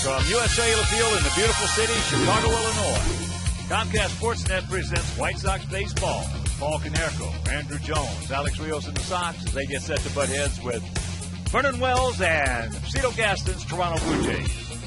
From U.S. Cellular Field in the beautiful city, Chicago, Illinois, Comcast Sportsnet presents White Sox baseball. Paul Canerco, Andrew Jones, Alex Rios and the Sox as they get set to butt heads with Vernon Wells and Cito Gaston's Toronto Blue Jays.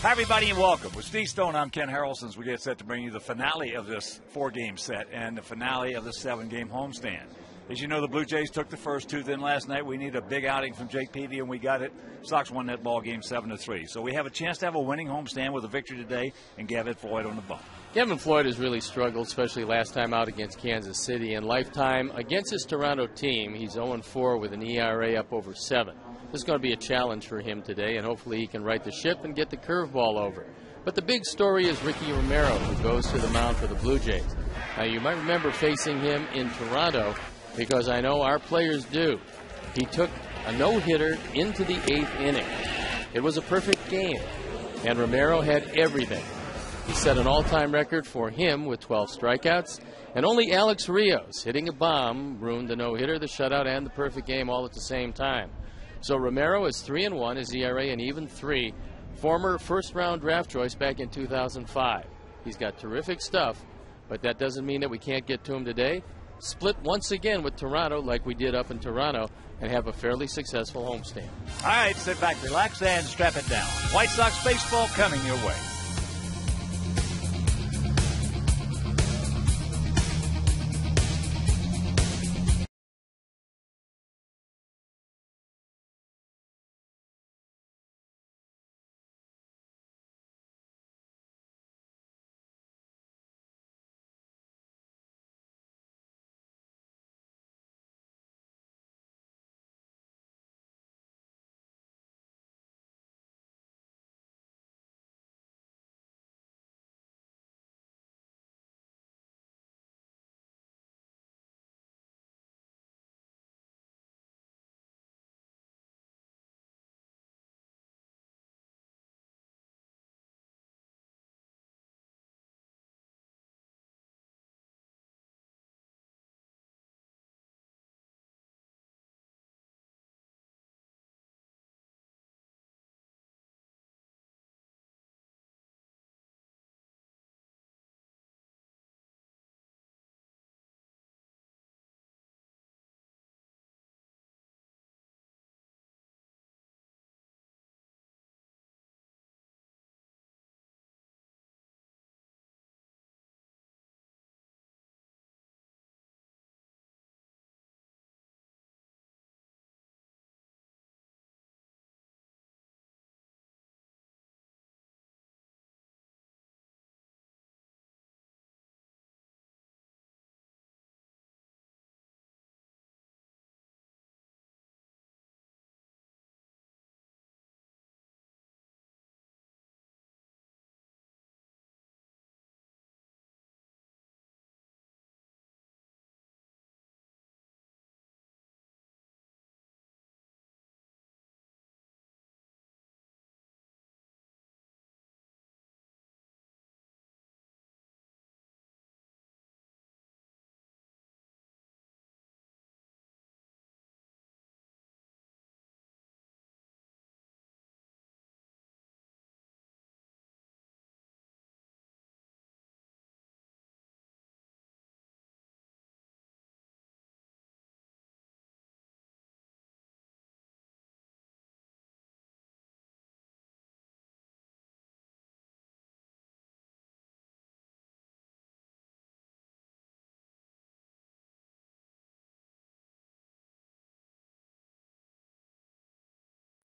Hi, everybody, and welcome. With Steve Stone, I'm Ken Harrelson as we get set to bring you the finale of this 4-game set and the finale of the 7-game homestand. As you know, the Blue Jays took the first two. Then last night we needed a big outing from Jake Peavy, and we got it. Sox won that ball game 7-3. So we have a chance to have a winning homestand with a victory today and Gavin Floyd on the bump. Gavin Floyd has really struggled, especially last time out against Kansas City. And lifetime against his Toronto team, he's 0-4 with an ERA up over 7. This is going to be a challenge for him today, and hopefully he can right the ship and get the curveball over. But the big story is Ricky Romero, who goes to the mound for the Blue Jays. Now, you might remember facing him in Toronto, because I know our players do. He took a no-hitter into the 8th inning. It was a perfect game, and Romero had everything. He set an all-time record for him with 12 strikeouts, and only Alex Rios hitting a bomb ruined the no-hitter, the shutout, and the perfect game all at the same time. So Romero is 3-1, his ERA an even 3, former first-round draft choice back in 2005. He's got terrific stuff, but that doesn't mean that we can't get to him today. Split once again with Toronto like we did up in Toronto and have a fairly successful homestand. All right, sit back, relax, and strap it down. White Sox baseball coming your way.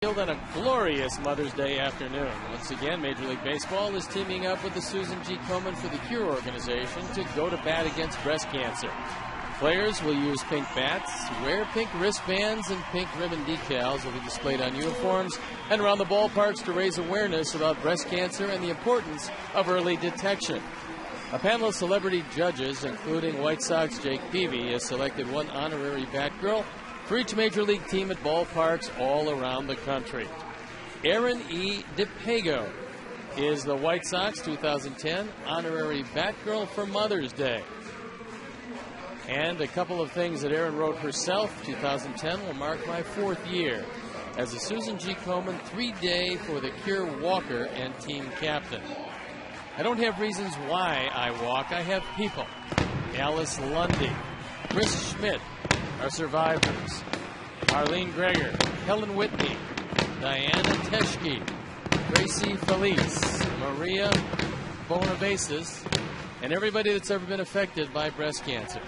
On a glorious Mother's Day afternoon. Once again, Major League Baseball is teaming up with the Susan G. Komen for the Cure organization to go to bat against breast cancer. Players will use pink bats, wear pink wristbands, and pink ribbon decals will be displayed on uniforms and around the ballparks to raise awareness about breast cancer and the importance of early detection. A panel of celebrity judges, including White Sox Jake Peavy, has selected one honorary Batgirl for each Major League team at ballparks all around the country. Aaron E. DePago is the White Sox 2010 honorary Batgirl for Mother's Day. And a couple of things that Aaron wrote herself. 2010 will mark my 4th year. as the Susan G. Komen 3-day for the Cure Walker and team captain. I don't have reasons why I walk. I have people. Alice Lundy, Chris Schmidt, our survivors. Arlene Greger, Helen Whitney, Diana Teschke, Gracie Felice, Maria Bonavasis, and everybody that's ever been affected by breast cancer.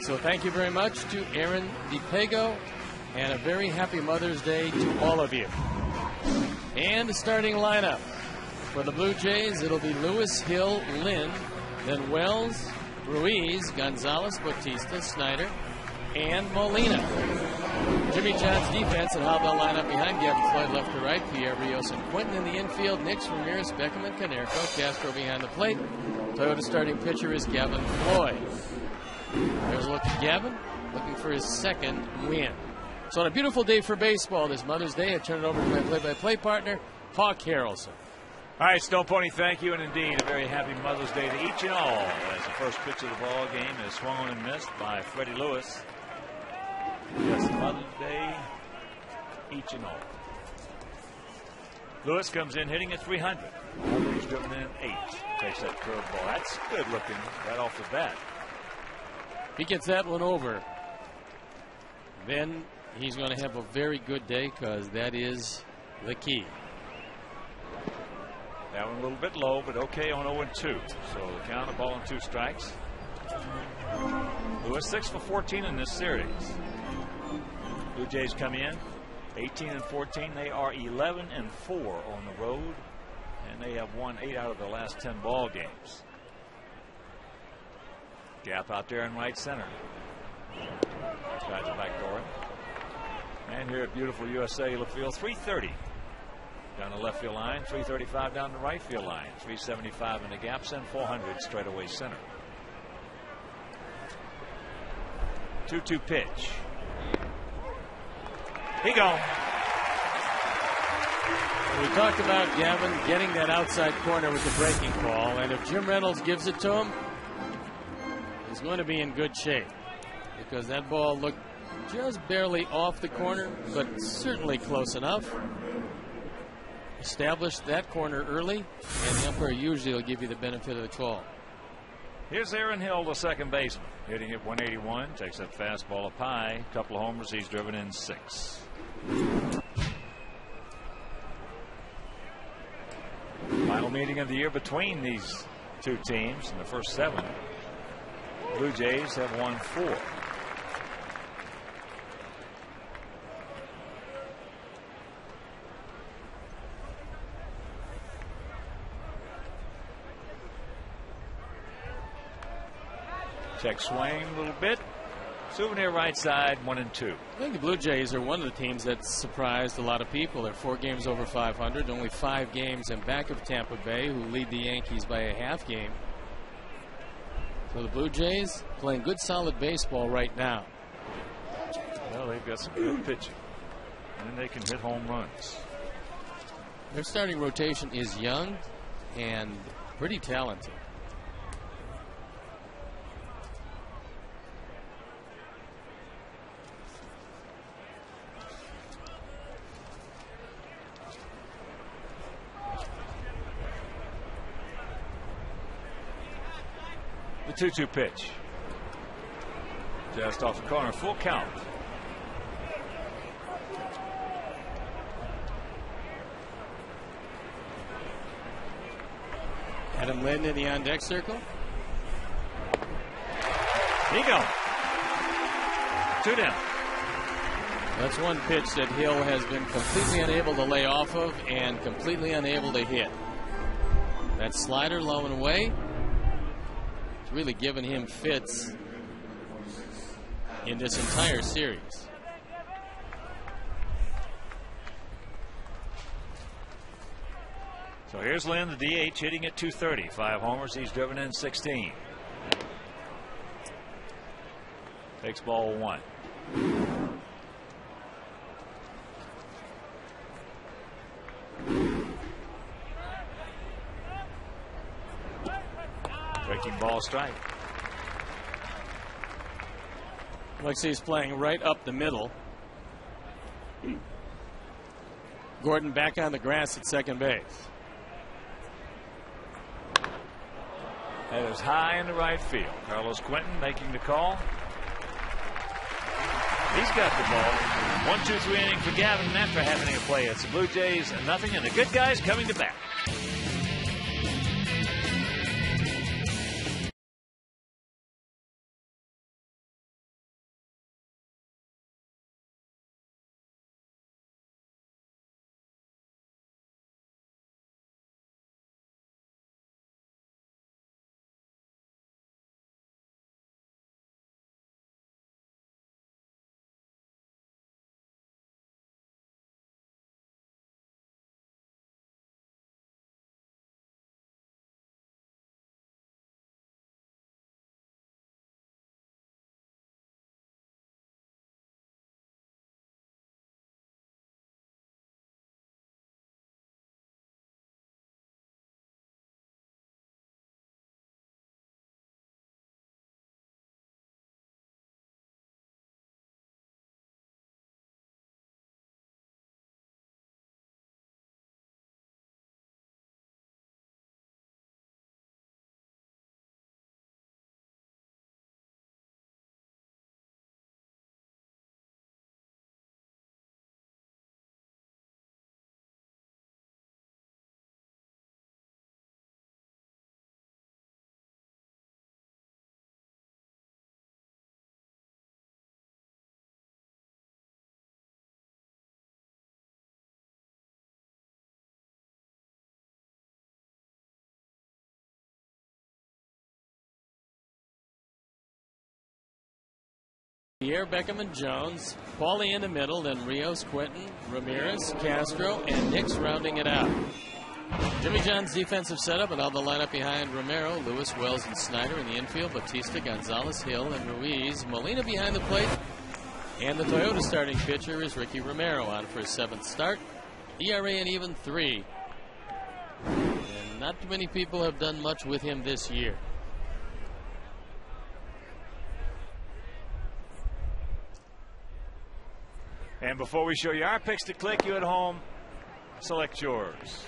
So thank you very much to Erin DiPego, and a very happy Mother's Day to all of you. And the starting lineup for the Blue Jays, it'll be Lewis, Hill, Lynn, then Wells, Ruiz, Gonzalez, Bautista, Snyder, and Molina. Jimmy John's defense and how they'll line up behind Gavin Floyd left to right, Pierre Rios and Quinton in the infield, Nix, Ramirez, Beckham, and Canerco, Castro behind the plate. Toyota starting pitcher is Gavin Floyd. There's a look at Gavin, looking for his second win. So on a beautiful day for baseball this Mother's Day, I turn it over to my play-by-play partner, Hawk Harrelson. All right, Stone Pony, thank you, and indeed a very happy Mother's Day to each and all, as the first pitch of the ball game is swung on and missed by Freddie Lewis. Yes, Mother's Day, each and all. Lewis comes in hitting at 300. He's driven in 8. Takes that curveball. That's good looking right off the bat. He gets that one over, then he's going to have a very good day, because that is the key. That one a little bit low, but okay on 0-2. So the count, a ball and 2 strikes. Lewis 6 for 14 in this series. Blue Jays come in 18-14. They are 11-4 on the road, and they have won 8 out of their last 10 ball games. Gap out there in right center. Tries to backdoor it. And here at beautiful USA field, 330 down the left field line, 335 down the right field line, 375 in the gaps, and 400 straightaway center. 2-2 pitch. He gone. We talked about Gavin getting that outside corner with the breaking ball, and if Jim Reynolds gives it to him, he's going to be in good shape, because that ball looked just barely off the corner, but certainly close enough. Establish that corner early, and the umpire usually will give you the benefit of the call. Here's Aaron Hill, the second baseman, hitting at 181. Takes that fastball up high. Couple of homers. He's driven in 6. Final meeting of the year between these two teams in the first 7. Blue Jays have won 4. Check swing a little bit. Souvenir right side, 1-2. I think the Blue Jays are one of the teams that surprised a lot of people. They're 4 games over 500, only 5 games in back of Tampa Bay, who lead the Yankees by a half game. So the Blue Jays playing good, solid baseball right now. Well, they've got some good pitching, and they can hit home runs. Their starting rotation is young and pretty talented. The 2-2 pitch. Just off the corner, full count. Adam Lynn in the on-deck circle. He go. 2 down. That's one pitch that Hill has been completely unable to lay off of and completely unable to hit. That slider low and away. It's really given him fits in this entire series. So here's Lynn, the DH, hitting at 230. 5 homers. He's driven in 16. Takes ball 1. Breaking ball, strike. Looks he's playing right up the middle. Gordon back on the grass at second base. That is high in the right field. Carlos Quentin making the call. He's got the ball. 1-2-3 inning for Gavin after having a play. It's the Blue Jays and nothing, and the good guys coming to bat. Pierre, Beckham, and Jones. Paulie in the middle, then Rios, Quentin, Ramirez, Castro, and Nix rounding it out. Jimmy John's defensive setup, and on the lineup behind Romero, Lewis, Wells, and Snyder in the infield. Batista, Gonzalez, Hill, and Ruiz. Molina behind the plate. And the Toyota starting pitcher is Ricky Romero, on for his 7th start. ERA an even 3. And not too many people have done much with him this year. And before we show you our picks to click, you at home, select yours.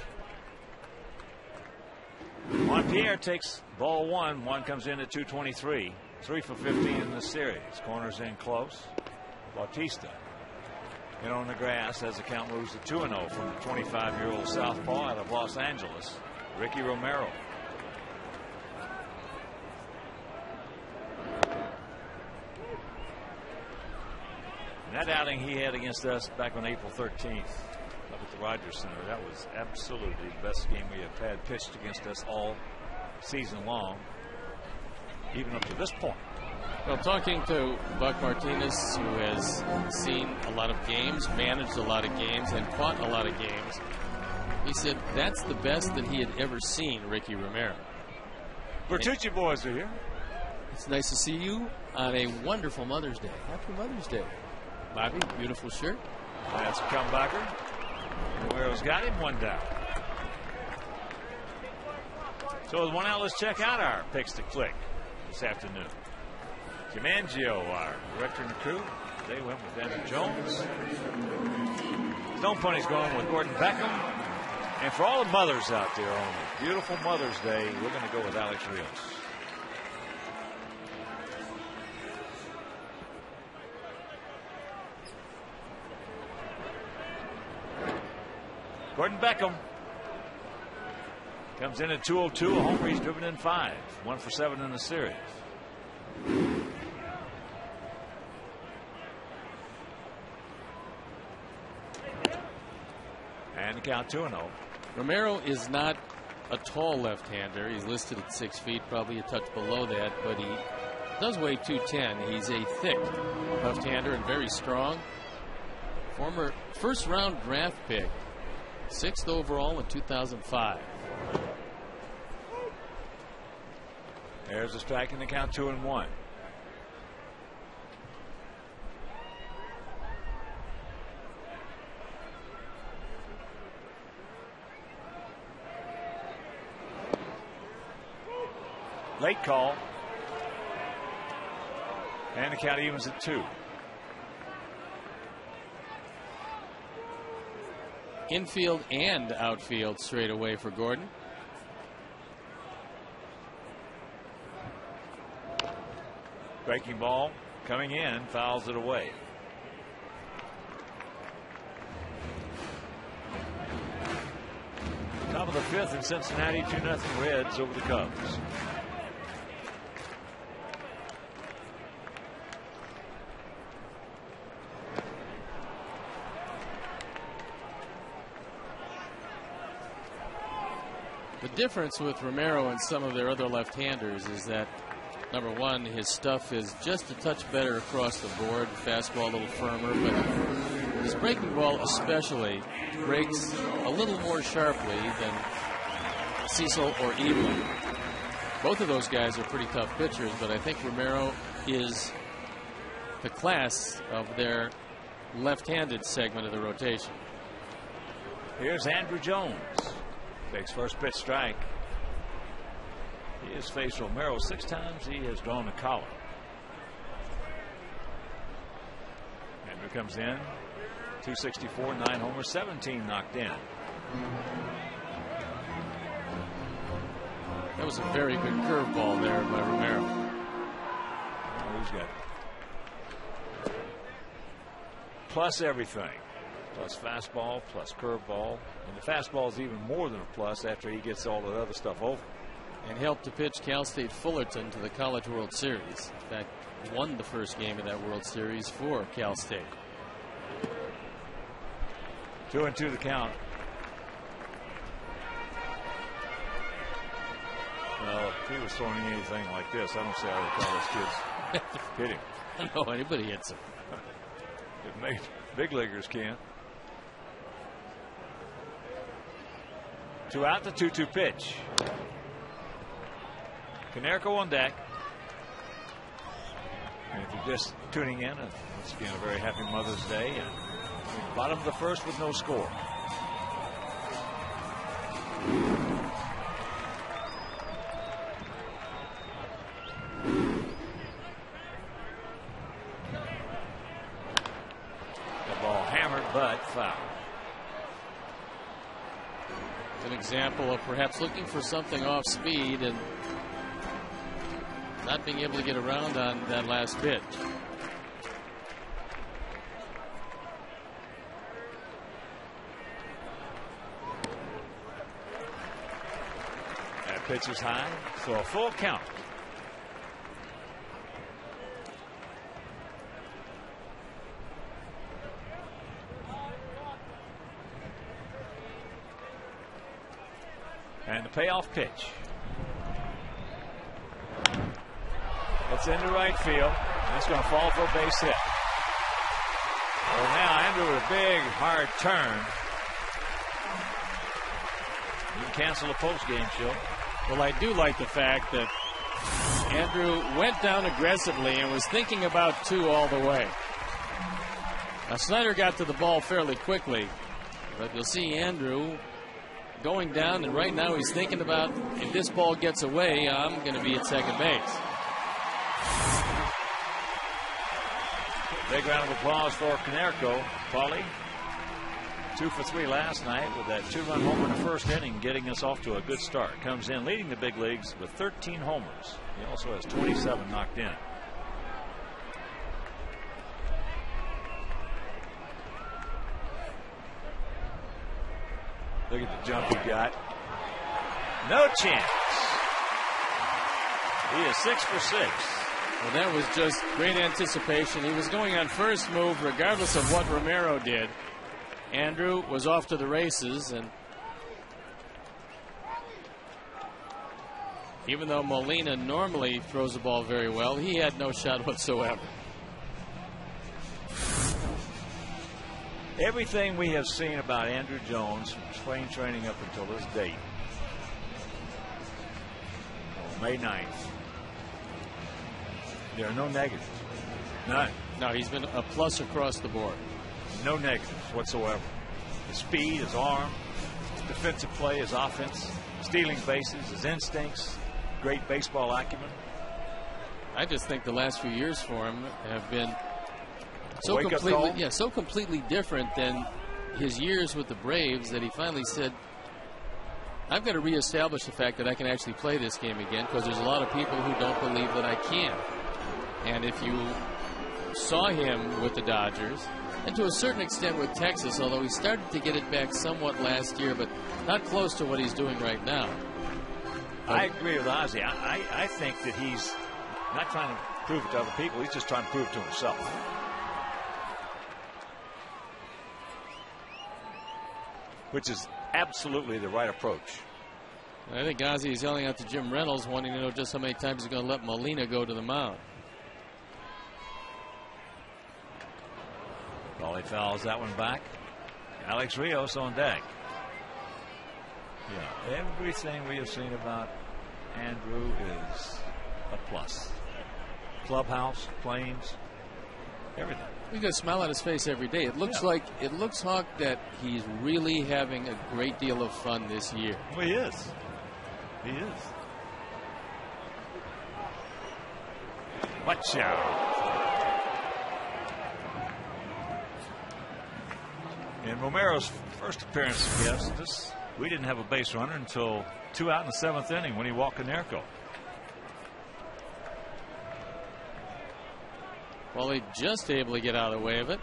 Juan Pierre takes ball 1. 1 comes in at 223. 3 for 15 in the series. Corners in close. Bautista in on the grass as the count moves to 2-0 from the 25-year-old southpaw out of Los Angeles, Ricky Romero. And that outing he had against us back on April 13th up at the Rogers Center, that was absolutely the best game we have had pitched against us all season long, even up to this point. Well, talking to Buck Martinez, who has seen a lot of games, managed a lot of games, and caught a lot of games, he said that's the best that he had ever seen Ricky Romero. Bertucci boys are here. It's nice to see you on a wonderful Mother's Day. Happy Mother's Day. Bobby, beautiful shirt. That's a comebacker. Romero's got him, 1 down. So with 1 out, let's check out our picks to click this afternoon. Jim Angio, our director and crew, they went with Andrew Jones. Stone Pony's going with Gordon Beckham. And for all the mothers out there on a beautiful Mother's Day, we're going to go with Alex Rios. Gordon Beckham comes in at 202. A homer, he's driven in 5. 1 for 7 in the series. And the count 2-0. Romero is not a tall left-hander. He's listed at 6 feet, probably a touch below that, but he does weigh 210. He's a thick left-hander and very strong. Former first-round draft pick. 6th overall in 2005. There's a strike in the count, 2-1. Late call. And the count evens at 2. Infield and outfield straight away for Gordon. Breaking ball coming in, fouls it away. Top of the 5th in Cincinnati, 2-0 Reds over the Cubs. The difference with Romero and some of their other left-handers is that, number one, his stuff is just a touch better across the board. Fastball a little firmer, but his breaking ball especially breaks a little more sharply than Cecil or Evelyn. Both of those guys are pretty tough pitchers, but I think Romero is the class of their left-handed segment of the rotation. Here's Andrew Jones. Takes first pitch strike. He has faced Romero 6 times. He has drawn a collar. Andrew comes in. 264, 9 homers, 17 knocked in. That was a very good curveball there by Romero. Oh, he's got plus everything. Plus fastball, plus curveball. And the fastball is even more than a plus after he gets all that other stuff over. And helped to pitch Cal State Fullerton to the College World Series. In fact, won the first game of that World Series for Cal State. 2-2 the count. Well, if he was throwing anything like this, I don't see how the college kids hit him. I don't know anybody hits him. Big leaguers can't. 2 out, the 2-2 pitch. Konerko on deck. And if you're just tuning in, it's been a very happy Mother's Day. And bottom of the 1st with no score. The ball hammered, but foul. An example of perhaps looking for something off speed and not being able to get around on that last pitch. That pitch is high, so a full count. And the payoff pitch. It's into right field. That's going to fall for a base hit. Well, now Andrew with a big, hard turn. You can cancel a post-game show. Well, I do like the fact that Andrew went down aggressively and was thinking about 2 all the way. Now, Snyder got to the ball fairly quickly, but you'll see Andrew going down, and right now he's thinking about, if this ball gets away, I'm going to be at second base. Big round of applause for Konerko. Paulie, 2 for 3 last night with that 2-run homer in the first inning, getting us off to a good start. Comes in leading the big leagues with 13 homers. He also has 27 knocked in. Look at the jump he got. No chance. He is 6 for 6. Well, that was just great anticipation. He was going on first move regardless of what Romero did. Andrew was off to the races, and even though Molina normally throws the ball very well, he had no shot whatsoever. Everything we have seen about Andrew Jones from spring training up until this date, May 9th, there are no negatives. None. No, he's been a plus across the board. No negatives whatsoever. His speed, his arm, his defensive play, his offense, stealing bases, his instincts, great baseball acumen. I just think the last few years for him have been so completely different than his years with the Braves that he finally said, I've got to reestablish the fact that I can actually play this game again, because there's a lot of people who don't believe that I can. And if you saw him with the Dodgers, and to a certain extent with Texas, although he started to get it back somewhat last year, but not close to what he's doing right now. But I agree with Ozzie. I think that he's not trying to prove it to other people. He's just trying to prove it to himself. Which is absolutely the right approach. I think Ozzie is yelling out to Jim Reynolds, wanting to know just how many times he's going to let Molina go to the mound. Raleigh fouls that one back. Alex Rios on deck. Yeah, everything we have seen about Andrew is a plus. Clubhouse, planes, everything. He's got a smile on his face every day. It looks Hawk, that he's really having a great deal of fun this year. Well, he is. He is. Watch out. In Romero's first appearance, yes, we didn't have a base runner until 2 out in the 7th inning when he walked Nerco. Well, they just able to get out of the way of it.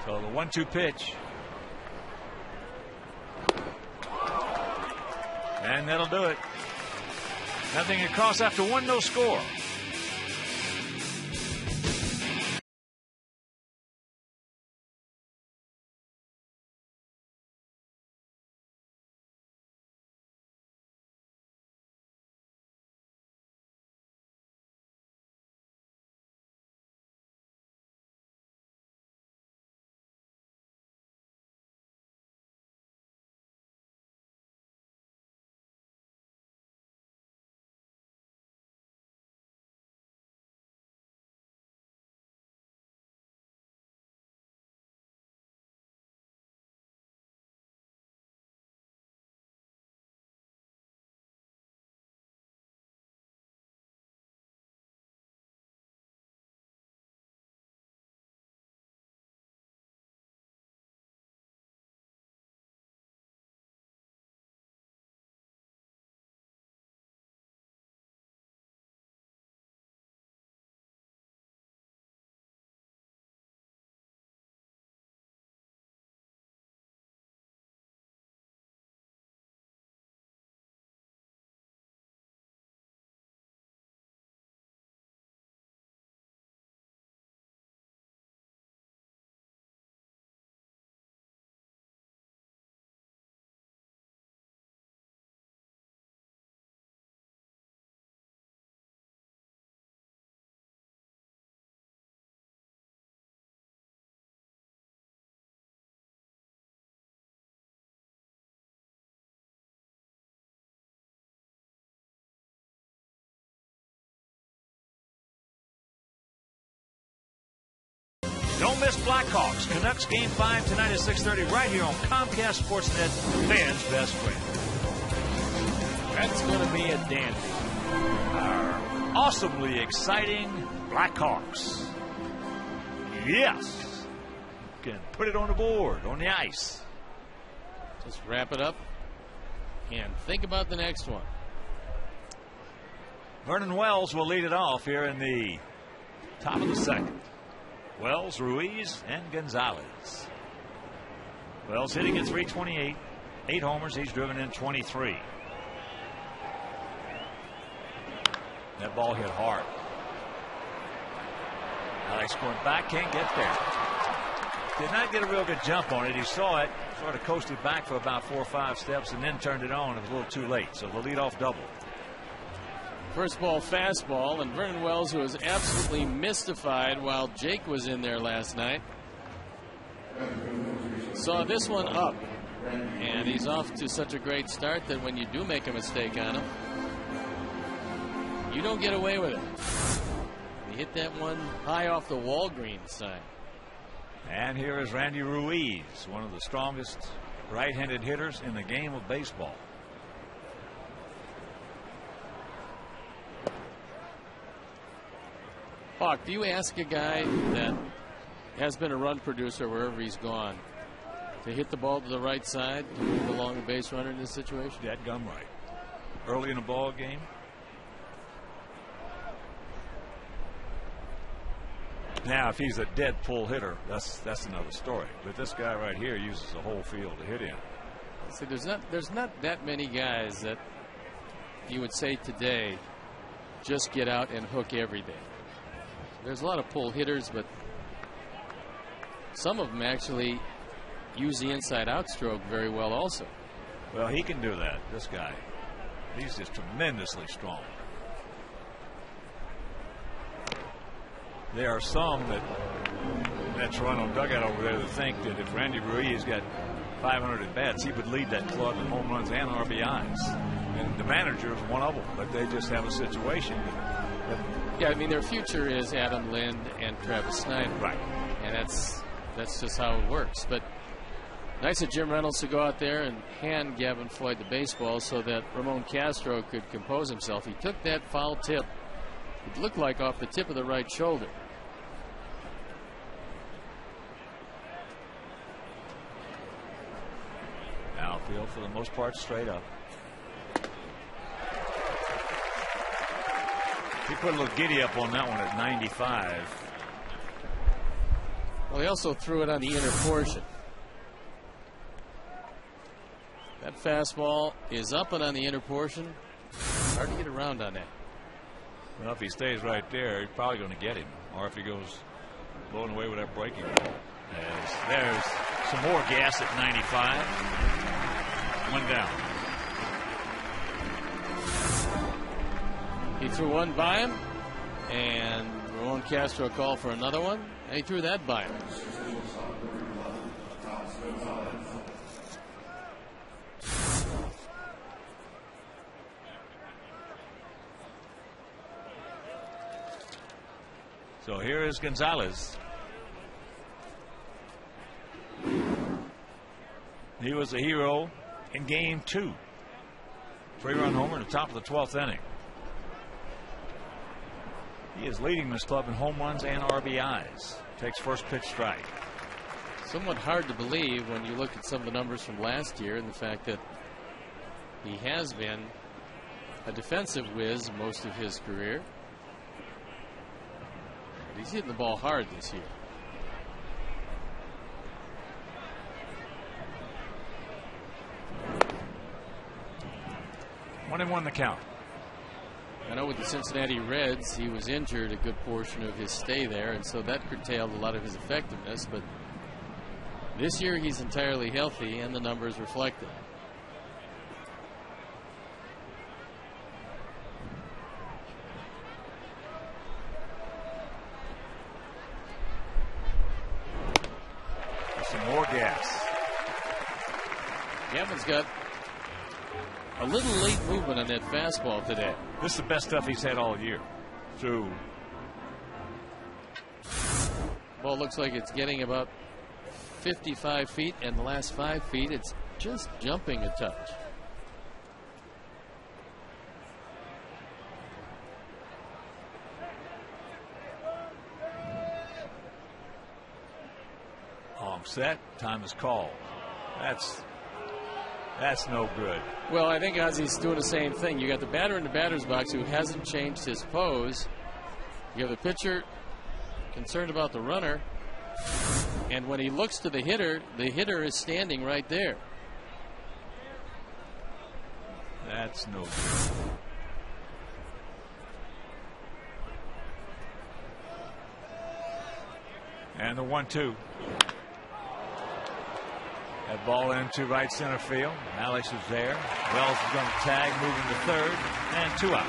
So the 1-2 pitch. And that'll do it. Nothing across after 1, no score. Don't miss Blackhawks Canucks Game 5 tonight at 6:30 right here on Comcast Sportsnet, fans' best friend. That's going to be a dandy. Our awesomely exciting Blackhawks. Yes. Can put it on the board, on the ice. Just wrap it up and think about the next one. Vernon Wells will lead it off here in the top of the 2nd. Wells, Ruiz, and Gonzalez. Wells hitting at .328, 8 homers. He's driven in 23. That ball hit hard. Alex going back, can't get there. Did not get a real good jump on it. He saw it, sort of coasted back for about 4 or 5 steps, and then turned it on. It was a little too late. So the leadoff double. First ball fastball, and Vernon Wells, who was absolutely mystified while Jake was in there last night, saw this one up And he's off to such a great start that when you do make a mistake on him, you don't get away with it. He hit that one high off the Walgreens sign. And here is Randy Ruiz, one of the strongest right-handed hitters in the game of baseball. Hawk, do you ask a guy that has been a run producer wherever he's gone to hit the ball to the right side to move along a base runner in this situation? That gum right. Early in the ball game. Now, if he's a dead pull hitter, that's another story. But this guy right here uses the whole field to hit in. See, there's not that many guys that you would say today just get out and hook every day. There's a lot of pull hitters, but some of them actually use the inside-out stroke very well also. Well, he can do that, this guy. He's just tremendously strong. There are some that Toronto dugout over there that think that if Randy Ruiz got 500 at-bats, he would lead that club in home runs and RBIs. And the manager is one of them, but they just have a situation that yeah, I mean, their future is Adam Lind and Travis Snyder. Right. And that's just how it works. But nice of Jim Reynolds to go out there and hand Gavin Floyd the baseball so that Ramon Castro could compose himself. He took that foul tip. It looked like off the tip of the right shoulder. Outfield for the most part straight up. He put a little giddy up on that one at 95. Well, he also threw it on the inner portion. That fastball is up and on the inner portion. Hard to get around on that. Well, if he stays right there, he's probably going to get him. Or if he goes blowing away with that breaking ball. There's some more gas at 95. One down. He threw one by him, and Ramon Castro called for another one, and he threw that by him. So here is Gonzalez. He was a hero in game 2. 3-run homer in the top of the 12th inning. He is leading this club in home runs and RBIs. Takes first pitch strike. Somewhat hard to believe when you look at some of the numbers from last year and the fact that he has been a defensive whiz most of his career. But he's hitting the ball hard this year. One and one the count. I know with the Cincinnati Reds, he was injured a good portion of his stay there, and so that curtailed a lot of his effectiveness. But this year, he's entirely healthy, and the numbers reflect it. Some more gas. Gavin's got a little late movement on that fastball today. This is the best stuff he's had all year. Through. Ball looks like it's getting about 55 feet, and the last 5 feet, it's just jumping a touch. Long set. Time is called. That's no good. Well, I think Ozzy's doing the same thing. You got the batter in the batter's box who hasn't changed his pose. You have the pitcher concerned about the runner. And when he looks to the hitter is standing right there. That's no good. And the 1-2. That ball into right center field. Alex is there. Wells is going to tag, moving to third, and 2 out.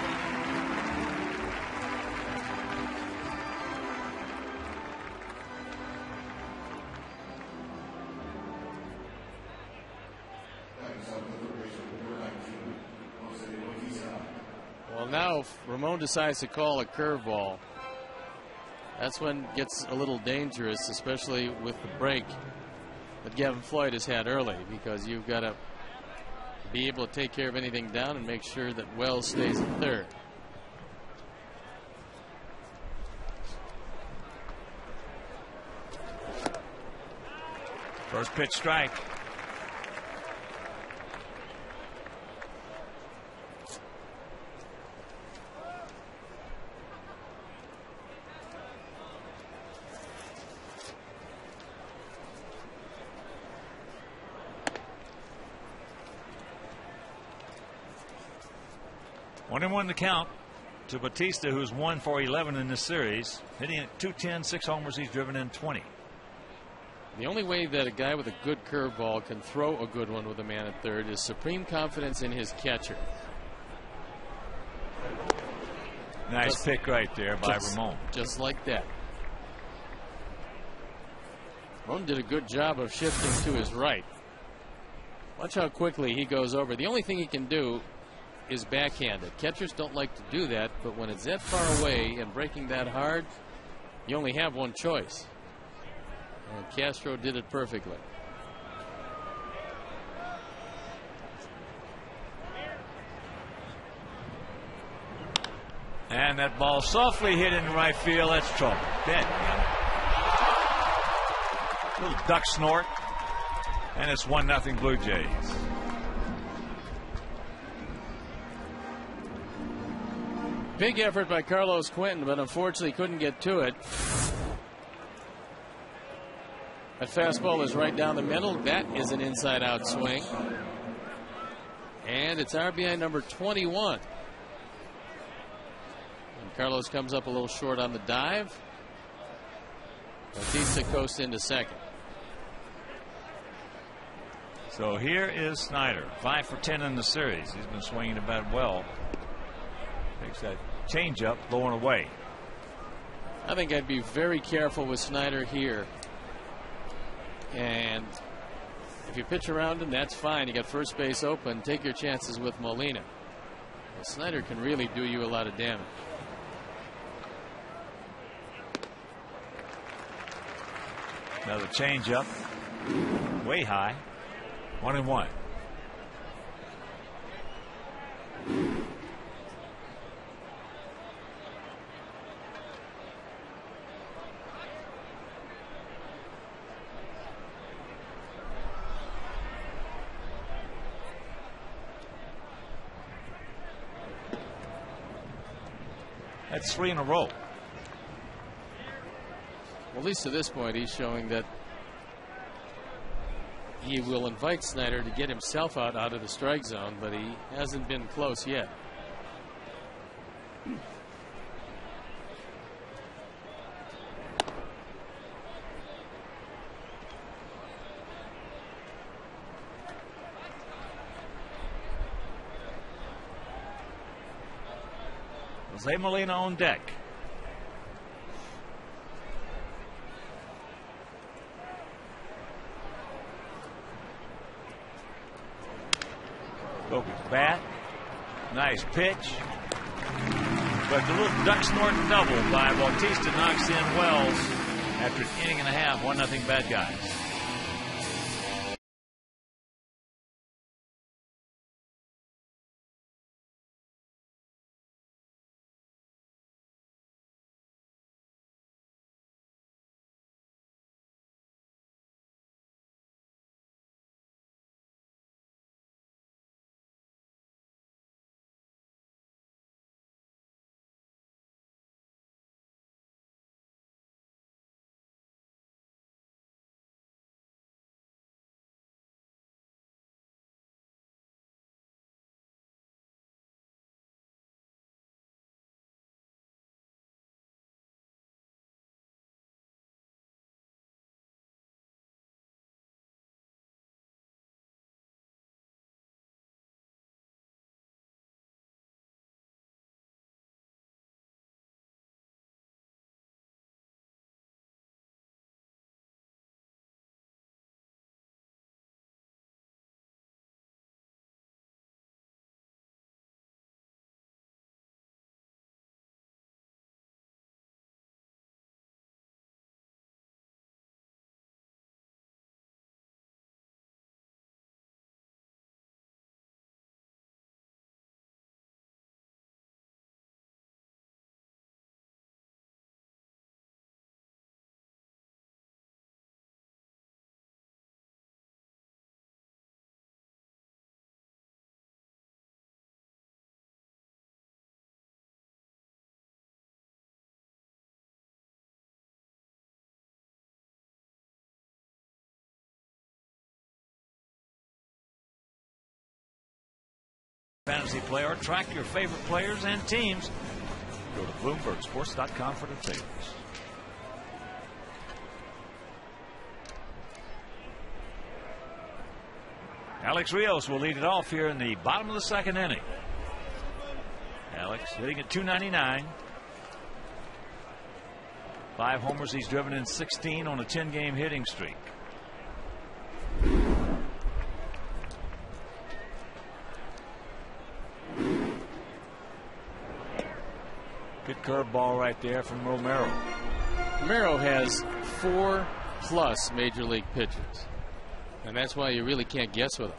now if Ramon decides to call a curveball, that's when it gets a little dangerous, especially with the break that Gavin Floyd has had early, because you've got to be able to take care of anything down and make sure that Wells stays at third. First pitch strike. One and one to count to Bautista, who's 1 for 11 in this series, hitting at .210, 6 homers. He's driven in 20. The only way that a guy with a good curveball can throw a good one with a man at third is supreme confidence in his catcher. Nice pick right there by Ramon. Just like that. Ramon did a good job of shifting to his right. Watch how quickly he goes over. The only thing he can do is backhand it. Catchers don't like to do that, but when it's that far away and breaking that hard, you only have one choice. And Castro did it perfectly. And that ball softly hit in right field. That's trouble. Dead. Little duck snort. And it's 1-0 Blue Jays. Big effort by Carlos Quentin, but unfortunately couldn't get to it. That fastball is right down the middle. That is an inside-out swing. And it's RBI number 21. And Carlos comes up a little short on the dive. Bautista coasts into second. So here is Snyder, 5 for 10 in the series. He's been swinging the bat well. Takes that changeup, blowing away. I think I'd be very careful with Snyder here. And if you pitch around him, that's fine. You got first base open. Take your chances with Molina. Well, Snyder can really do you a lot of damage. Another changeup, way high. 1-1. That's 3 in a row. Well, at least to this point, he's showing that he will invite Snyder to get himself out of the strike zone, but he hasn't been close yet. Jose Molina on deck. Focus bat. Nice pitch. But the little duck snort double by Bautista knocks in Wells after an inning and a half. 1-0 bad guys. fantasy play or track your favorite players and teams, go to BloombergSports.com for details. Alex Rios will lead it off here in the bottom of the second inning. Alex hitting at .299. 5 homers he's driven in 16 on a 10-game hitting streak. Good curveball right there from Romero. Romero has 4+ major league pitchers, and that's why you really can't guess with him.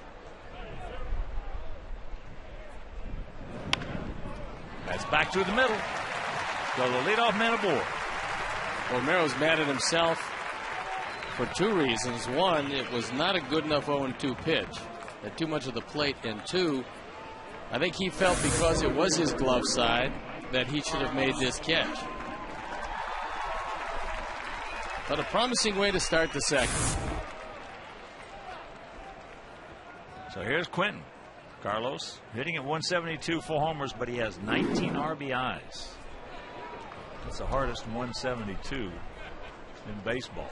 That's back through the middle. So the leadoff man aboard. Romero's mad at himself for 2 reasons. One, it was not a good enough 0-2 pitch. Had too much of the plate. And 2, I think he felt because it was his glove side that he should have made this catch. But a promising way to start the second. So here's Quentin. Carlos hitting at .172, 4 homers, but he has 19 RBIs. That's the hardest 172 in baseball.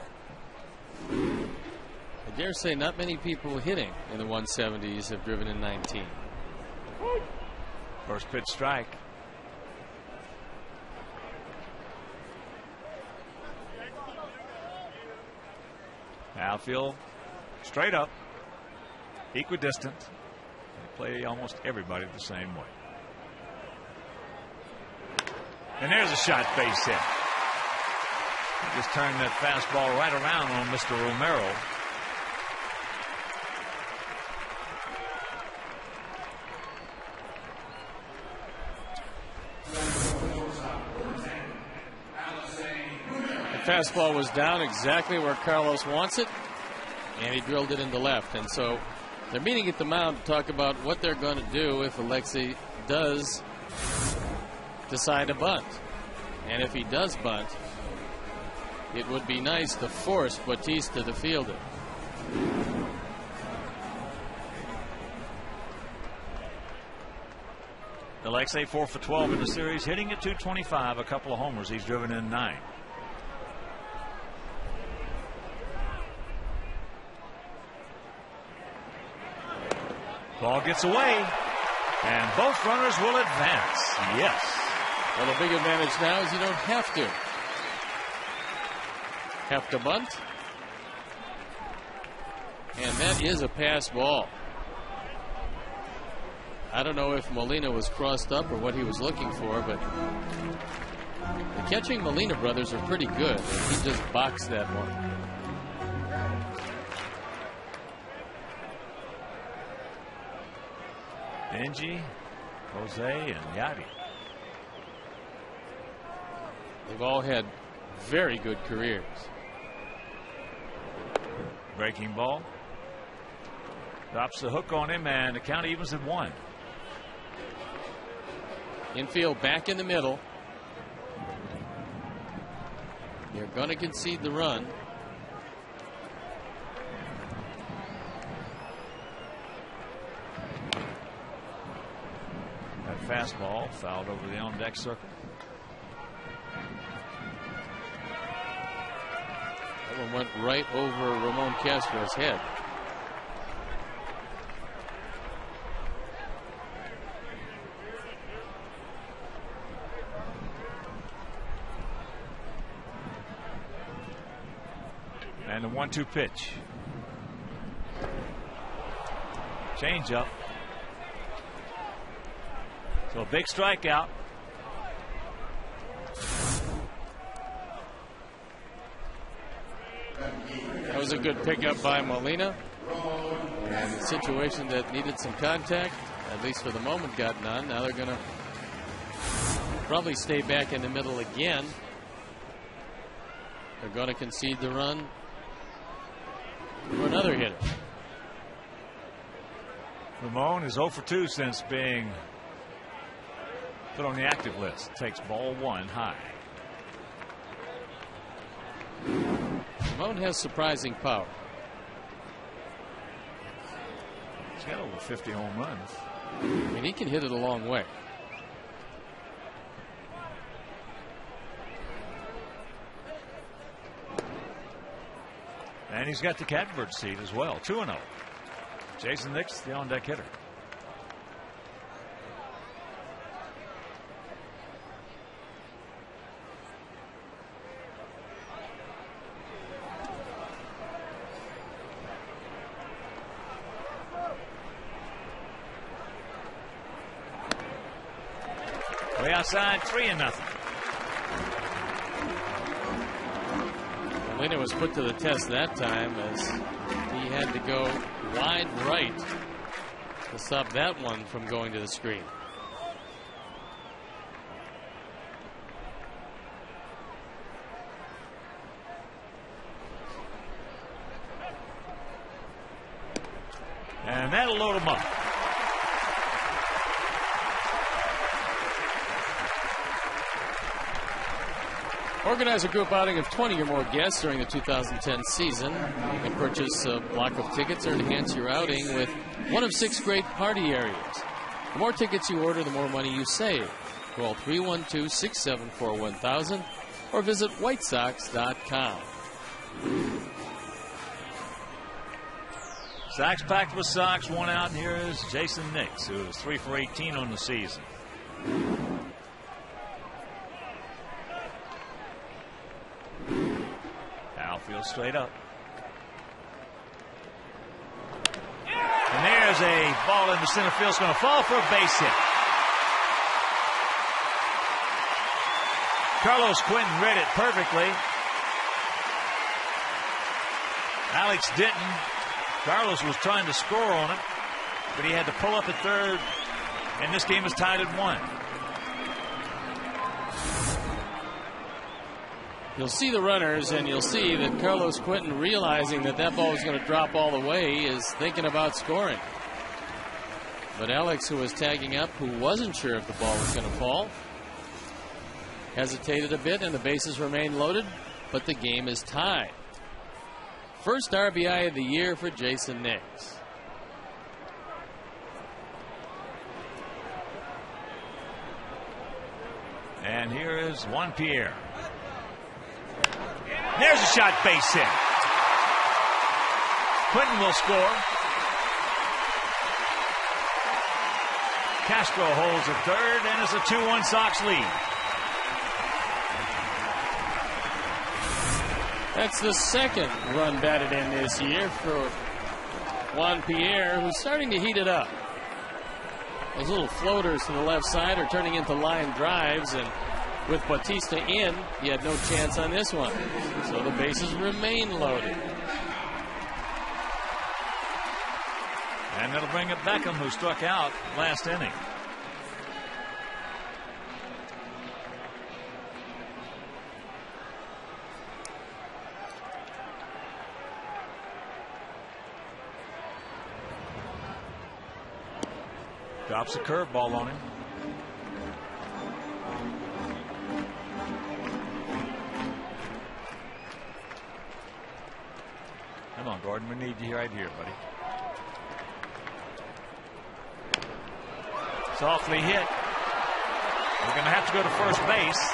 I dare say not many people hitting in the 170s have driven in 19. First pitch strike. Outfield straight up, equidistant. They play almost everybody the same way. And there's a shot base hit. Just turned that fastball right around on Mr. Romero. The fastball was down exactly where Carlos wants it, and he drilled it into left. And so they're meeting at the mound to talk about what they're going to do if Alexei does decide to bunt. And if he does bunt, it would be nice to force Bautista to field it. Alexei 4 for 12 in the series, hitting at .225, a couple of homers. He's driven in 9. Ball gets away, and both runners will advance. Yes. Well, the big advantage now is you don't have to bunt. And that is a pass ball. I don't know if Molina was crossed up or what he was looking for, but the catching Molina brothers are pretty good. He just boxed that one. Benji, Jose, and Yadi. They've all had very good careers. Breaking ball. Drops the hook on him, and the count evens at 1. Infield back in the middle. You're going to concede the run. That fastball fouled over the on-deck circle. That one went right over Ramon Castro's head. And the 1-2 pitch. Change up. So a big strikeout. That was a good pickup by Molina. And a situation that needed some contact, at least for the moment, got none. Now they're going to probably stay back in the middle again. They're going to concede the run for another hitter. Ramon is 0 for 2 since being put on the active list. Takes ball 1 high. Ramon has surprising power. He's got over 50 home runs. I mean, he can hit it a long way. And he's got the catbird seat as well. 2-0. Jason Nix, the on-deck hitter. Way outside, 3-0. Lena was put to the test that time as he had to go wide right to stop that one from going to the screen. And that'll load him up. Organize a group outing of 20 or more guests during the 2010 season. You can purchase a block of tickets or enhance your outing with one of 6 great party areas. The more tickets you order, the more money you save. Call 312-674-1000 or visit whitesox.com. Sox packed with Sox, 1 out, and here is Jason Nix, who is 3 for 18 on the season. Outfield straight up. And there's a ball into center field. It's going to fall for a base hit. Carlos Quentin read it perfectly. Alex didn't. Carlos was trying to score on it, but he had to pull up at third, and this game is tied at 1. You'll see the runners, and you'll see that Carlos Quentin, realizing that that ball was going to drop all the way, is thinking about scoring. But Alex, who was tagging up, who wasn't sure if the ball was going to fall, hesitated a bit, and the bases remain loaded, but the game is tied. First RBI of the year for Jason Nix. And here is Juan Pierre. There's a shot, base hit. Quentin will score. Castro holds at third, and it's a 2-1 Sox lead. That's the second run batted in this year for Juan Pierre, who's starting to heat it up. Those little floaters to the left side are turning into line drives, and with Bautista in, he had no chance on this one. So the bases remain loaded. And that'll bring up Beckham, who struck out last inning. Drops a curveball on him. Come on, Gordon. We need you right here, buddy. Softly hit. We're going to have to go to first base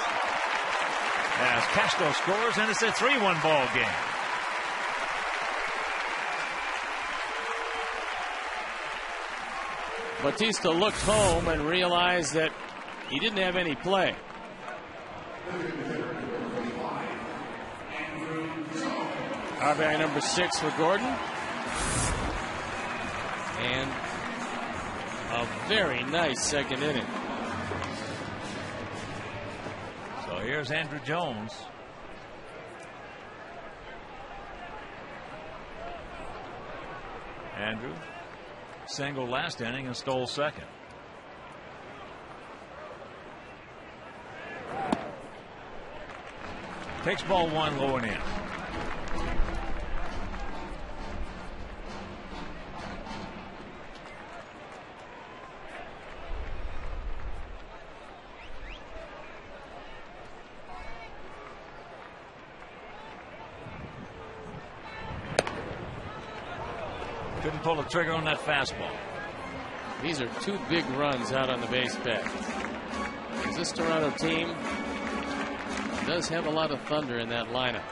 as Castro scores, and it's a 3-1 ball game. Bautista looked home and realized that he didn't have any play. RBI number 6 for Gordon. And a very nice second inning. So here's Andrew Jones. Andrew single last inning and stole second. Takes ball 1 low and in. Couldn't pull the trigger on that fastball. These are two big runs out on the base path. This Toronto team does have a lot of thunder in that lineup.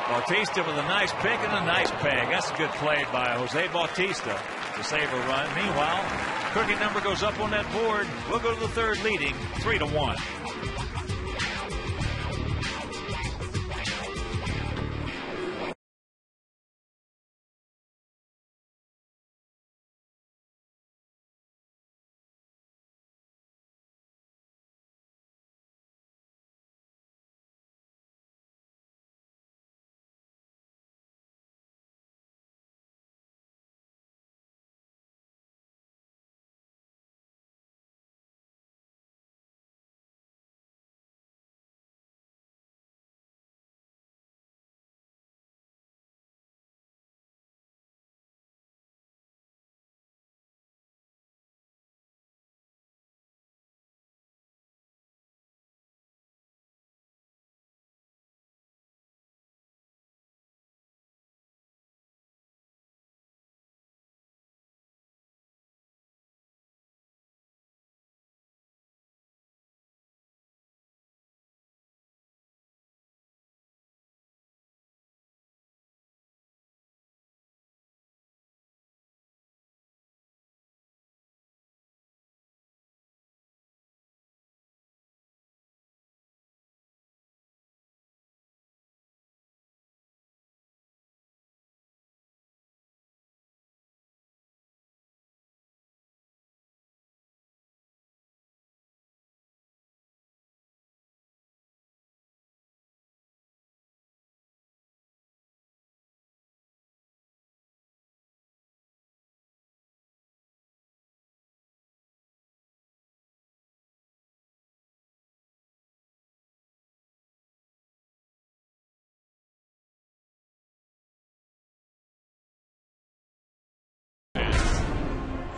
Bautista with a nice pick and a nice peg. That's a good play by Jose Bautista to save a run. Meanwhile, Cricket number goes up on that board. We'll go to the third leading 3-1.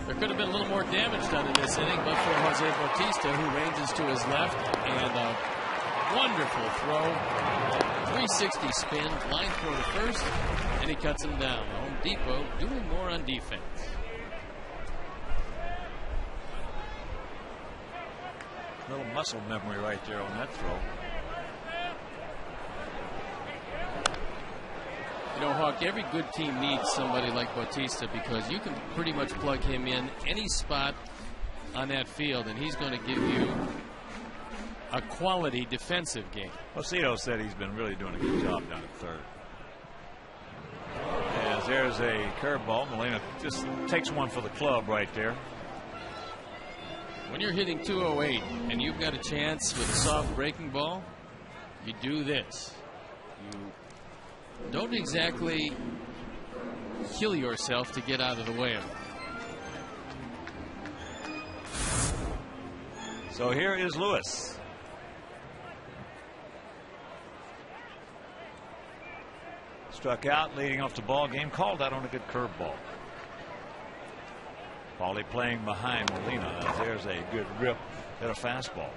There could have been a little more damage done in this inning, but for Jose Bautista, who ranges to his left, and a wonderful throw. 360 spin, line throw to first, and he cuts him down. Home Depot doing more on defense. A little muscle memory right there on that throw. You know, Hawk, every good team needs somebody like Bautista because you can pretty much plug him in any spot on that field, and he's going to give you a quality defensive game. Well, Cito said he's been really doing a good job down at third. As there's a curveball, Molina just takes one for the club right there. When you're hitting 208 and you've got a chance with a soft breaking ball, you do this. You don't exactly kill yourself to get out of the way of it. So here is Lewis. Struck out, leading off the ball game, called out on a good curveball. Paulie playing behind Molina. There's a good rip at a fastball.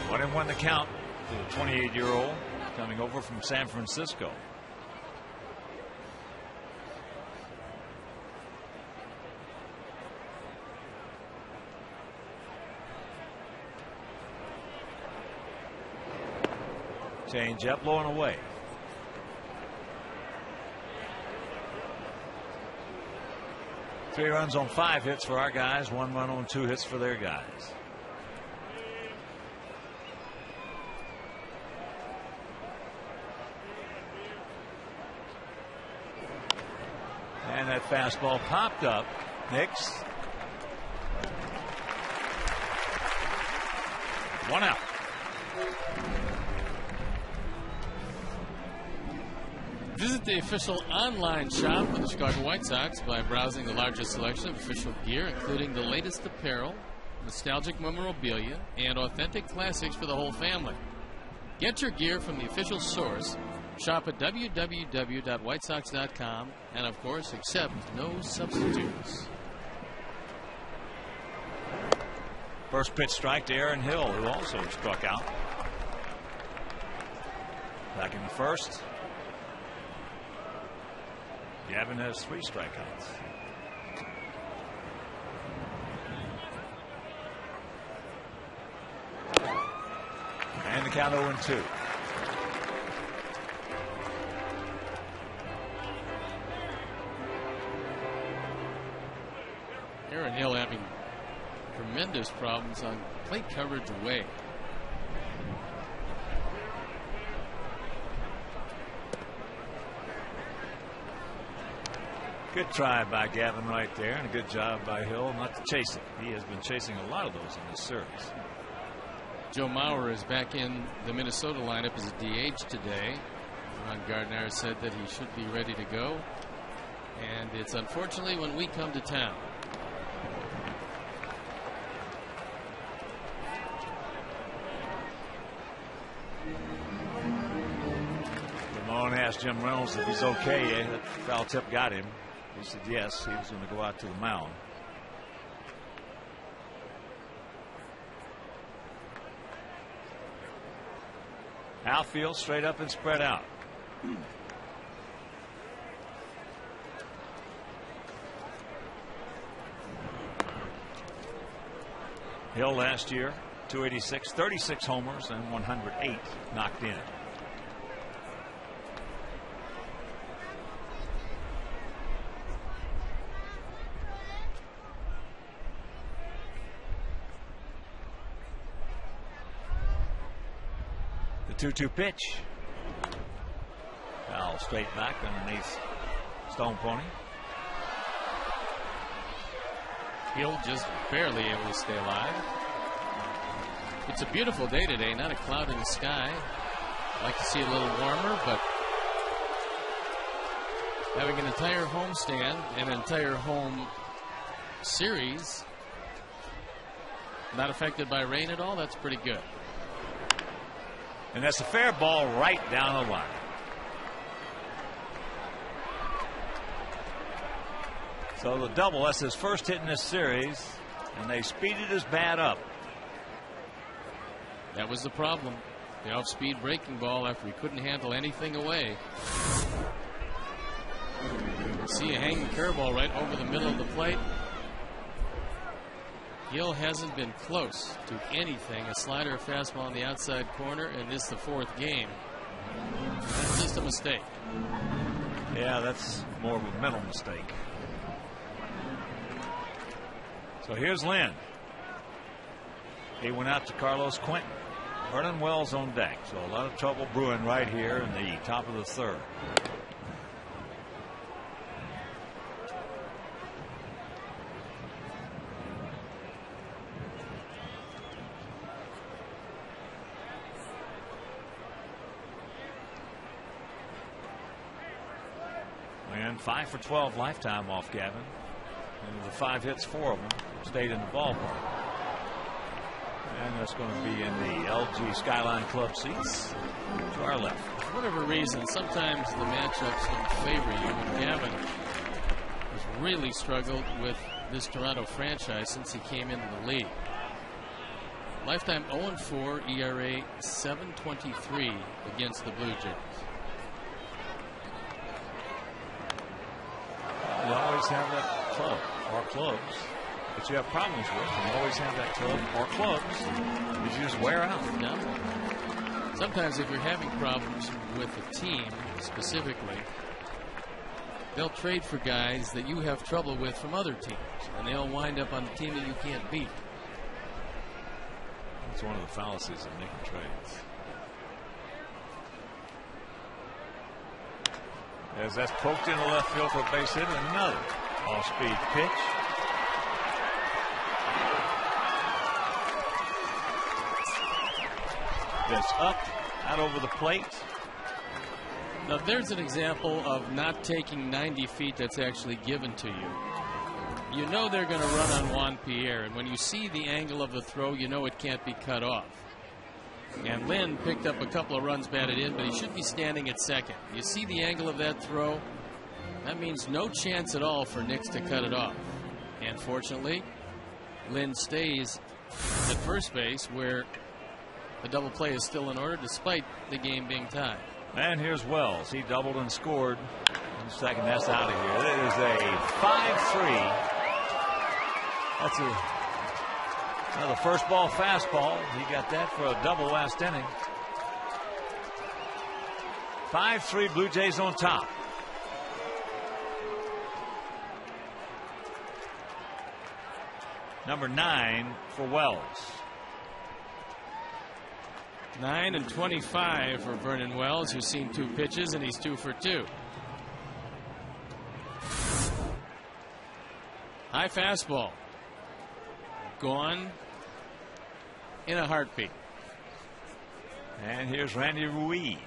One and one the count to the 28-year-old coming over from San Francisco. Change up, low and away. Three runs on 5 hits for our guys, 1 run on 2 hits for their guys. And that fastball popped up. Nix. 1 out. This is the official online shop of the Chicago White Sox by browsing the largest selection of official gear, including the latest apparel, nostalgic memorabilia, and authentic classics for the whole family. Get your gear from the official source. Shop at www.whitesox.com, and of course, accept no substitutes. First pitch strike to Aaron Hill, who also struck out. Back in the first. Gavin has 3 strikeouts. And the count 0-2. Aaron Hill having tremendous problems on plate coverage away. Good try by Gavin right there, and a good job by Hill not to chase it. He has been chasing a lot of those in this series. Joe Mauer is back in the Minnesota lineup as a DH today. Ron Gardner said that he should be ready to go, and it's unfortunately when we come to town. Ramon asked Jim Reynolds if he's okay. That foul tip got him. He said yes, he was going to go out to the mound. Outfield straight up and spread out. Hill last year, 286, 36 homers, and 108 knocked in. The 2-2 pitch. Foul straight back underneath Stone Pony. Hill just barely able to stay alive. It's a beautiful day today, not a cloud in the sky. I'd like to see a little warmer, but having an entire homestand and an entire home series not affected by rain at all, that's pretty good. And that's a fair ball right down the line. So the double, that's his first hit in this series, and they speeded his bat up. That was the problem. The off-speed breaking ball after he couldn't handle anything away. See a hanging curveball right over the middle of the plate. Hill hasn't been close to anything. A slider, a fastball on the outside corner, and this is the 4th game. That's just a mistake. Yeah, that's more of a mental mistake. So here's Lynn. He went out to Carlos Quentin. Vernon Wells on deck. So a lot of trouble brewing right here in the top of the 3rd. And 5 for 12 lifetime off Gavin. And the 5 hits, 4 of them stayed in the ballpark. And that's going to be in the LG Skyline Club seats to our left. For whatever reason, sometimes the matchups don't favor you. And Gavin has really struggled with this Toronto franchise since he came into the league. Lifetime 0-4, ERA 7.23 against the Blue Jays. You always have that club or clubs that you have problems with. You always have that club or clubs that you just wear out. No. Sometimes if you're having problems with a team specifically, they'll trade for guys that you have trouble with from other teams, and they'll wind up on the team that you can't beat. That's one of the fallacies of making trades. As that's poked into left field for a base hit, another off-speed pitch. That's up, out over the plate. Now there's an example of not taking 90 feet that's actually given to you. You know they're going to run on Juan Pierre, and when you see the angle of the throw, you know it can't be cut off. And Lynn picked up a couple of runs batted in, but he should be standing at second. You see the angle of that throw? That means no chance at all for Nix to cut it off. And fortunately, Lynn stays at first base where the double play is still in order despite the game being tied. And here's Wells. He doubled and scored in the second. That's out of here. It is a 5-3. That's another first ball fastball. He got that for a double last inning. 5-3, Blue Jays on top. Number 9 for Wells. 9 and 25 for Vernon Wells, who's seen 2 pitches, and he's 2 for 2. High fastball. Gone in a heartbeat. And here's Randy Ruiz.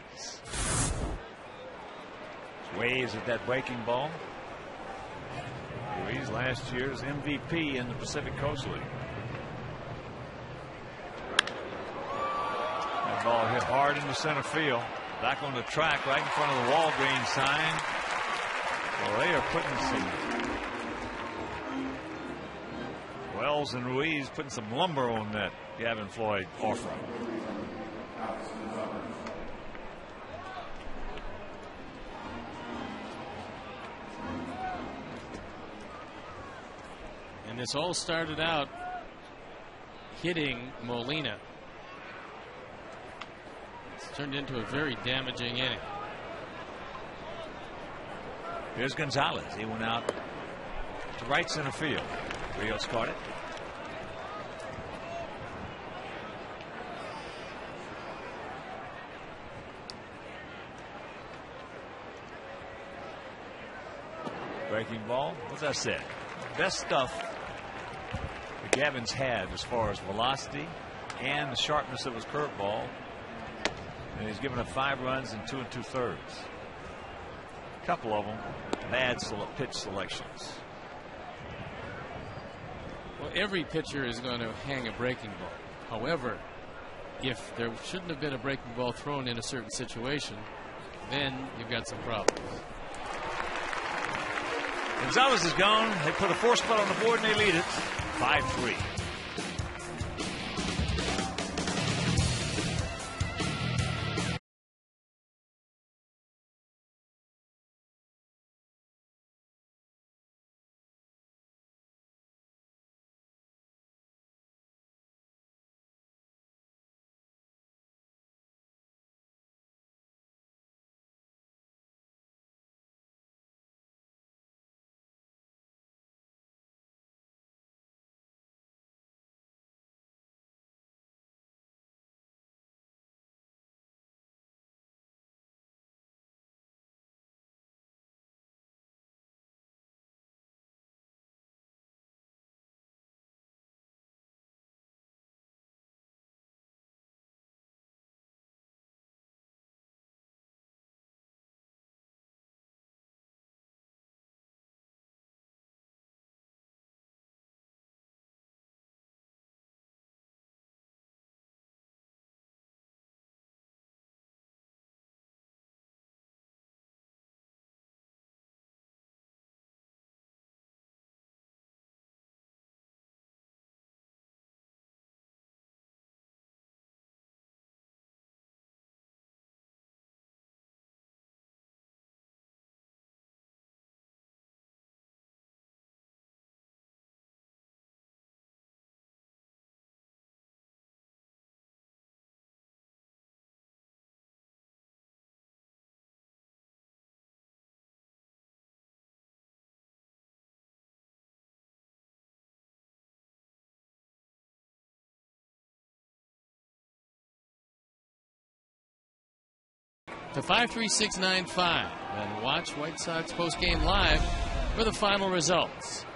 Waves at that breaking ball. Ruiz last year's MVP in the Pacific Coast League. That ball hit hard into center field. Back on the track right in front of the Walgreens sign. Well, they are putting some Wells and Ruiz putting some lumber on that Gavin Floyd offer. And this all started out hitting Molina. It's turned into a very damaging inning. Here's Gonzalez. He went out to right center field. Rios caught it. Breaking ball. What's that said? Best stuff that Gavin's had as far as velocity and the sharpness of his curveball. And he's given up 5 runs in 2 2/3. A couple of them bad pitch selections. Well, every pitcher is going to hang a breaking ball. However, if there shouldn't have been a breaking ball thrown in a certain situation, then you've got some problems. Gonzalez is gone. They put a 4 spot on the board and they lead it 5-3. To 53695 and watch White Sox postgame live for the final results.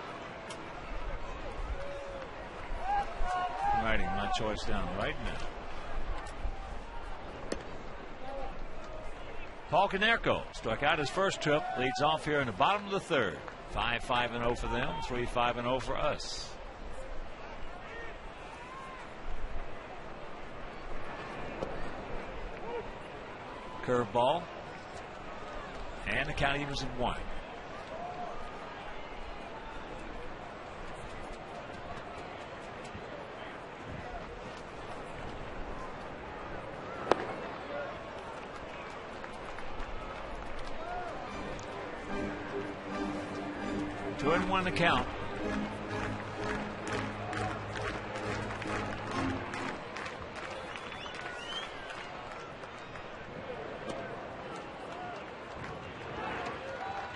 I'm writing my choice down right now. Paul Canerco struck out his first trip, leads off here in the bottom of the third. 5-5-0 for them, 3-5-0 for us. Curveball. And the count evens at 1. Two and one to count.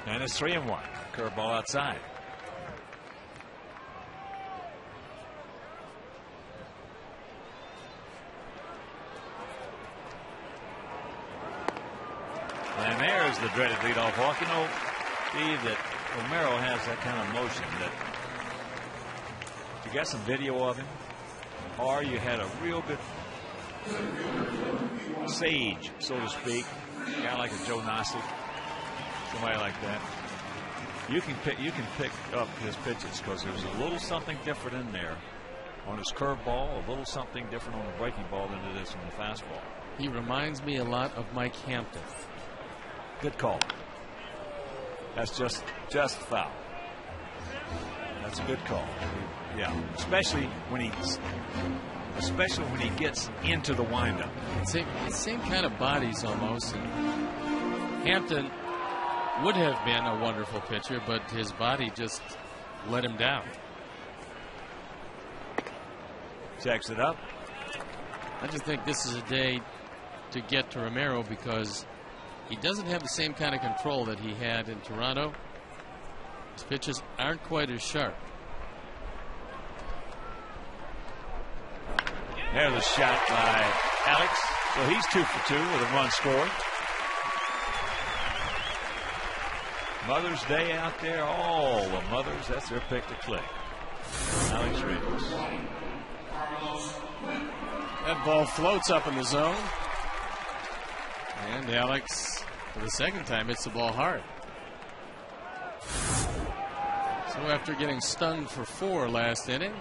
And it's 3-1. Curveball outside. And there's the dreaded leadoff walk. You know, Steve, that Romero has that kind of motion that you got some video of him, or you had a real good sage, so to speak, a guy like a Joe Nossick, somebody like that. You can pick up his pitches because there's a little something different in there on his curveball, a little something different on the breaking ball than it is on the fastball. He reminds me a lot of Mike Hampton. Good call. That's just foul. That's a good call. Yeah, especially when he gets into the windup. Same kind of bodies almost. And Hampton would have been a wonderful pitcher, but his body just let him down. Checks it up. I just think this is a day to get to Romero because he doesn't have the same kind of control that he had in Toronto. His pitches aren't quite as sharp. There's a shot by Alex. So he's 2 for 2 with a run scored. Mother's Day out there. All the mothers, that's their pick to click. Alex Rivas. That ball floats up in the zone. And Alex, for the second time, hits the ball hard. So after getting stung for 4 last inning,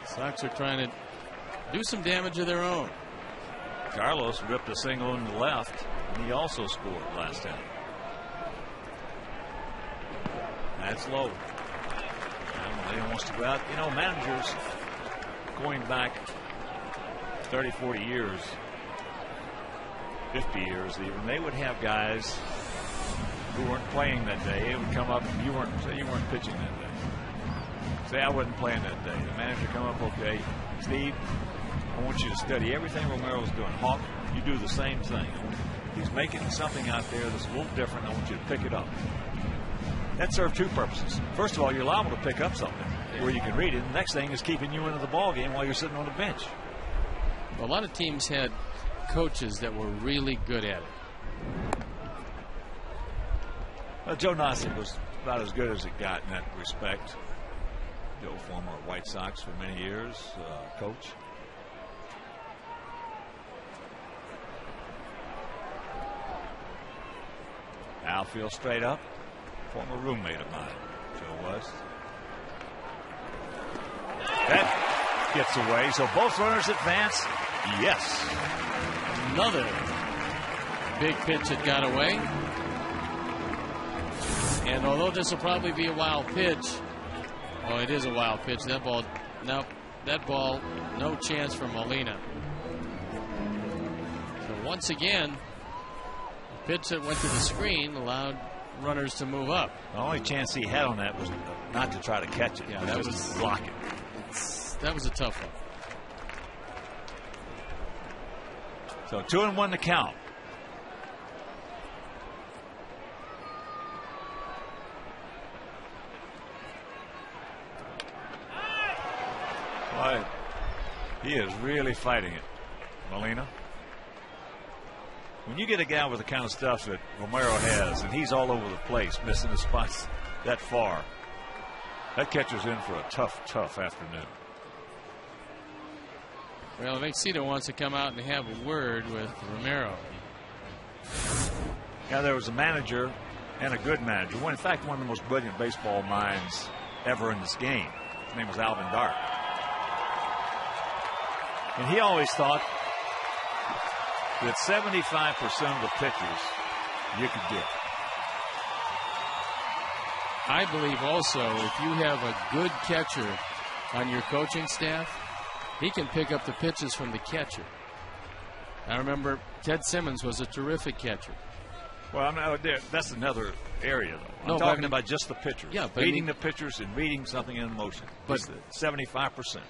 Sox are trying to do some damage of their own. Carlos ripped a single in the left, and he also scored last inning. That's low. He wants to go out. You know, managers going back 30, 40 years, 50 years even, they would have guys who weren't playing that day. It would come up, say you weren't pitching that day. Say I wasn't playing that day. The manager come up, okay, Steve, I want you to study everything Romero's doing. Hawk, you do the same thing. He's making something out there that's a little different. I want you to pick it up. That served 2 purposes. First of all, you're liable to pick up something where you can read it. The next thing is keeping you into the ball game while you're sitting on the bench. A lot of teams had coaches that were really good at it. Well, Joe Nossick was about as good as it got in that respect. Joe, former White Sox for many years, coach. Outfield straight up. Former roommate of mine, Joe was. That gets away, so both runners advance. Yes. Another big pitch that got away. And although this will probably be a wild pitch, oh, it is a wild pitch. That ball, no, chance for Molina. So once again, the pitch that went to the screen allowed runners to move up. The only chance he had on that was not to try to catch it. Yeah, that was to block it. That was a tough one. So 2-1 to count. Boy, he is really fighting it, Molina. When you get a guy with the kind of stuff that Romero has, and he's all over the place, missing the spots that far, that catcher's in for a tough afternoon. Well, I think Cito wants to come out and have a word with Romero. Yeah, there was a manager and a good manager. In fact, one of the most brilliant baseball minds ever in this game. His name was Alvin Dark. And he always thought that 75% of the pitches you could get. I believe also if you have a good catcher on your coaching staff, he can pick up the pitches from the catcher. I remember Ted Simmons was a terrific catcher. Well, that's another area, though. I'm talking about just the pitchers. Yeah, but reading the pitchers and reading something in motion. But 75%.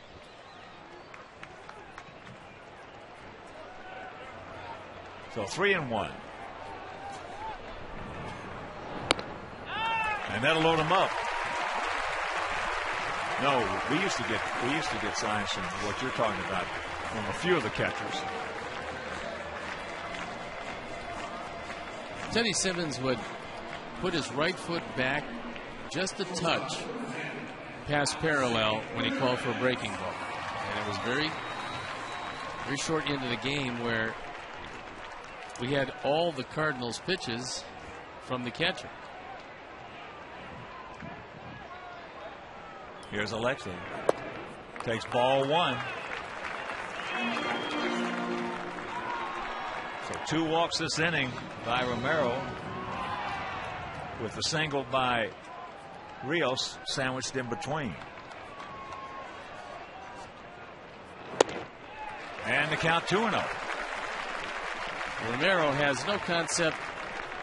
So 3-1. And that'll load him up. No, we used to get signs from what you're talking about from a few of the catchers. Teddy Simmons would put his right foot back just a touch past parallel when he called for a breaking ball. And it was very, very short into the game where we had all the Cardinals pitches from the catcher. Here's Alexei. Takes ball one. So 2 walks this inning by Romero, with a single by Rios sandwiched in between. And the count 2-0. Romero has no concept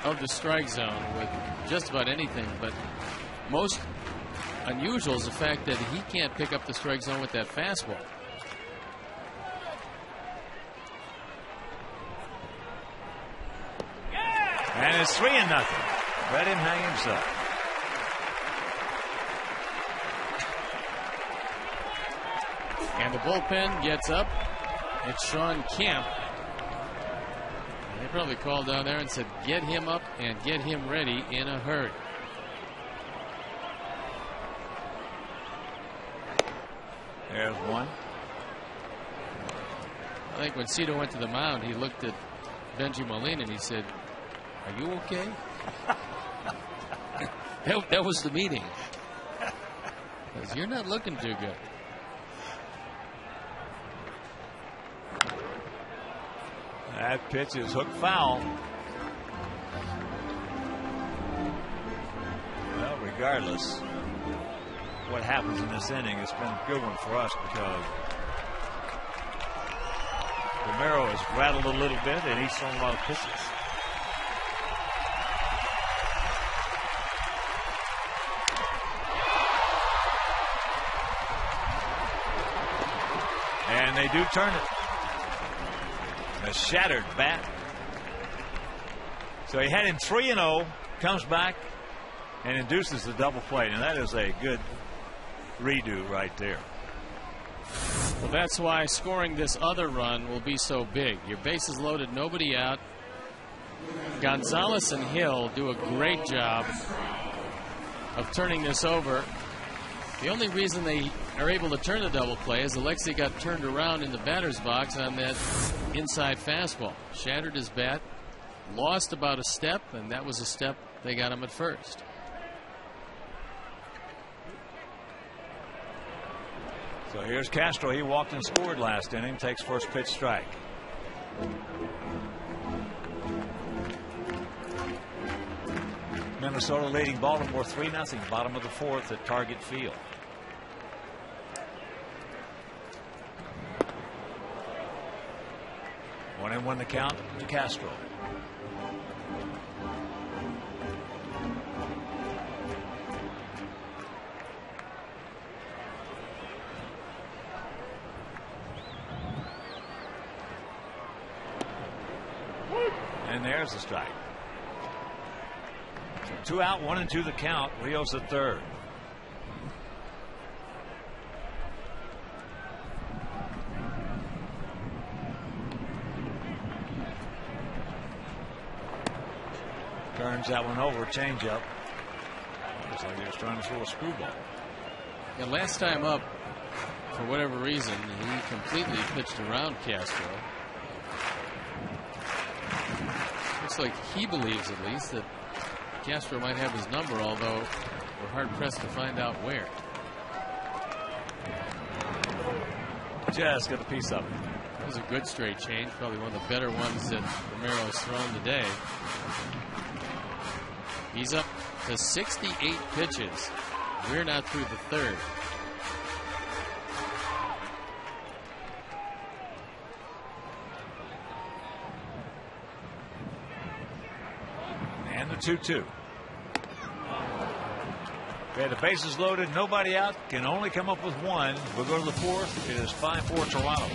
of the strike zone with just about anything, but most unusual is the fact that he can't pick up the strike zone with that fastball. And it's 3-0. Let him hang himself. And the bullpen gets up. It's Sean Kemp. They probably called down there and said, get him up and get him ready in a hurry. There's one. I think when Cito went to the mound, he looked at Benji Molina and he said, are you okay? that was the meeting. Because you're not looking too good. That pitch is hooked foul. Well, regardless what happens in this inning, it's been a good one for us because Romero has rattled a little bit and he's thrown a lot of pitches. And they do turn it. A shattered bat. So he had him 3-0, comes back and induces the double play. And that is a good redo right there. Well, that's why scoring this other run will be so big. Your bases loaded, nobody out. Gonzalez and Hill do a great job of turning this over. The only reason they are able to turn the double play is Alexei got turned around in the batter's box on that inside fastball. Shattered his bat, lost about a step, and that was a step they got him at first. So here's Castro. He walked and scored last inning. Takes first pitch strike. Minnesota leading Baltimore 3-0. Bottom of the 4th at Target Field. One and one the count to Castro. And there's the strike. So 2 out, 1-2 the count. Rios at third. Turns that one over, changeup. Looks like he was trying to throw a screwball. The last time up, for whatever reason, he completely pitched around Castro. Looks like he believes, at least, that Castro might have his number, although we're hard-pressed to find out where. Just got a piece of it. That was a good straight change, probably one of the better ones that Romero's thrown today. He's up to 68 pitches. We're not through the third. And the 2-2. Okay, the bases loaded, nobody out, can only come up with one. We'll go to the fourth. It is 5-4 Toronto.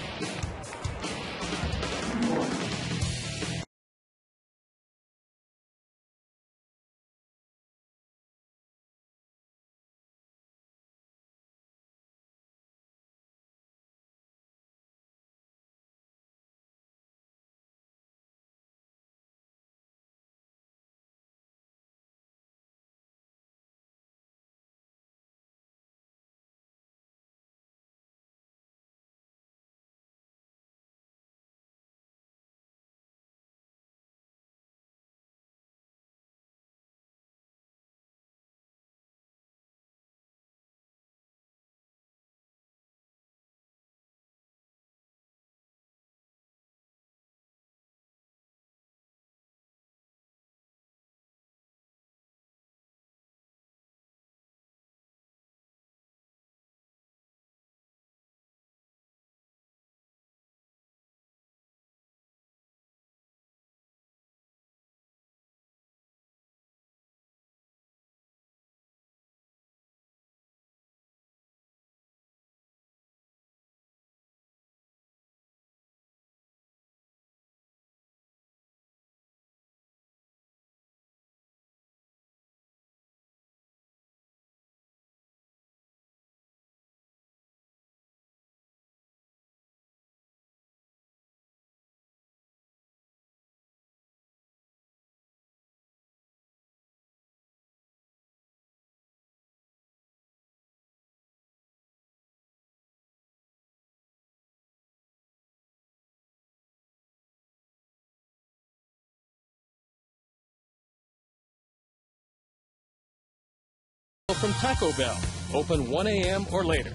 From Taco Bell, open 1 a.m. or later.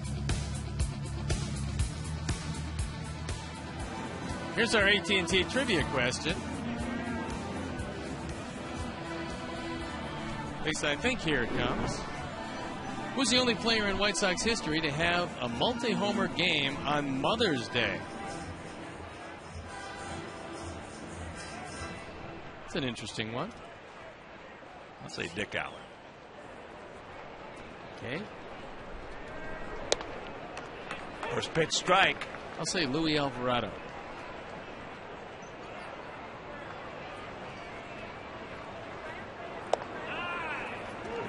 Here's our AT&T trivia question. At least I think here it comes. Who's the only player in White Sox history to have a multi-homer game on Mother's Day? It's an interesting one. I'll say Dick Allen. Okay. First pitch strike. I'll say Louis Alvarado.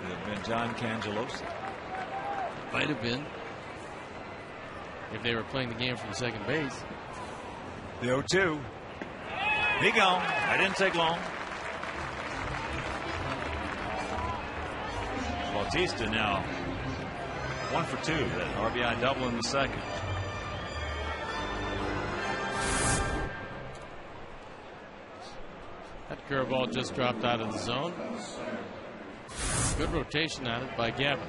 Could have been John Cangelosi. Might have been. If they were playing the game from second base. The 0-2. He gone. That didn't take long. Bautista now 1 for 2. That RBI double in the second. That curveball just dropped out of the zone. Good rotation on it by Gavin.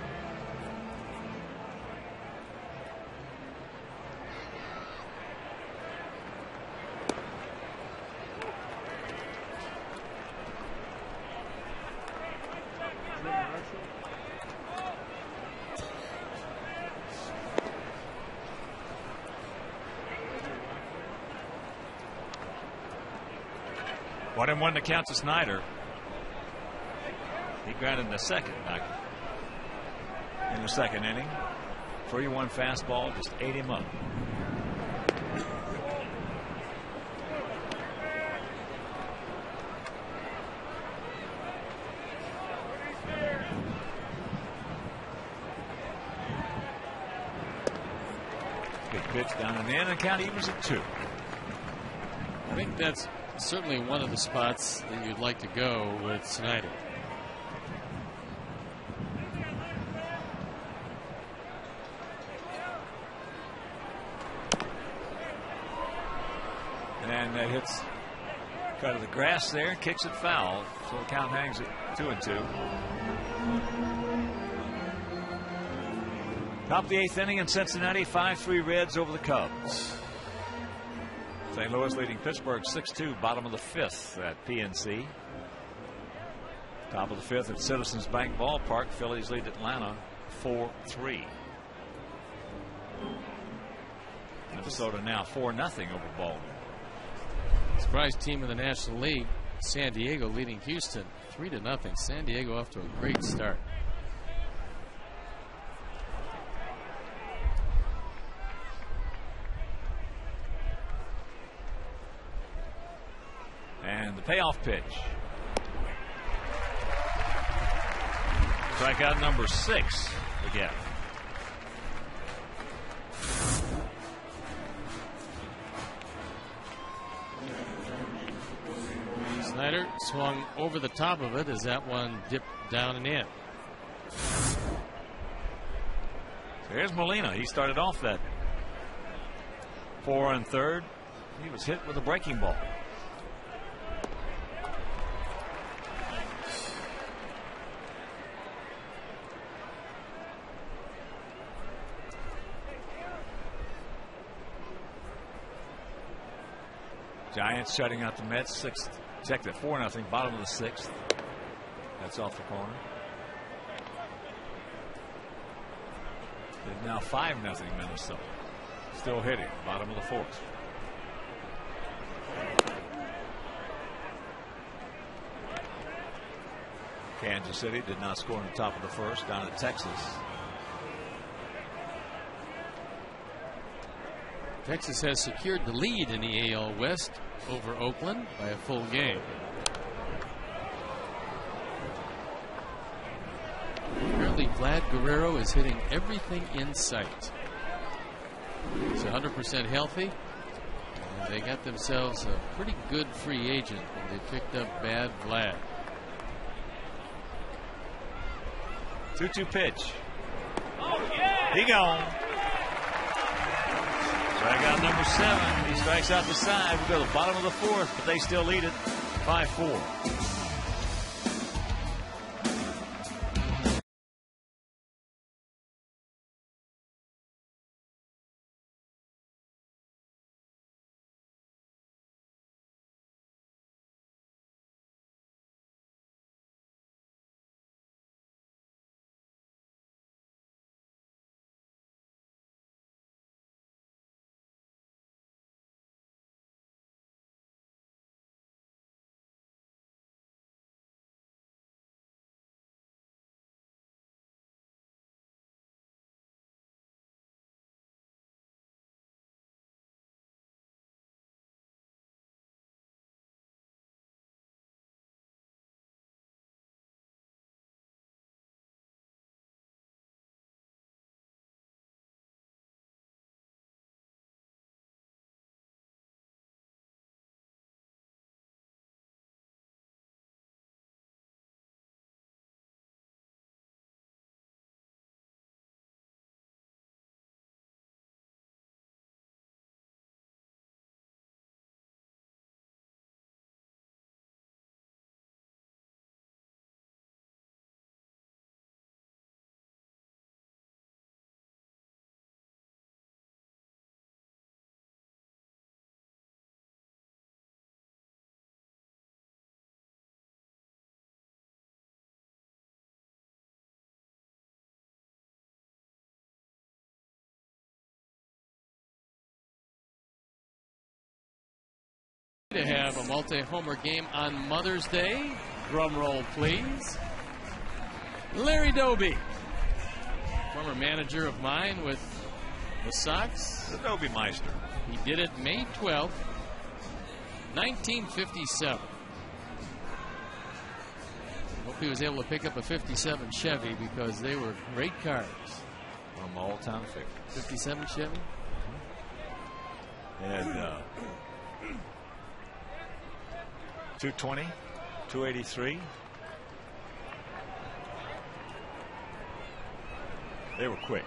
One and one to count to Snyder. He grounded in the second, in the second inning. 3-1 fastball, just ate him up. Good pitch down in the end, and count evens at 2. I think that's certainly one of the spots that you'd like to go with Snyder. And that hits Cut to the grass there, kicks it foul. So the count hangs at 2-2. Top of the 8th inning in Cincinnati, 5-3 Reds over the Cubs. St. Louis leading Pittsburgh 6-2, bottom of the 5th at PNC. Top of the 5th at Citizens Bank Ballpark. Phillies lead Atlanta 4-3. Minnesota now 4-0 over Baltimore. Surprise team in the National League, San Diego leading Houston 3-0. San Diego off to a great start. And the payoff pitch. Strikeout number 6 again. Snyder swung over the top of it as that one dipped down and in. Here's Molina. He started off that 4 1/3. He was hit with a breaking ball. Giants shutting out the Mets. 6th. Checked at 4-0, bottom of the 6th. That's off the corner. It's now 5-0 Minnesota. Still hitting, bottom of the 4th. Kansas City did not score in the top of the 1st, down at Texas. Texas has secured the lead in the AL West over Oakland by a full game. Apparently Vlad Guerrero is hitting everything in sight. He's 100% healthy. And they got themselves a pretty good free agent when they picked up Bad Vlad. 2-2 pitch. Oh, yeah. He gone. Strikeout number 7. He strikes out the side. We go to the bottom of the 4th, but they still lead it 5-4. To have a multi-homer game on Mother's Day. Drum roll, please. Larry Doby, former manager of mine with the Sox. The Doby Meister. He did it May 12th, 1957. Hope he was able to pick up a 57 Chevy because they were great cars. From all-time favorite. 57 Chevy? And 220, 283. They were quick.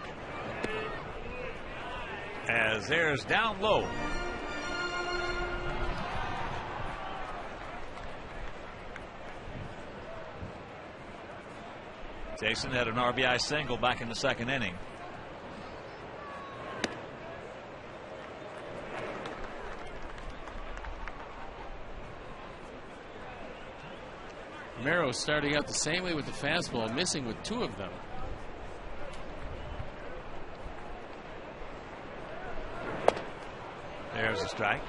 As there's down low. Jason had an RBI single back in the second inning. Romero starting out the same way with the fastball, missing with 2 of them. There's a strike.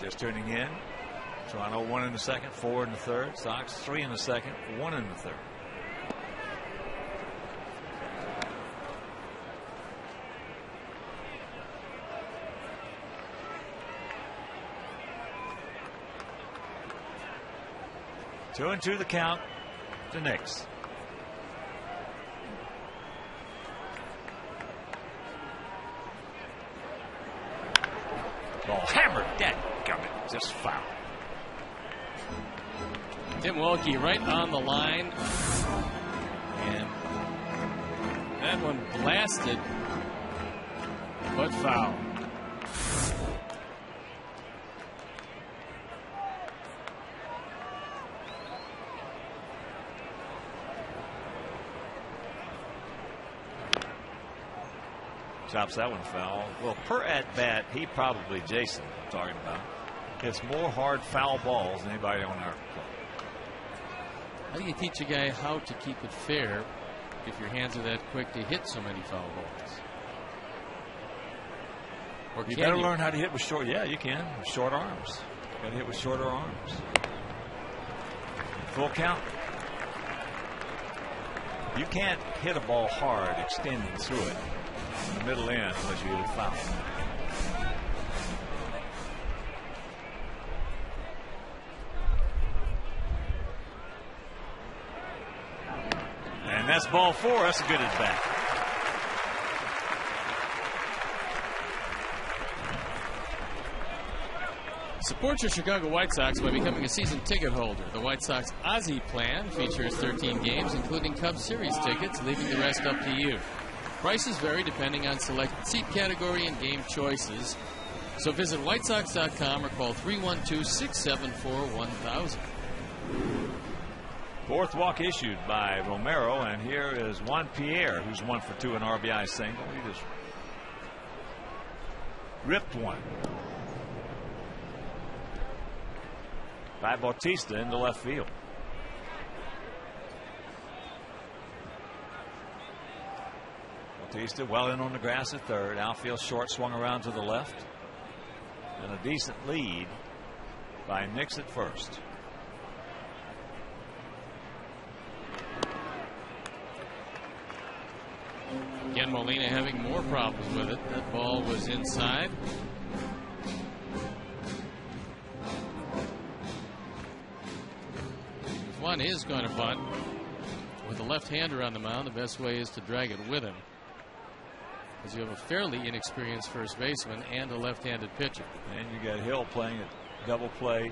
Just tuning in. Toronto 1 in the second, 4 in the third. Sox 3 in the second, 1 in the third. Two and two the count to Knicks. Ball hammered. Dadgummit. Just foul. Tim Wilkie right on the line. And that one blasted, but foul. Chops that one foul. Well, per at bat, he probably, Jason, I'm talking about, hits more hard foul balls than anybody on our club. How do you teach a guy how to keep it fair if your hands are that quick to hit so many foul balls? Or You better learn how to hit with short. Yeah, you can. With short arms. You got to hit with shorter arms. Full count. You can't hit a ball hard extending through it in the middle end unless you hit it foul. And that's ball 4. That's a good at bat. Support your Chicago White Sox by becoming a season ticket holder. The White Sox Aussie plan features 13 games, including Cup Series tickets, leaving the rest up to you. Prices vary depending on selected seat category and game choices. So visit WhiteSox.com or call 312-674-1000. Fourth walk issued by Romero, and here is Juan Pierre, who's 1 for 2 in RBI single. He just ripped one. By Bautista into left field. Bautista well in on the grass at third. Outfield short, swung around to the left. And a decent lead by Knicks at first. Again, Molina having more problems with it. That ball was inside. If one is going to bunt with a left-hander on the mound, the best way is to drag it with him, because you have a fairly inexperienced first baseman and a left-handed pitcher. And you got Hill playing a double play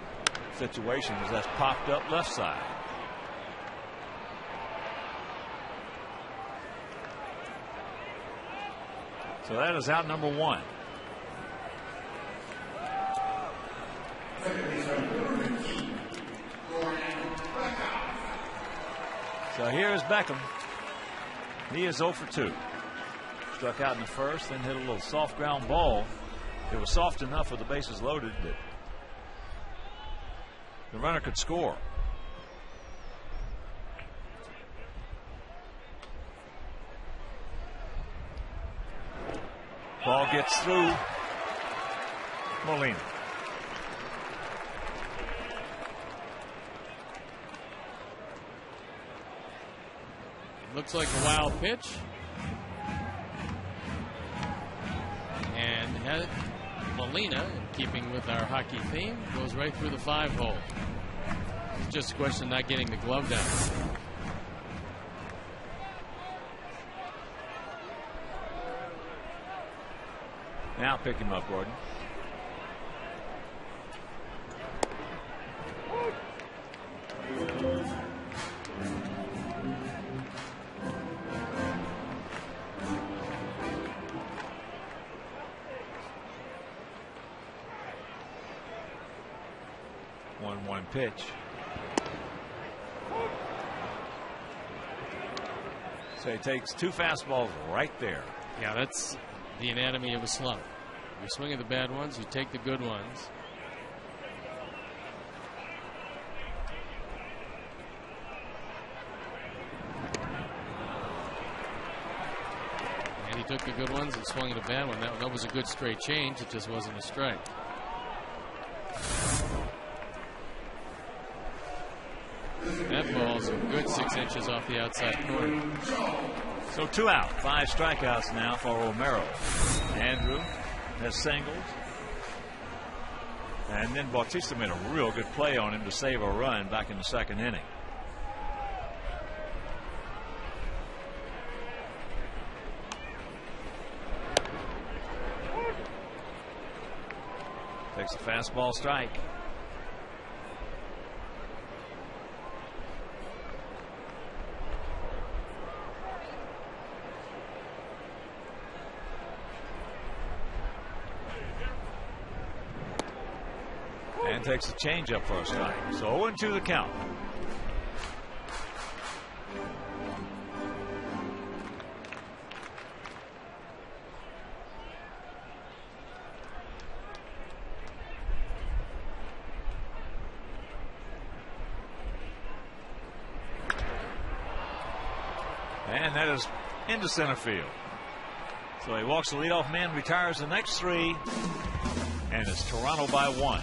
situation as that's popped up left side. So that is out number 1. So here is Beckham. He is 0 for 2. Struck out in the first, then hit a little soft ground ball. It was soft enough with the bases loaded that the runner could score. Ball gets through Molina. Looks like a wild pitch. And had Molina, in keeping with our hockey theme, goes right through the 5-hole. It's just a question of not getting the glove down. Now pick him up, Gordon. 0-1 pitch. So he takes 2 fastballs right there. Yeah, that's the anatomy of a slump. You swing at the bad ones, you take the good ones. And he took the good ones and swung at a bad one. That was a good straight change. It just wasn't a strike. That ball's a good 6 inches off the outside corner. So 2 out, 5 strikeouts now for Romero. Andrew has singled. And then Bautista made a real good play on him to save a run back in the 2nd inning. Takes a fastball strike. And takes a changeup for a strike. So 0-2 the count. And that is into center field. So he walks the leadoff man, retires the next 3, and it's Toronto by 1.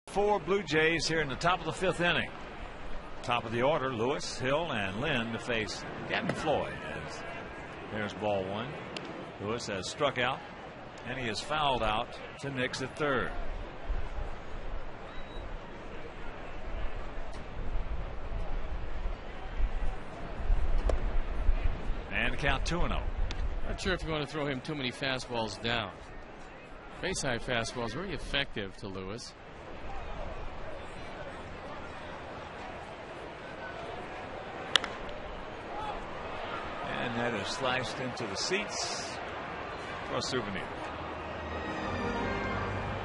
For Blue Jays here in the top of the 5th inning. Top of the order, Lewis, Hill, and Lynn to face Gavin Floyd. As there's ball 1. Lewis has struck out, and he is fouled out to Nix at 3rd. And count 2-0. Not sure if you want to throw him too many fastballs down. Base high fastballs very effective to Lewis. And that is sliced into the seats for a souvenir.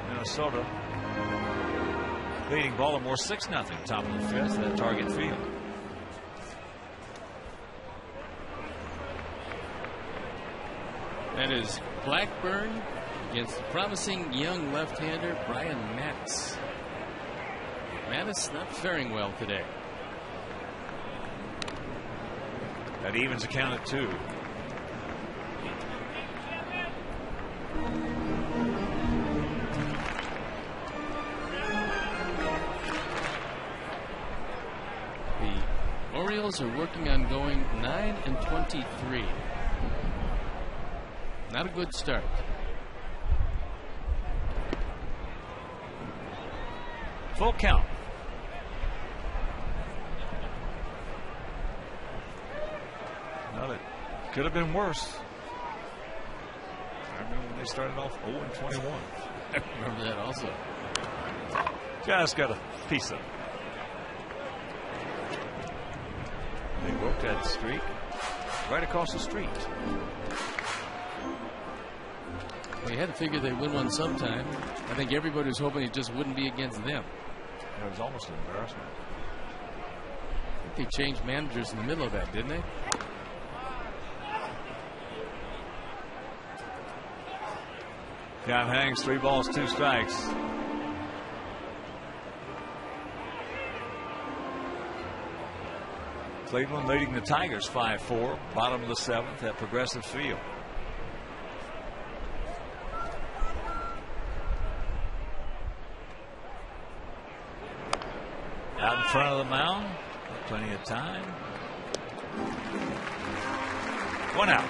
Minnesota leading Baltimore 6-0, top of the 5th at Target Field. That is Blackburn against the promising young left-hander Brian Mattis. Mattis not faring well today. That evens a count at 2. The Royals are working on going 9-23. Not a good start. Full count. Well, it could have been worse. I remember when they started off 0-21. I remember that also. Just got a piece of it. They broke that streak right across the street. They had to figure they'd win one sometime. I think everybody was hoping it just wouldn't be against them. It was almost an embarrassment. I think they changed managers in the middle of that, didn't they? Count hangs, 3 balls, 2 strikes. Cleveland leading the Tigers 5-4, bottom of the 7th at Progressive Field. Out in front of the mound, plenty of time. 1 out.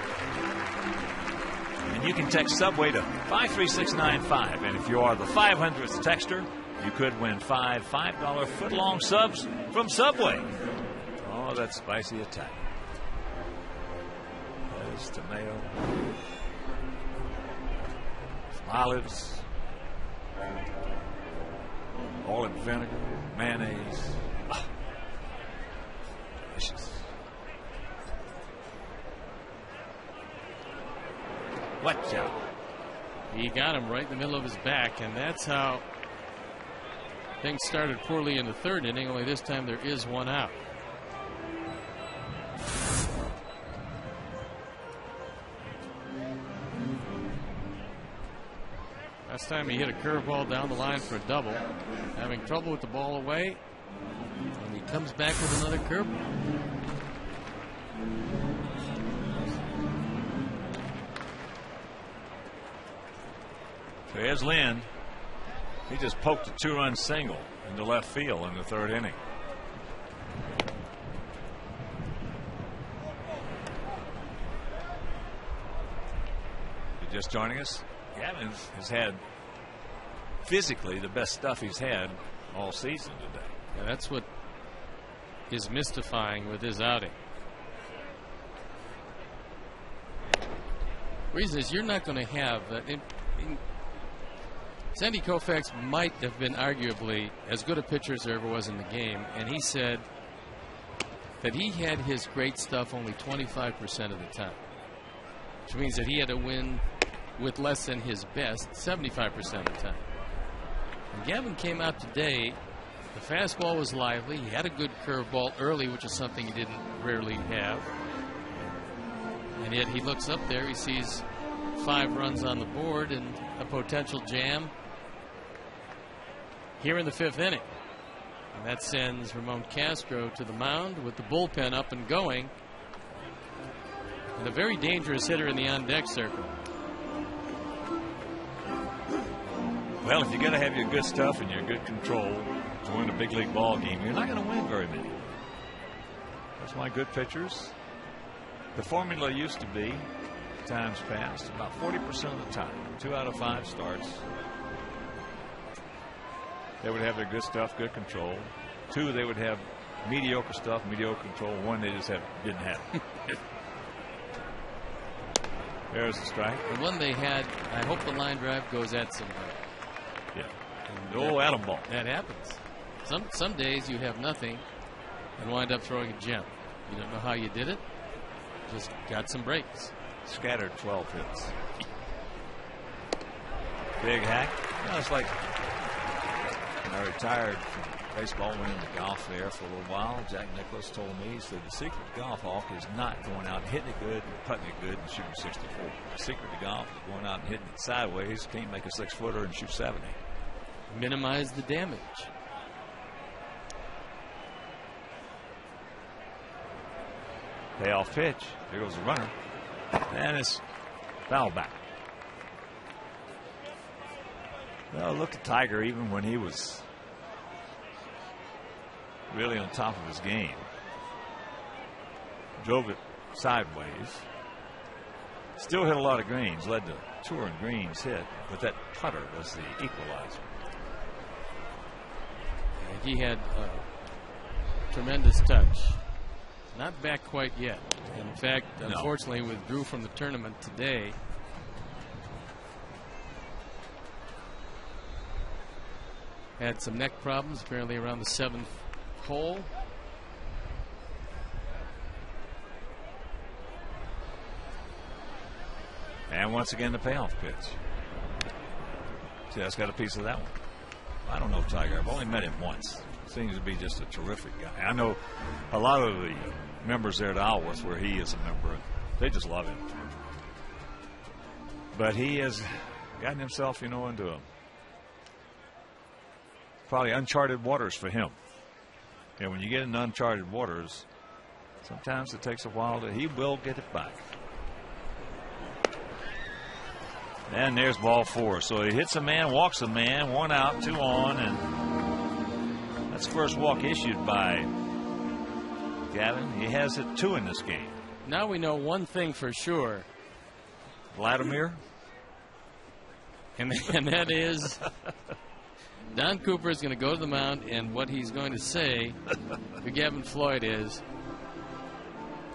And you can text Subway to 53695. And if you are the 500th texter, you could win 5 $5 foot-long subs from Subway. Oh, that's spicy attack. There's tomato. Some olives. All in vinegar. Mayonnaise. Oh, delicious. Watch out. He got him right in the middle of his back, and that's how things started poorly in the 3rd inning, only this time there is 1 out. Last time he hit a curveball down the line for a double, having trouble with the ball away, and he comes back with another curveball. So here's Lynn. He just poked a 2-run single into left field in the 3rd inning. You're just joining us? Gavin has had physically the best stuff he's had all season today. Yeah, that's what is mystifying with his outing. Reason is you're not going to have Sandy Koufax might have been arguably as good a pitcher as there ever was in the game, and he said that he had his great stuff only 25% of the time, which means that he had to win with less than his best 75% of the time. When Gavin came out today, the fastball was lively. He had a good curveball early, which is something he didn't rarely have. And yet he looks up there, he sees 5 runs on the board and a potential jam here in the 5th inning. And that sends Ramon Castro to the mound with the bullpen up and going. And a very dangerous hitter in the on-deck circle. Well, if you got to have your good stuff and your good control to win a big league ball game, you're not going to win very many. That's why good pitchers, the formula used to be, times past, about 40% of the time, 2 out of 5 starts, they would have their good stuff, good control. 2, they would have mediocre stuff, mediocre control. 1, they just didn't have. There's the strike. The one they had, I hope the line drive goes at somebody. Yeah. No Adam ball. That happens. Some days you have nothing and wind up throwing a gem. You don't know how you did it. Just got some breaks. Scattered 12 hits. Big hack. You know, it's like I retired from baseball, went into golf there for a little while. Jack Nicklaus told me, he said, the secret to golf, Hawk, is not going out and hitting it good and putting it good and shooting 64. The secret to golf is going out and hitting it sideways, can't make a 6-footer and shoot 70. Minimize the damage. Payoff pitch. Here goes the runner. And it's foul back. Well, look at Tiger, even when he was really on top of his game. drove it sideways. Still hit a lot of greens, led the tour in greens hit, but that putter was the equalizer. He had tremendous touch. Not back quite yet. In fact, unfortunately, withdrew from the tournament today. Had some neck problems apparently around the 7th hole. And once again, the payoff pitch. See, that's got a piece of that one. I don't know Tiger. I've only met him once. Seems to be just a terrific guy. I know a lot of the members there at Alworth, where he is a member, they just love him. But he has gotten himself, into probably uncharted waters for him. And when you get into uncharted waters, sometimes it takes a while he will get it back. And there's ball 4. So he hits a man, walks a man, 1 out, 2 on, and that's the first walk issued by Gavin. He has hit 2 in this game. Now we know one thing for sure. Vladimir? And that is Don Cooper is going to go to the mound, and what he's going to say to Gavin Floyd is,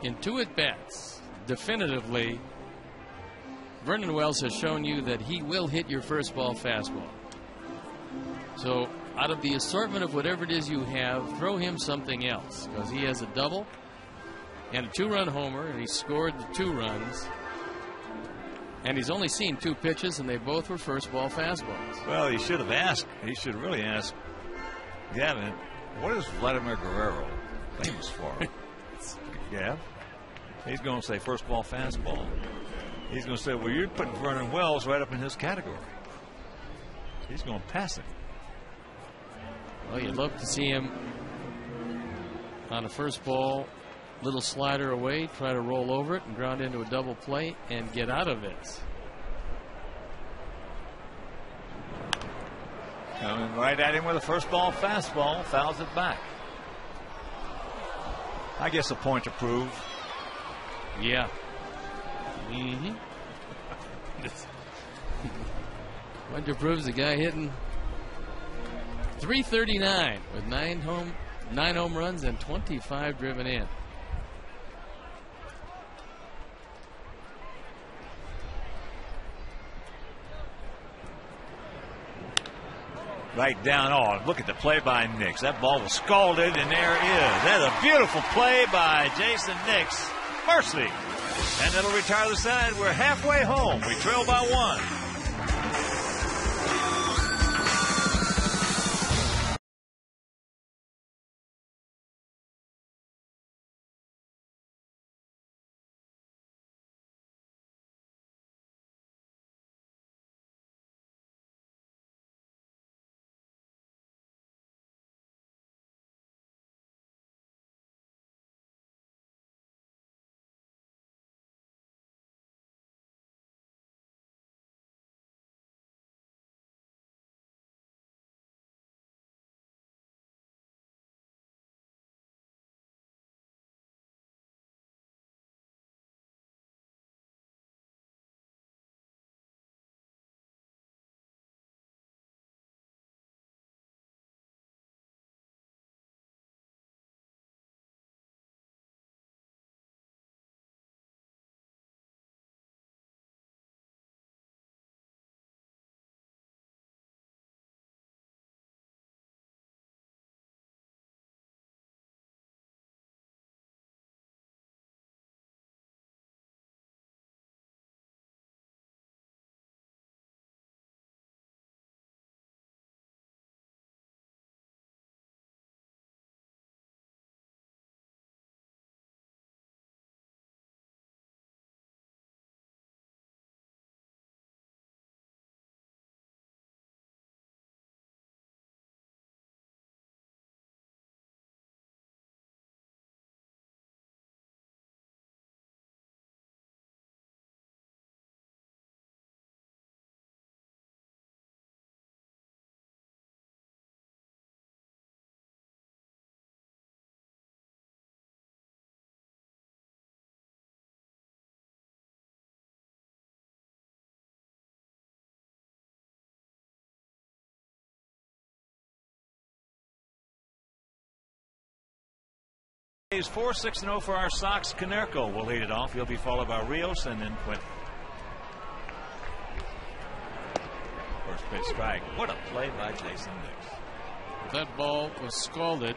in 2 at-bats, definitively, Vernon Wells has shown you that he will hit your first ball fastball. So out of the assortment of whatever it is you have, throw him something else, because he has a double and a 2-run homer, and he scored the 2 runs. And he's only seen 2 pitches, and they both were first ball fastballs. Well, he should have asked. He should really ask Gavin, what is Vladimir Guerrero famous for? Gav? He's going to say first ball fastball. He's going to say, well, you're putting Vernon Wells right up in his category. He's going to pass him. Well, you'd love to see him on a first ball, little slider away, try to roll over it and ground into a double play and get out of it. Coming right at him with a first ball fastball, fouls it back. I guess a point to prove. Yeah. Mm-hmm. Point to prove the guy hitting .339 with 9 home runs and 25 driven in. Right down. Oh, look at the play by Nix. That ball was scalded, and there it is. That's a beautiful play by Jason Nix. Mercy. And that'll retire the side. We're halfway home. We trail by 1. He's 4-6-0 for our Sox. Canerco will lead it off. He'll be followed by Rios and then Quinton. First pitch strike. What a play by Jason Nix. That ball was scalded,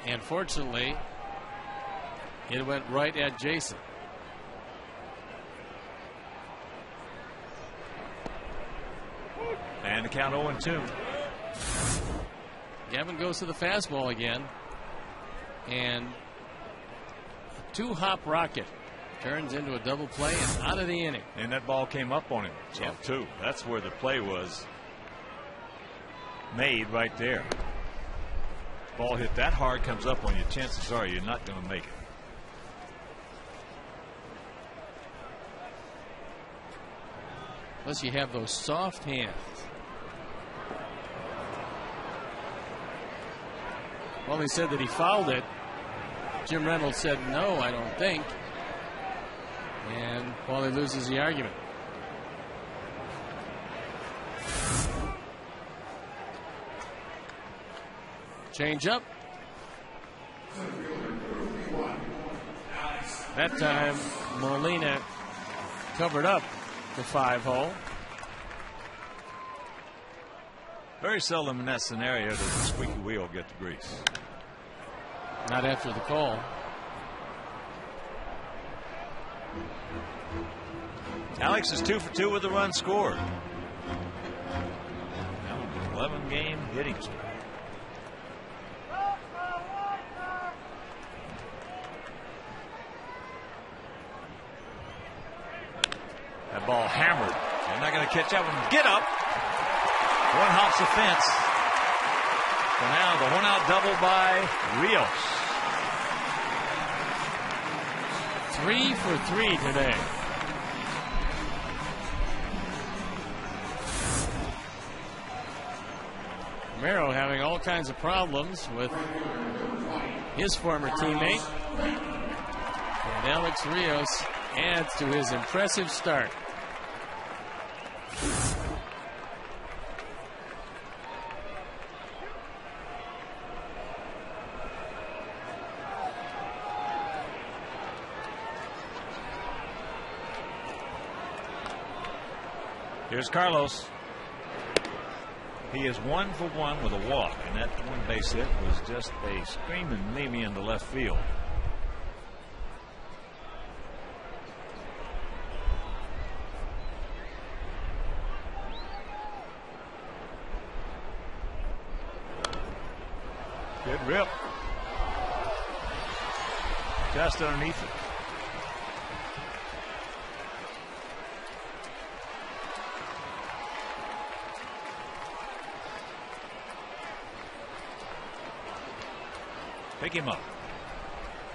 and fortunately, it went right at Jason. And the count 0-2. Gavin goes to the fastball again, and a 2-hop rocket turns into a double play and out of the inning. And that ball came up on him. So too. That's where the play was made right there. Ball hit that hard, comes up on you. Chances are you're not going to make it. Unless you have those soft hands. Well, he said that he fouled it. Jim Reynolds said no, I don't think. And Paulie loses the argument. Change up. That time Molina covered up the 5-hole. Very seldom in that scenario does the squeaky wheel get the grease. Not after the call. Alex is 2 for 2 with a run scored. Now 11-game hitting streak. That ball hammered. They're not going to catch that one. Get up. One hops the fence. So now the 1-out double by Rios. 3 for 3 today. Romero having all kinds of problems with his former teammate. And Alex Rios adds to his impressive start. Here's Carlos. He is 1 for 1 with a walk, and that one base hit was just a screaming leave me into left field. Good rip. Just underneath it. Pick him up.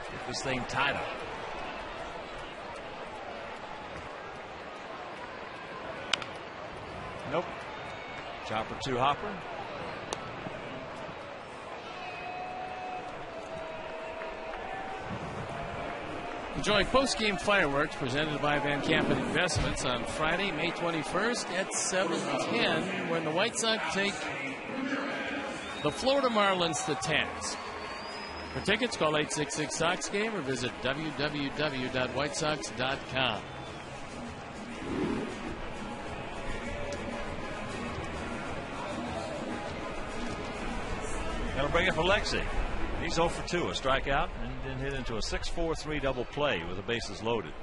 Get this thing tied up. Nope. Chopper 2 hopper. Enjoy post-game fireworks presented by Van Kampen Investments on Friday, May 21st at 7:10 when the White Sox take the Florida Marlins to task. For tickets, call 866-SOX-GAME or visit www.whitesox.com. That'll bring it for Lexi. He's 0 for 2, a strikeout, and then hit into a 6-4-3 double play with the bases loaded.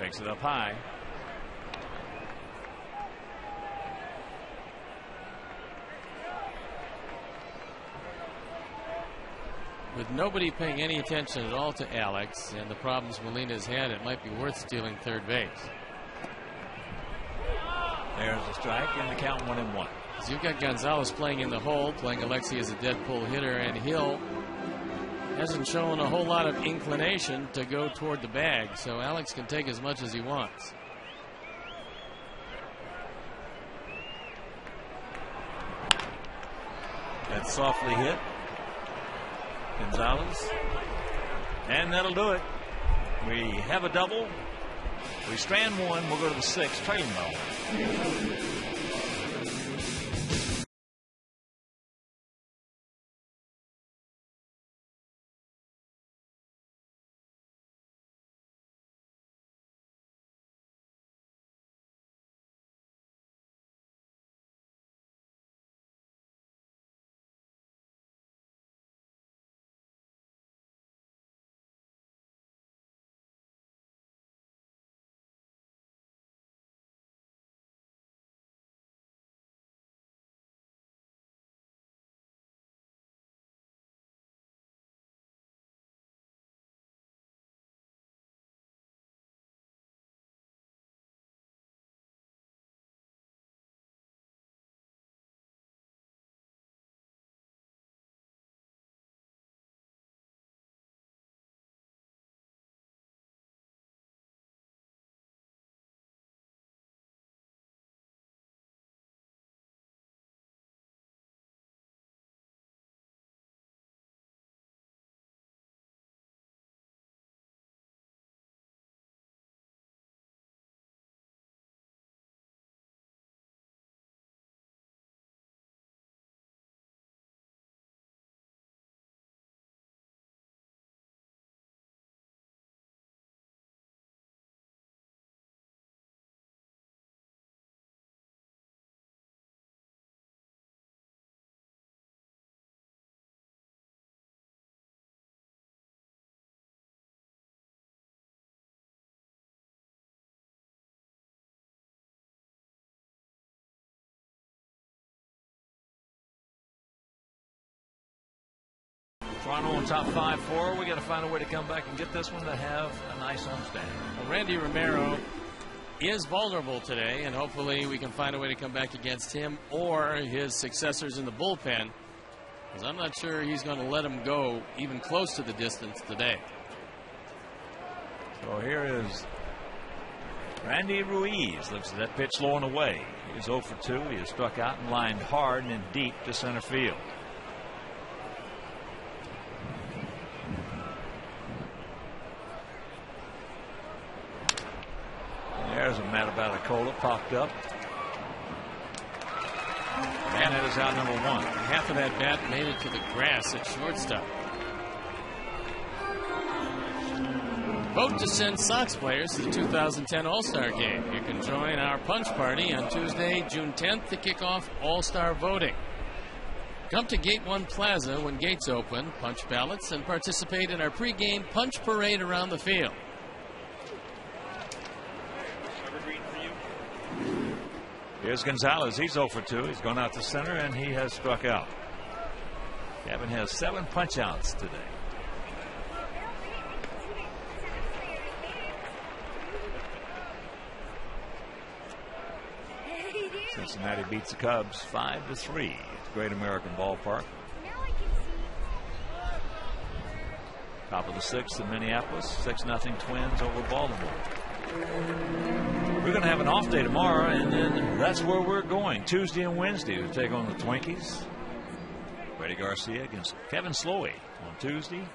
Takes it up high. With nobody paying any attention at all to Alex and the problems Molina's had, it might be worth stealing third base. There's a strike, and the count 1-1. So you've got Gonzalez playing in the hole, playing Alexi as a dead pull hitter, and Hill hasn't shown a whole lot of inclination to go toward the bag, so Alex can take as much as he wants. That's softly hit. Gonzalez. And that'll do it. We have a double. We strand one. We'll go to the 6th, trailing ball. Toronto on top 5-4. We got to find a way to come back and get this one to have a nice homestand. Well, Randy Romero is vulnerable today, and hopefully we can find a way to come back against him or his successors in the bullpen, because I'm not sure he's going to let him go even close to the distance today. So here is Randy Ruiz. Looks at that pitch low and away. He's 0 for 2. He is struck out and lined hard and deep to center field. There's a Matt Abatacola popped up. And that is out number 1. Half of that bat made it to the grass at shortstop. Vote to send Sox players to the 2010 All-Star Game. You can join our punch party on Tuesday, June 10th to kick off All-Star voting. Come to Gate 1 Plaza when gates open, punch ballots, and participate in our pregame punch parade around the field. Here's Gonzalez. He's 0 for 2. He's gone out to center, and he has struck out. Gavin has 7 punch-outs today. Cincinnati beats the Cubs 5-3 at Great American Ballpark. Top of the 6th in Minneapolis. 6-0 Twins over Baltimore. We're going to have an off day tomorrow, and then that's where we're going. Tuesday and Wednesday to take on the Twinkies. Freddie Garcia against Kevin Slowey on Tuesday.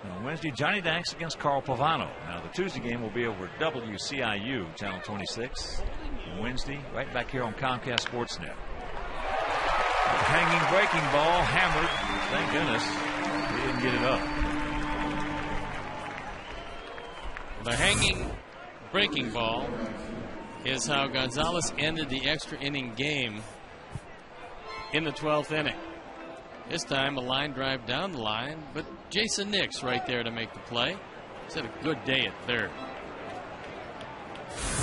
And on Wednesday, Johnny Danks against Carl Pavano. Now, the Tuesday game will be over WCIU, Channel 26. And Wednesday, right back here on Comcast Sportsnet. Hanging breaking ball, hammered. Thank goodness he didn't get it up. The hanging breaking ball is how Gonzalez ended the extra inning game in the 12th inning. This time a line drive down the line, but Jason Nix right there to make the play. He's had a good day at third.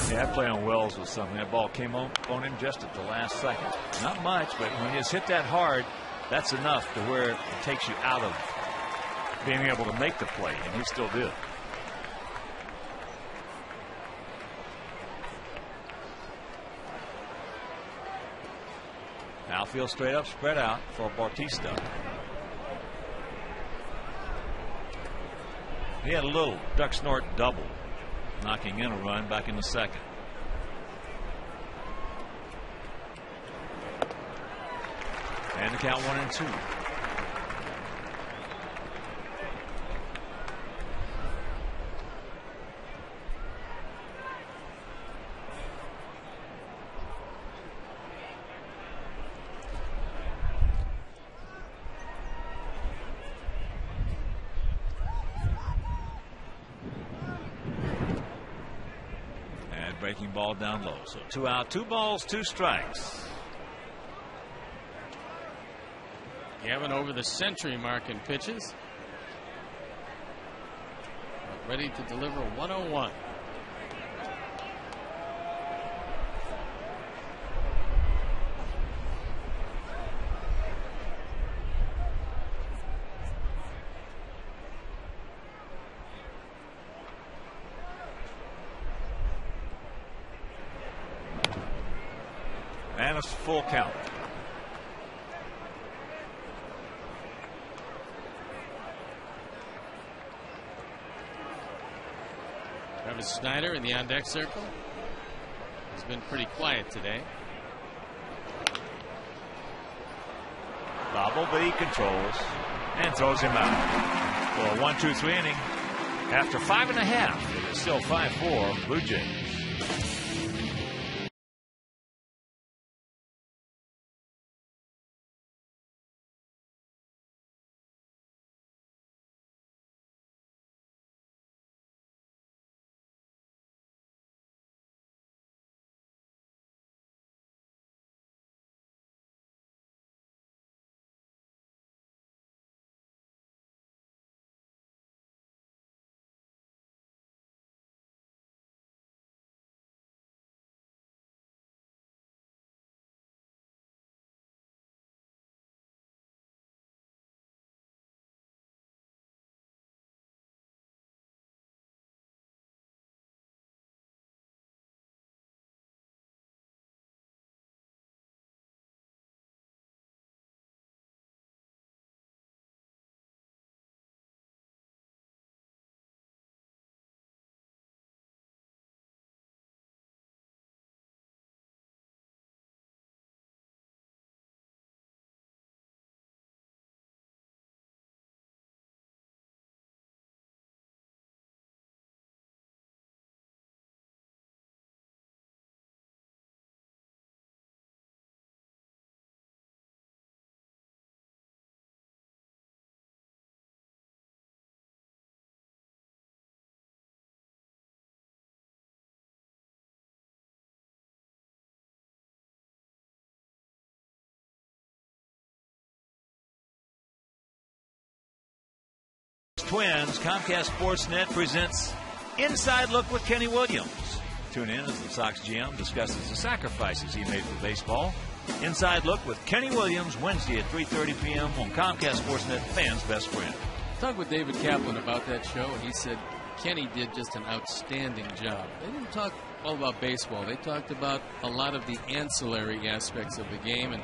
Yeah, that play on Wells was something. That ball came on him just at the last second. Not much, but when you just hit that hard, that's enough to where it takes you out of being able to make the play, and he still did. Outfield straight up, spread out for Bautista. He had a little duck snort double, knocking in a run back in the second. And the count 1-2. Breaking ball down low. So 2 out, 2 balls, 2 strikes. Gavin over the century mark in pitches. Ready to deliver 101. And a full count. Travis Snyder in the on-deck circle. He's been pretty quiet today. Bobble, but he controls and throws him out. For a 1-2-3 inning. After 5.5, it is still 5-4 Blue Jays. Twins, Comcast Sportsnet presents Inside Look with Kenny Williams. Tune in as the Sox GM discusses the sacrifices he made for baseball. Inside Look with Kenny Williams, Wednesday at 3:30 p.m. on Comcast Sportsnet, fans' best friend. I talked with David Kaplan about that show, and he said Kenny did just an outstanding job. They didn't talk all about baseball. They talked about a lot of the ancillary aspects of the game and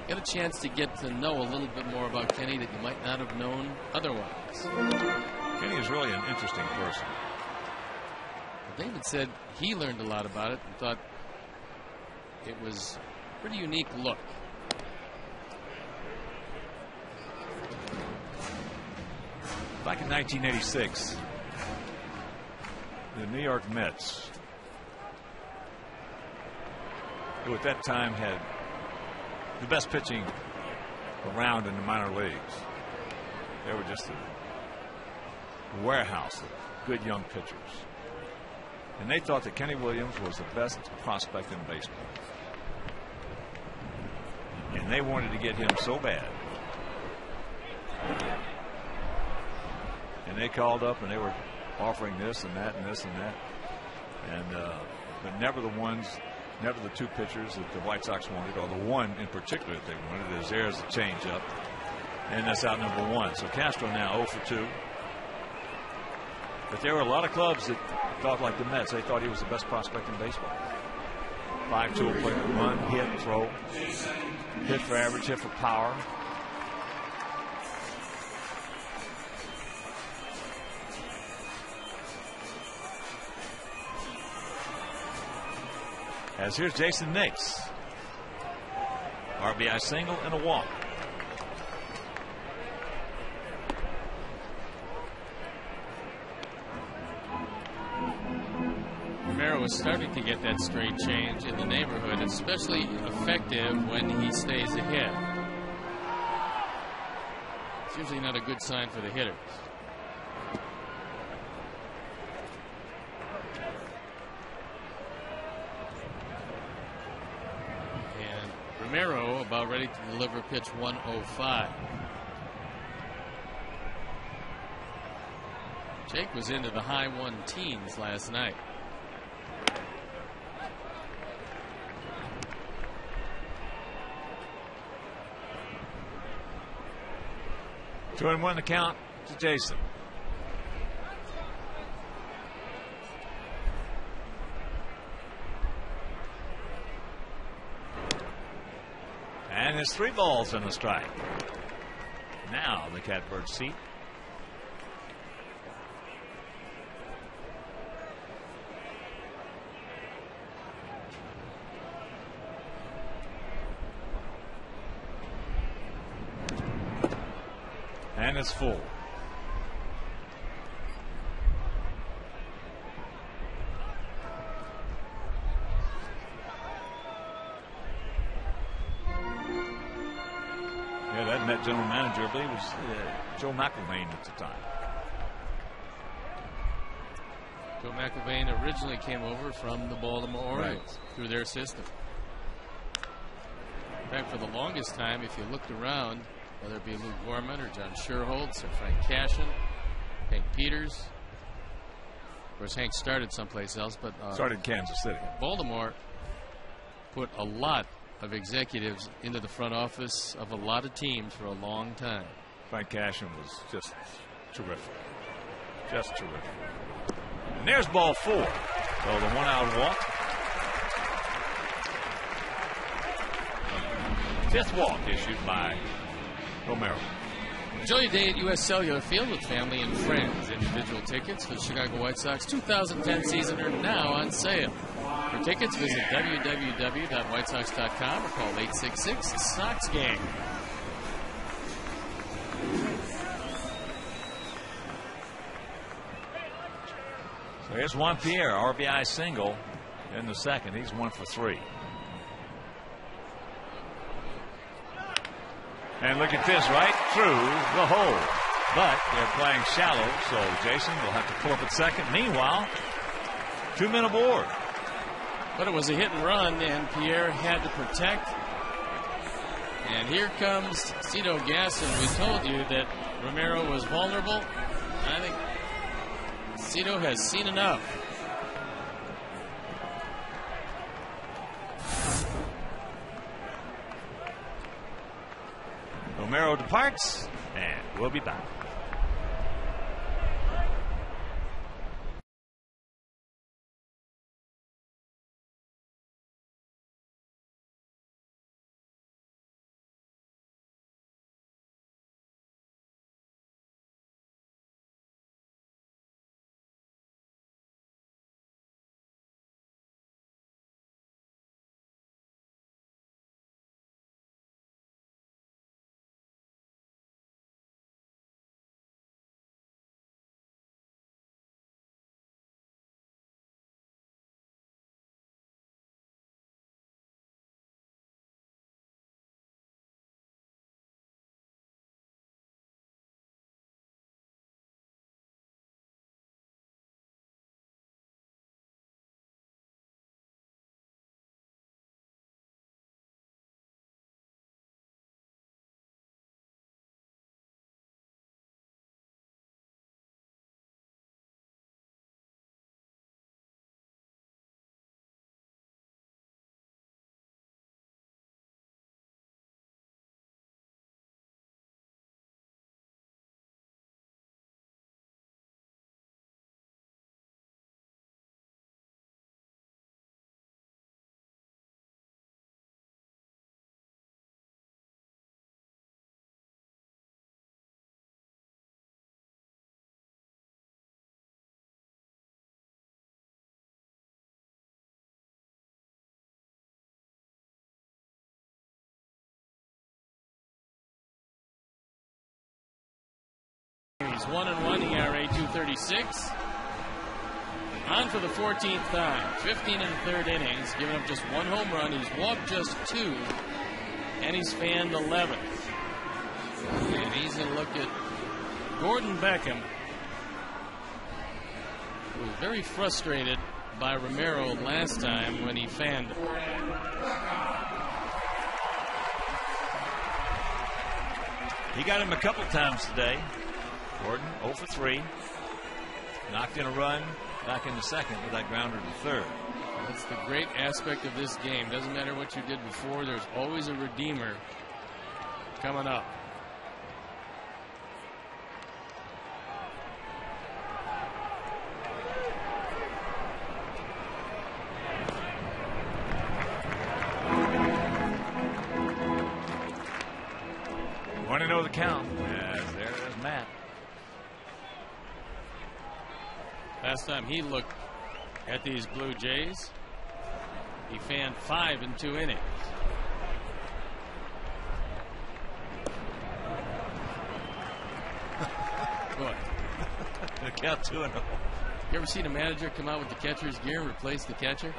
get a chance to get to know a little bit more about Kenny that you might not have known otherwise. Kenny is really an interesting person. David said he learned a lot about it and thought it was a pretty unique look. Back in 1986, the New York Mets, who at that time had the best pitching around in the minor leagues. They were just a warehouse of good young pitchers. And they thought that Kenny Williams was the best prospect in baseball. And they wanted to get him so bad. And they called up and they were offering this and that and this and that. And but never the two pitchers that the White Sox wanted, or the one in particular that they wanted. Is there's a changeup, and that's out number one. So Castro now 0 for 2. But there were a lot of clubs that thought like the Mets. They thought he was the best prospect in baseball. 5-tool player, run, hit, throw, hit for average, hit for power. As here's Jason Nix. RBI single and a walk. Romero is starting to get that straight change in the neighborhood, especially effective when he stays ahead. It's usually not a good sign for the hitters. Romero about ready to deliver pitch 105. Jake was into the high 1-teens last night. Two and one to count to Jason. And it's 3 balls and a strike. Now the catbird seat. And it's full. That Met general manager, I believe, was Joe McIlvaine at the time. Joe McIlvaine originally came over from the Baltimore Orioles through their system. In fact, for the longest time, if you looked around, whether it be Lou Gorman or John Sherholtz or Frank Cashin, Hank Peters. Of course, Hank started someplace else, but started in Kansas City. Baltimore put a lot of executives into the front office of a lot of teams for a long time. Frank Cashin was just terrific. Just terrific. And there's ball 4. So the 1-out walk. 5th walk issued by Romero. Enjoy your day at U.S. Cellular Field with family and friends. Individual tickets for the Chicago White Sox 2010 season are now on sale. For tickets, visit www.whitesox.com or call 866-SOX-GAME. So here's Juan Pierre, RBI single in the second. He's 1 for 3. And look at this, right through the hole. But they're playing shallow, so Jason will have to pull up at second. Meanwhile, 2 men aboard. But it was a hit and run, and Pierre had to protect. And here comes Cito Gasson. We told you that Romero was vulnerable. Cito has seen enough. Romero departs, and we'll be back. He's 1-1, ERA 2.36. On for the 14th time. 15 in the third innings, giving up just one home run. He's walked just 2, and he's fanned 11. And he's going to look at Gordon Beckham, who was very frustrated by Romero last time when he fanned him. He got him a couple times today. Gordon 0 for 3. Knocked in a run back in the second with that grounder to third. That's the great aspect of this game. Doesn't matter what you did before, there's always a redeemer coming up. Want to know the count? There's Matt. Last time he looked at these Blue Jays, he fanned 5 in 2 innings. What? The count 2-0. You ever seen a manager come out with the catcher's gear and replace the catcher?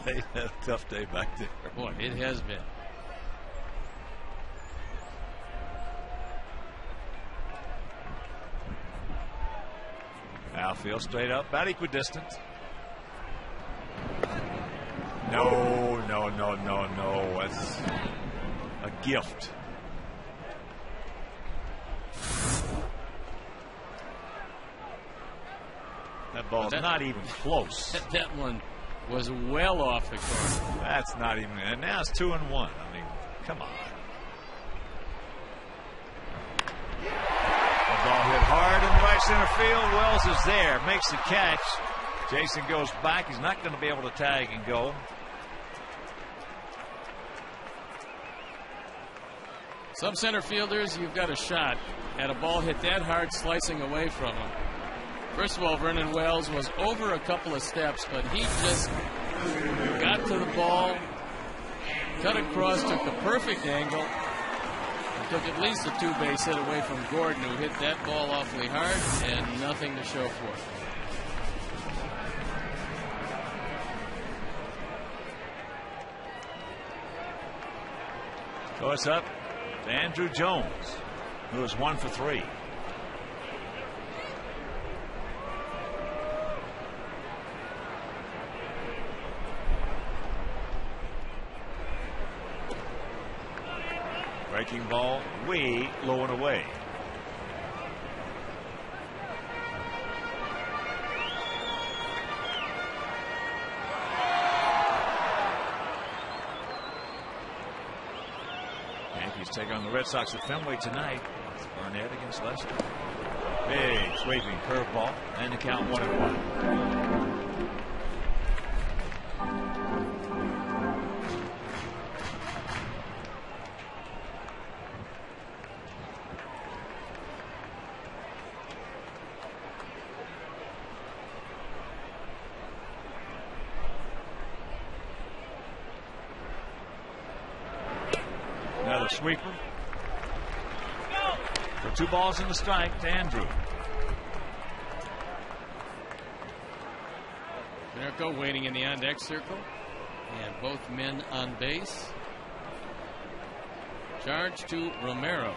They had a tough day back there. Boy, it has been. Outfield straight up, about equidistant. No. That's a gift. That ball's not even close. That one was well off the corner. That's not even. And now it's 2-1. I mean, come on. The ball hit hard in right center field. Wells is there, makes the catch. Jason goes back. He's not going to be able to tag and go. Some center fielders, you've got a shot at a ball hit that hard slicing away from him. First of all, Vernon Wells was over a couple of steps, but he just got to the ball, cut across, took the perfect angle, and took at least a 2-base hit away from Gordon, who hit that ball awfully hard and nothing to show for it. So it's up to Andrew Jones, who is 1 for 3. Breaking ball way low and away. take on the Red Sox at Fenway tonight. Burnett against Lester. Big sweeping curveball, and the count 1-1. Another sweeper. For 2 balls and a strike to Andrew. Mirko waiting in the on-deck circle, and both men on base. Charge to Romero,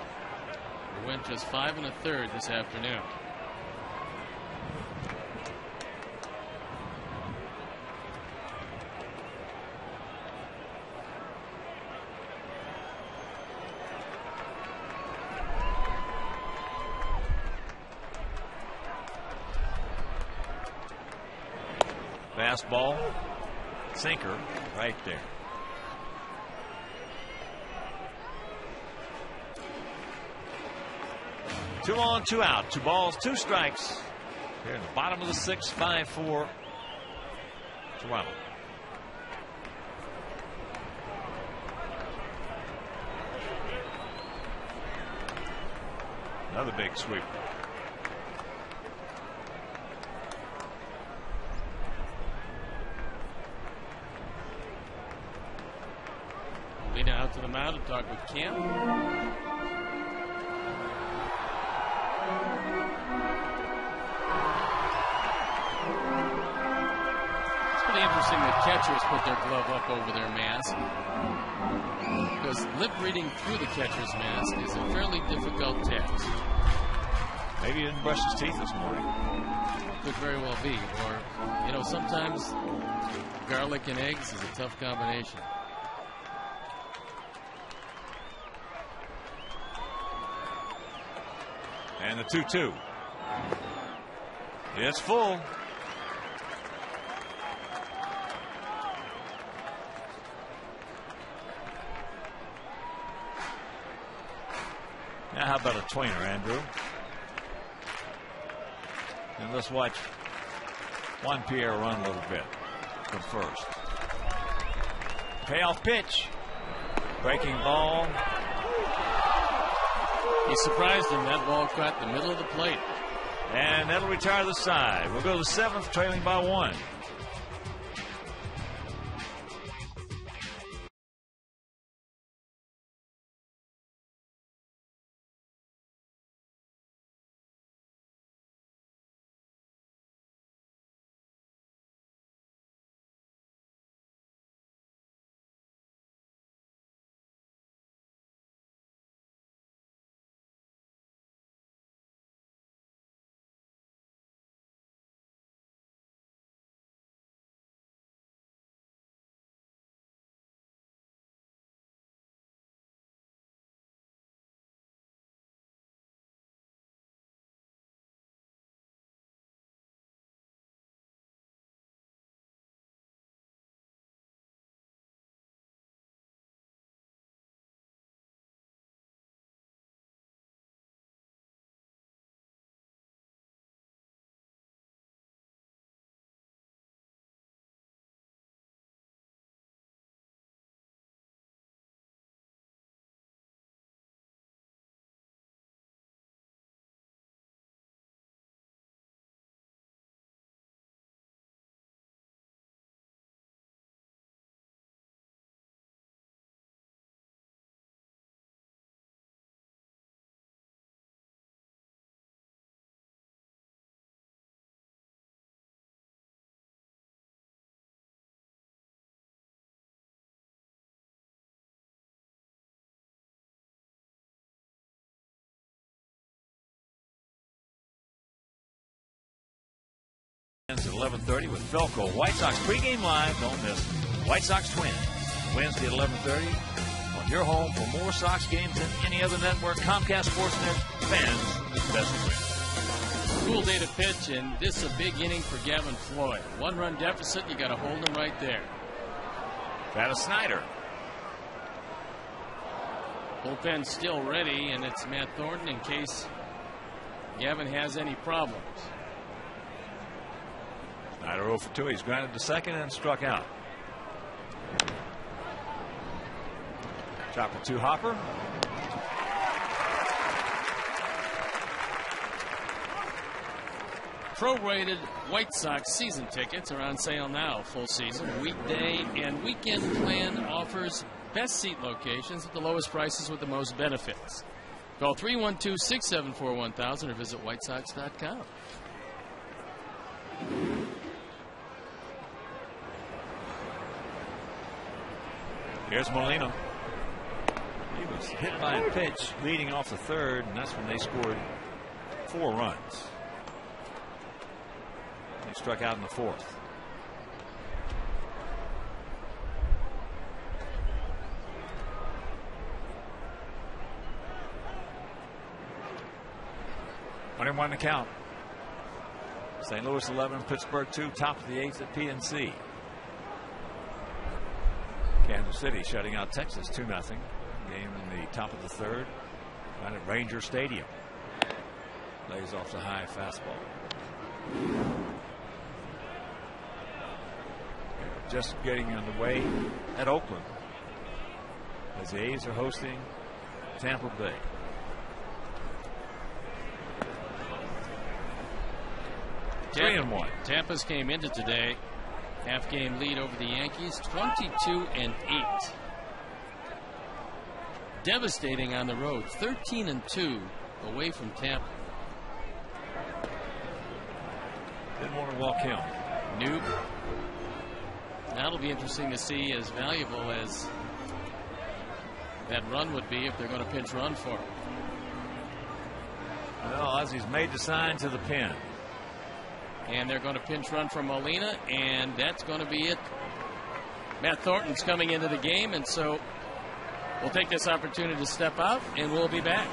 who went just 5 1/3 this afternoon. Fastball, sinker, right there. Two on, 2 out. 2 balls, 2 strikes. Here in the bottom of the 6th, 5-4 Toronto. Another big sweep. Lead out to the mound to talk with Kemp. It's pretty interesting that catchers put their glove up over their mask, because lip reading through the catcher's mask is a fairly difficult task. Maybe he didn't brush his teeth this morning. Could very well be. Or, you know, sometimes garlic and eggs is a tough combination. And the 2-2. It's full. Now how about a tweener, Andrew? And let's watch Juan Pierre run a little bit from first. Payoff pitch. Breaking ball. He's surprised him. That ball caught the middle of the plate. And that'll retire the side. We'll go to the 7th, trailing by 1. At 11:30 with Felco. White Sox pregame live. Don't miss White Sox Twins. Wednesday at 11:30 on your home for more Sox games than any other network. Comcast Sportsnet. Fans, best friends. Cool day to pitch, and this is a big inning for Gavin Floyd. 1-run deficit, you got to hold him right there. That is Snyder. Bullpen still ready, and it's Matt Thornton in case Gavin has any problems. Snyder 0 for 2. He's grounded to second and struck out. Chopper 2 hopper. Prorated White Sox season tickets are on sale now. Full season, weekday, and weekend plan offers best seat locations at the lowest prices with the most benefits. Call 312-674-1000 or visit whitesox.com. Here's Molina. He was hit by a pitch leading off the third, and that's when they scored 4 runs. He struck out in the fourth. One and one to count. St. Louis 11, Pittsburgh 2, top of the 8th at PNC. Kansas City shutting out Texas 2-0. Game in the top of the third. Down at Ranger Stadium. Lays off the high fastball. Just getting underway at Oakland as the A's are hosting Tampa Bay. Three and one. Tampa's came into today half game lead over the Yankees, 22-8. Devastating on the road, 13-2 away from Tampa. Didn't want to walk him. Nope. That'll be interesting to see, as valuable as that run would be if they're going to pinch run for him. Well, Ozzy's made the sign to the pin. And they're going to pinch run from Molina, and that's going to be it. Matt Thornton's coming into the game, and so we'll take this opportunity to step out, and we'll be back.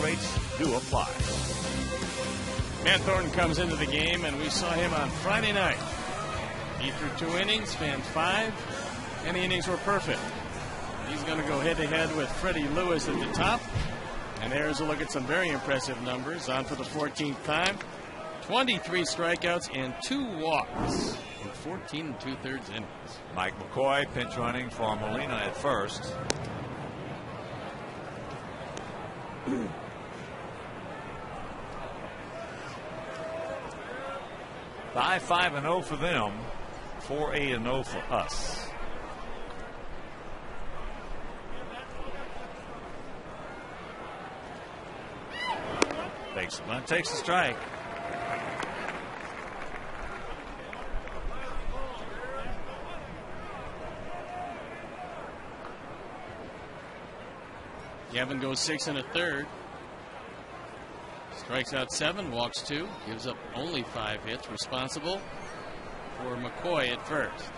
Rates do apply. Matt Thornton comes into the game, and we saw him on Friday night. He threw 2 innings, fanned 5, and the innings were perfect. He's going to go head-to-head with Freddie Lewis at the top. And there's a look at some very impressive numbers. On for the 14th time. 23 strikeouts and 2 walks in 14 2/3 innings. Mike McCoy pinch running for Molina at first. 5-5-0 for them. 4-8-0 for us. Takes the strike. Gavin goes 6 1/3. Strikes out 7, walks 2, gives up only 5 hits. Responsible for McCoy at first.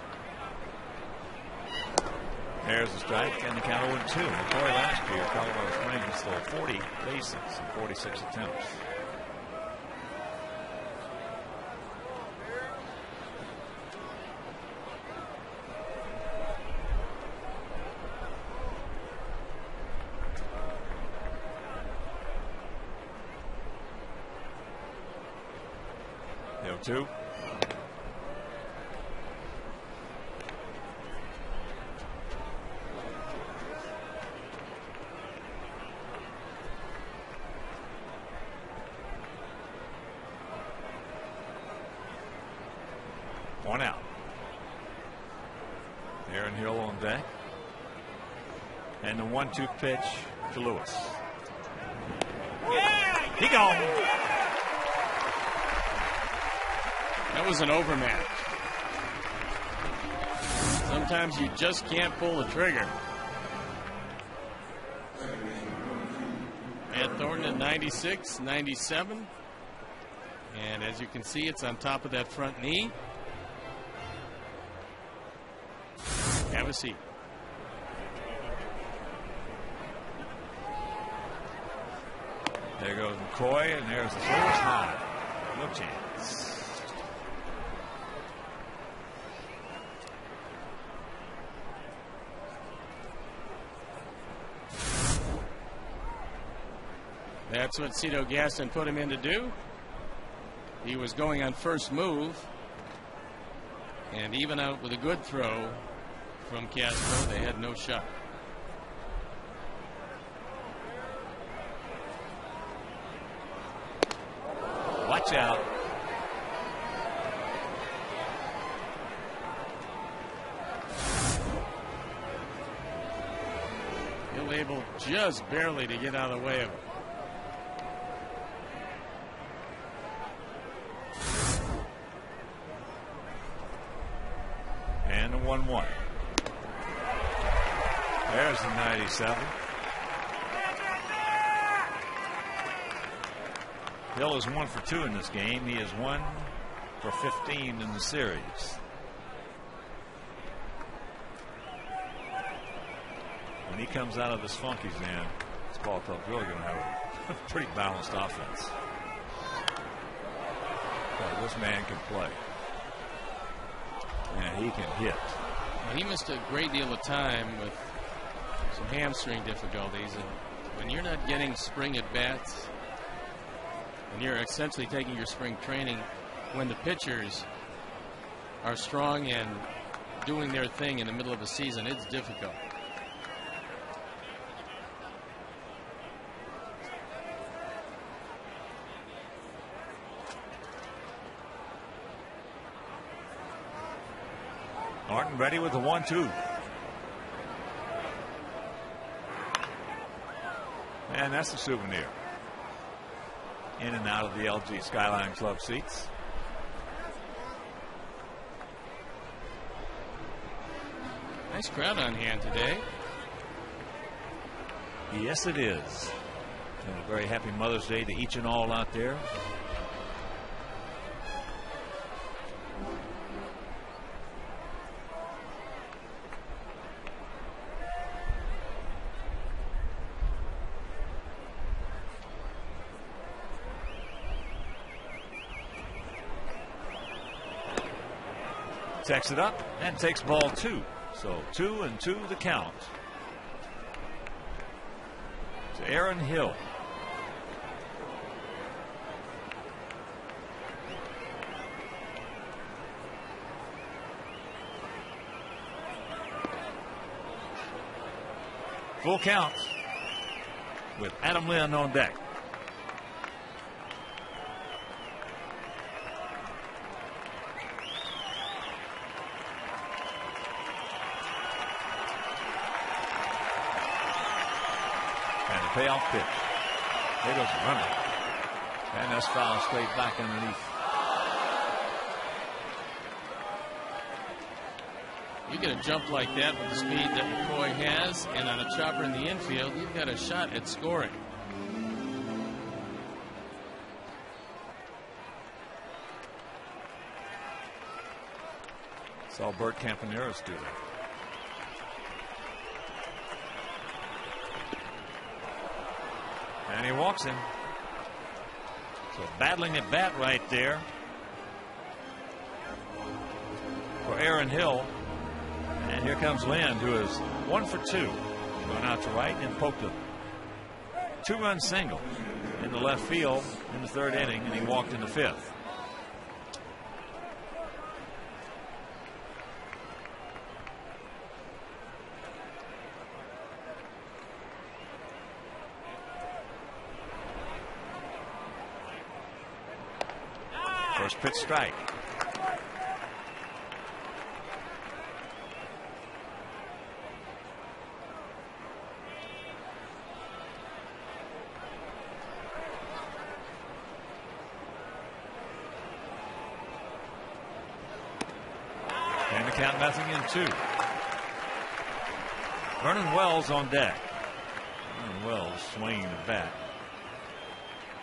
There's the strike, and the count 0-2. McCoy last year, Colorado Springs stole 40 bases in 46 attempts. The 0-2. One out. Aaron Hill on deck. And the 1-2 pitch to Lewis. He gone. That was an overmatch. Sometimes you just can't pull the trigger. Matt Thornton at 96, 97. And as you can see, it's on top of that front knee. Have a seat. There goes McCoy, and there's the first high. No chance. That's what Cito Gaston put him in to do. He was going on first move, and even out with a good throw from Castro, they had no shot. Watch out. He'll able just barely to get out of the way of it. And the 1-1. There's the 97. Hill is 1 for 2 in this game. He is 1 for 15 in the series. When he comes out of this funk he's in, this ball club's really going to have a pretty balanced offense. But this man can play. And he can hit. Well, he missed a great deal of time with some hamstring difficulties. And when you're not getting spring at bats, and you're essentially taking your spring training when the pitchers are strong and doing their thing in the middle of a season, it's difficult. Martin ready with the 1-2. And that's the souvenir. In and out of the LG Skyline Club seats. Nice crowd on hand today. Yes, it is. And a very happy Mother's Day to each and all out there. Takes it up and takes ball 2. So 2-2 the count to Aaron Hill. Full count with Adam Lynn on deck. Payoff pitch. There goes the runner. And that's foul straight back underneath. You get a jump like that with the speed that McCoy has, and on a chopper in the infield, you've got a shot at scoring. Saw Bert Campaneris do that. And he walks him. So battling at bat right there for Aaron Hill. And here comes Lynn, who is 1 for 2. Going out to right and poked a 2-run single in the left field in the 3rd inning, and he walked in the 5th. First pitch strike. And the count 0-2. Vernon Wells on deck. Vernon Wells swinging the bat.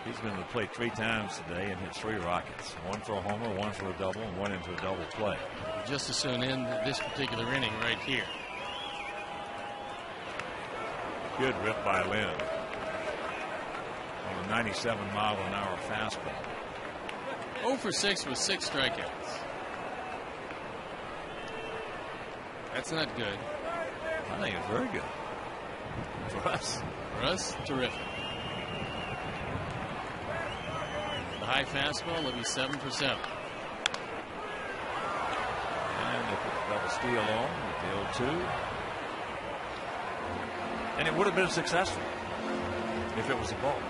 He's been to the plate 3 times today and hit 3 rockets. 1 for a homer, 1 for a double, and 1 into a double play. Just as soon end this particular inning right here. Good rip by Lynn on a 97-mile-an-hour fastball. 0 for 6 with 6 strikeouts. That's not good. I think it's very good for us. For us, terrific. The high fastball will be 7 for 7. And they put the double steal on with the 0-2. And it would have been successful if it was a ball.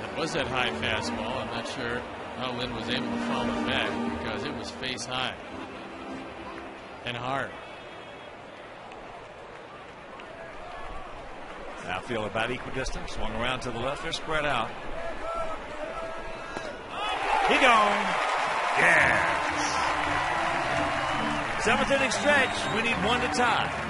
It was that high fastball. I'm not sure how Lynn was able to follow it back because it was face high and hard. Outfield about equidistant. Swung around to the left. They're spread out. He gone. Yes. 7th inning stretch. We need 1 to tie.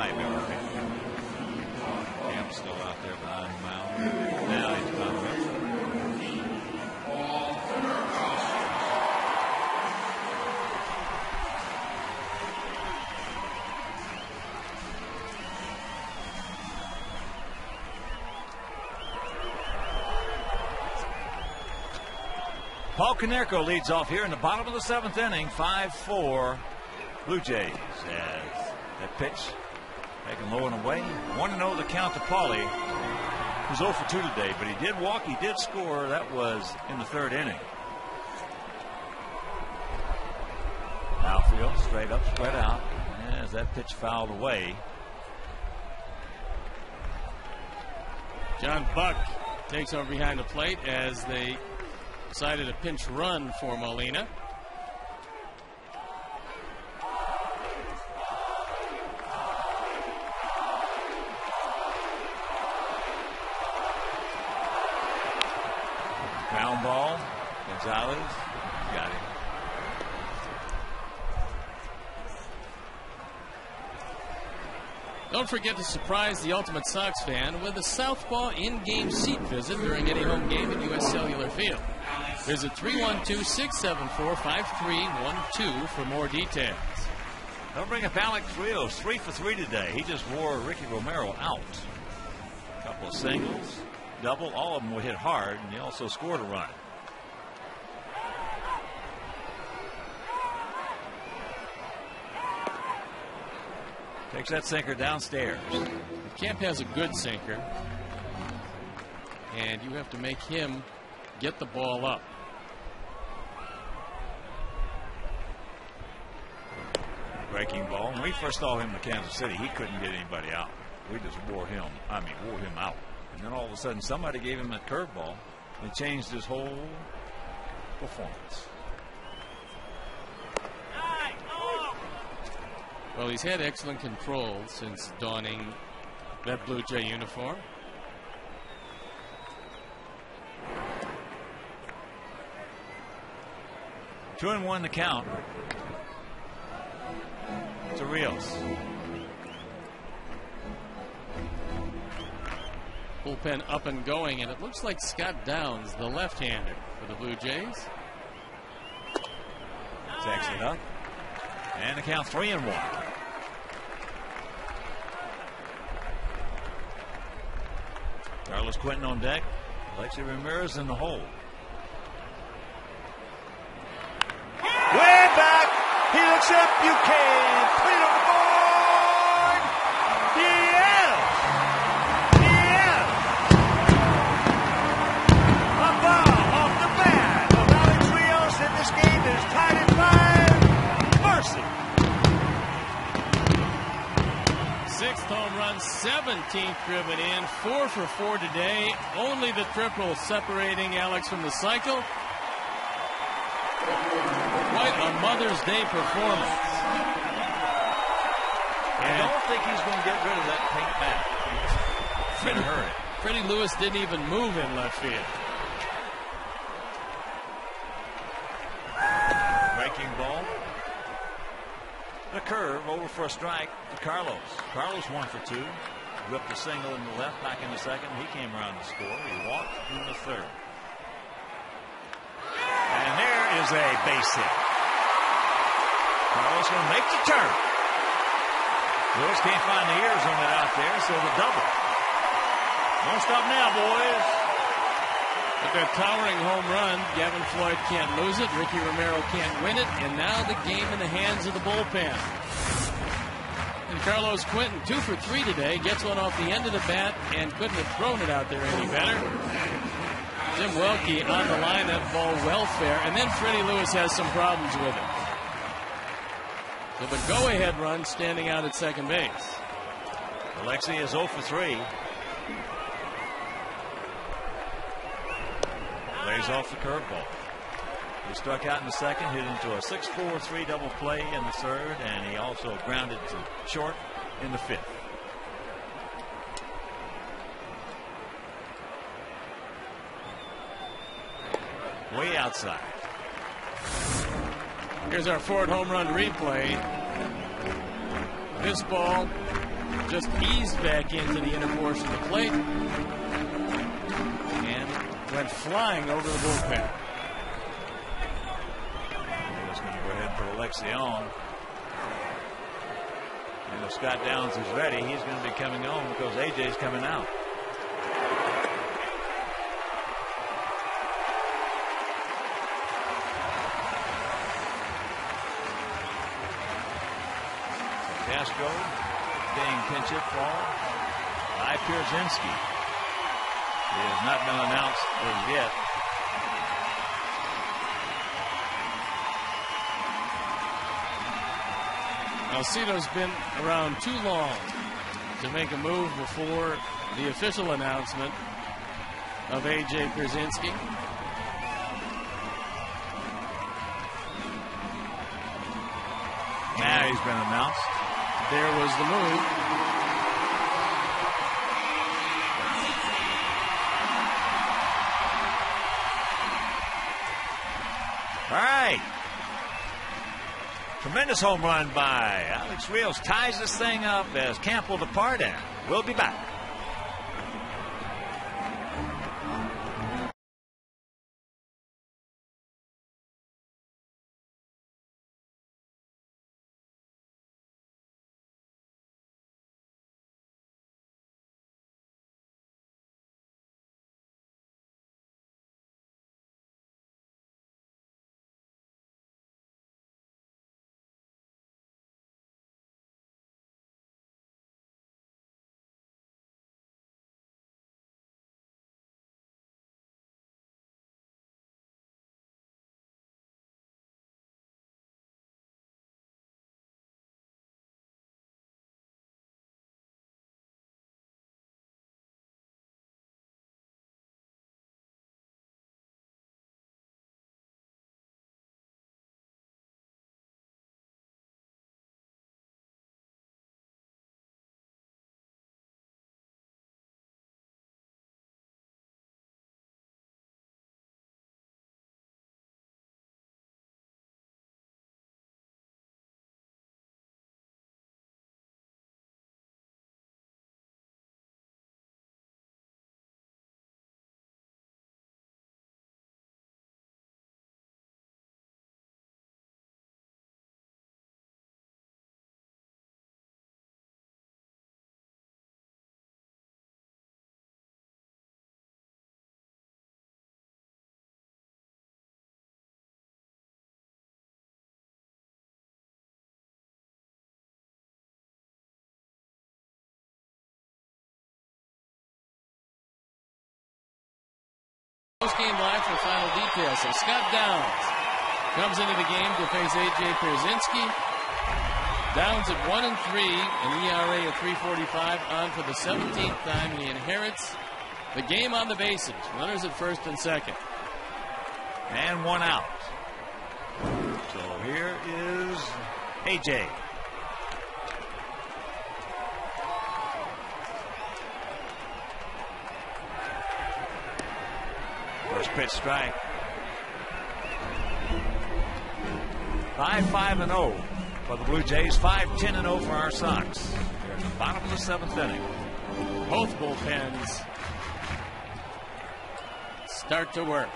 might be right. Camp's still out there behind the mound. Now he's coming. Paul Konerko leads off here in the bottom of the 7th inning. 5-4 Blue Jays as that pitch taken low and away. 1-0 the count to Paulie. He was 0 for 2 today, but he did walk. He did score. That was in the 3rd inning. Outfield straight up, spread out as that pitch fouled away. John Buck takes over behind the plate as they decided a pinch run for Molina. Ground ball. Gonzalez got him. Don't forget to surprise the Ultimate Sox fan with a Southpaw in-game seat visit during any home game at U.S. Cellular Field. Visit 312-674-5312 for more details. They'll bring up Alex Rios, 3 for 3 today. He just wore Ricky Romero out. A couple of singles, double, all of them were hit hard, and he also scored a run. Takes that sinker downstairs. Camp has a good sinker, and you have to make him get the ball up. Breaking ball. When we first saw him in Kansas City, he couldn't get anybody out. We just wore him out. And then all of a sudden, somebody gave him that curveball and changed his whole performance. Well, he's had excellent control since donning that Blue Jay uniform. Two and one to count to Rios. Bullpen up and going, and it looks like Scott Downs, the left-hander for the Blue Jays. Takes it up. And the count 3-1. Carlos Quentin on deck. Alexi Ramirez in the hole. Way back. He looks up. You can't put it on the board. Yes. Yes. A ball off the bat of Alex Rios in this game is tied at 5. Mercy. 6th home run, 17th driven in, 4 for 4 today. Only the triple separating Alex from the cycle. Quite a Mother's Day performance. I don't think he's going to get rid of that pink bat. Freddie Lewis didn't even move in left field. Breaking ball. The curve over for a strike to Carlos. Carlos 1 for 2. Whipped a single in the left, back in the second. He came around to score. He walked in the 3rd. And there is a base hit. Carlos going to make the turn. Lewis can't find the ears on it out there, so the double. Don't stop now, boys. With that towering home run, Gavin Floyd can't lose it. Ricky Romero can't win it. And now the game in the hands of the bullpen. And Carlos Quentin, 2 for 3 today, gets one off the end of the bat and couldn't have thrown it out there any better. Jim Welke on the line, that ball well fair. And then Freddie Lewis has some problems with it. So the go-ahead run standing out at second base. Alexi is 0 for 3. Lays off the curveball. He struck out in the second, hit into a 6-4-3 double play in the 3rd, and he also grounded to short in the 5th. Way outside. Here's our Ford home run replay. This ball just eased back into the inner portion of the plate and went flying over the bullpen. He's going to go ahead and put Alexion. And if Scott Downs is ready, he's going to be coming on because AJ's coming out. Castro being pinch hit for by Pierzynski. It has not been announced as yet. Alcido's been around too long to make a move before the official announcement of AJ Pierzynski. Now he's been announced. There was the move. All right. Tremendous home run by Alex Rios. Ties this thing up as Camp will depart, and we'll be back. Post-game live for final details. So Scott Downs comes into the game to face AJ Pierzynski. Downs at 1-3, an ERA of 3.45, on for the 17th time, and he inherits the game on the bases. Runners at first and second. And one out. So here is AJ. First pitch strike. 5-5-0 for the Blue Jays. 5-10-0 for our Sox. They're at the bottom of the seventh inning. Both bullpens start to work.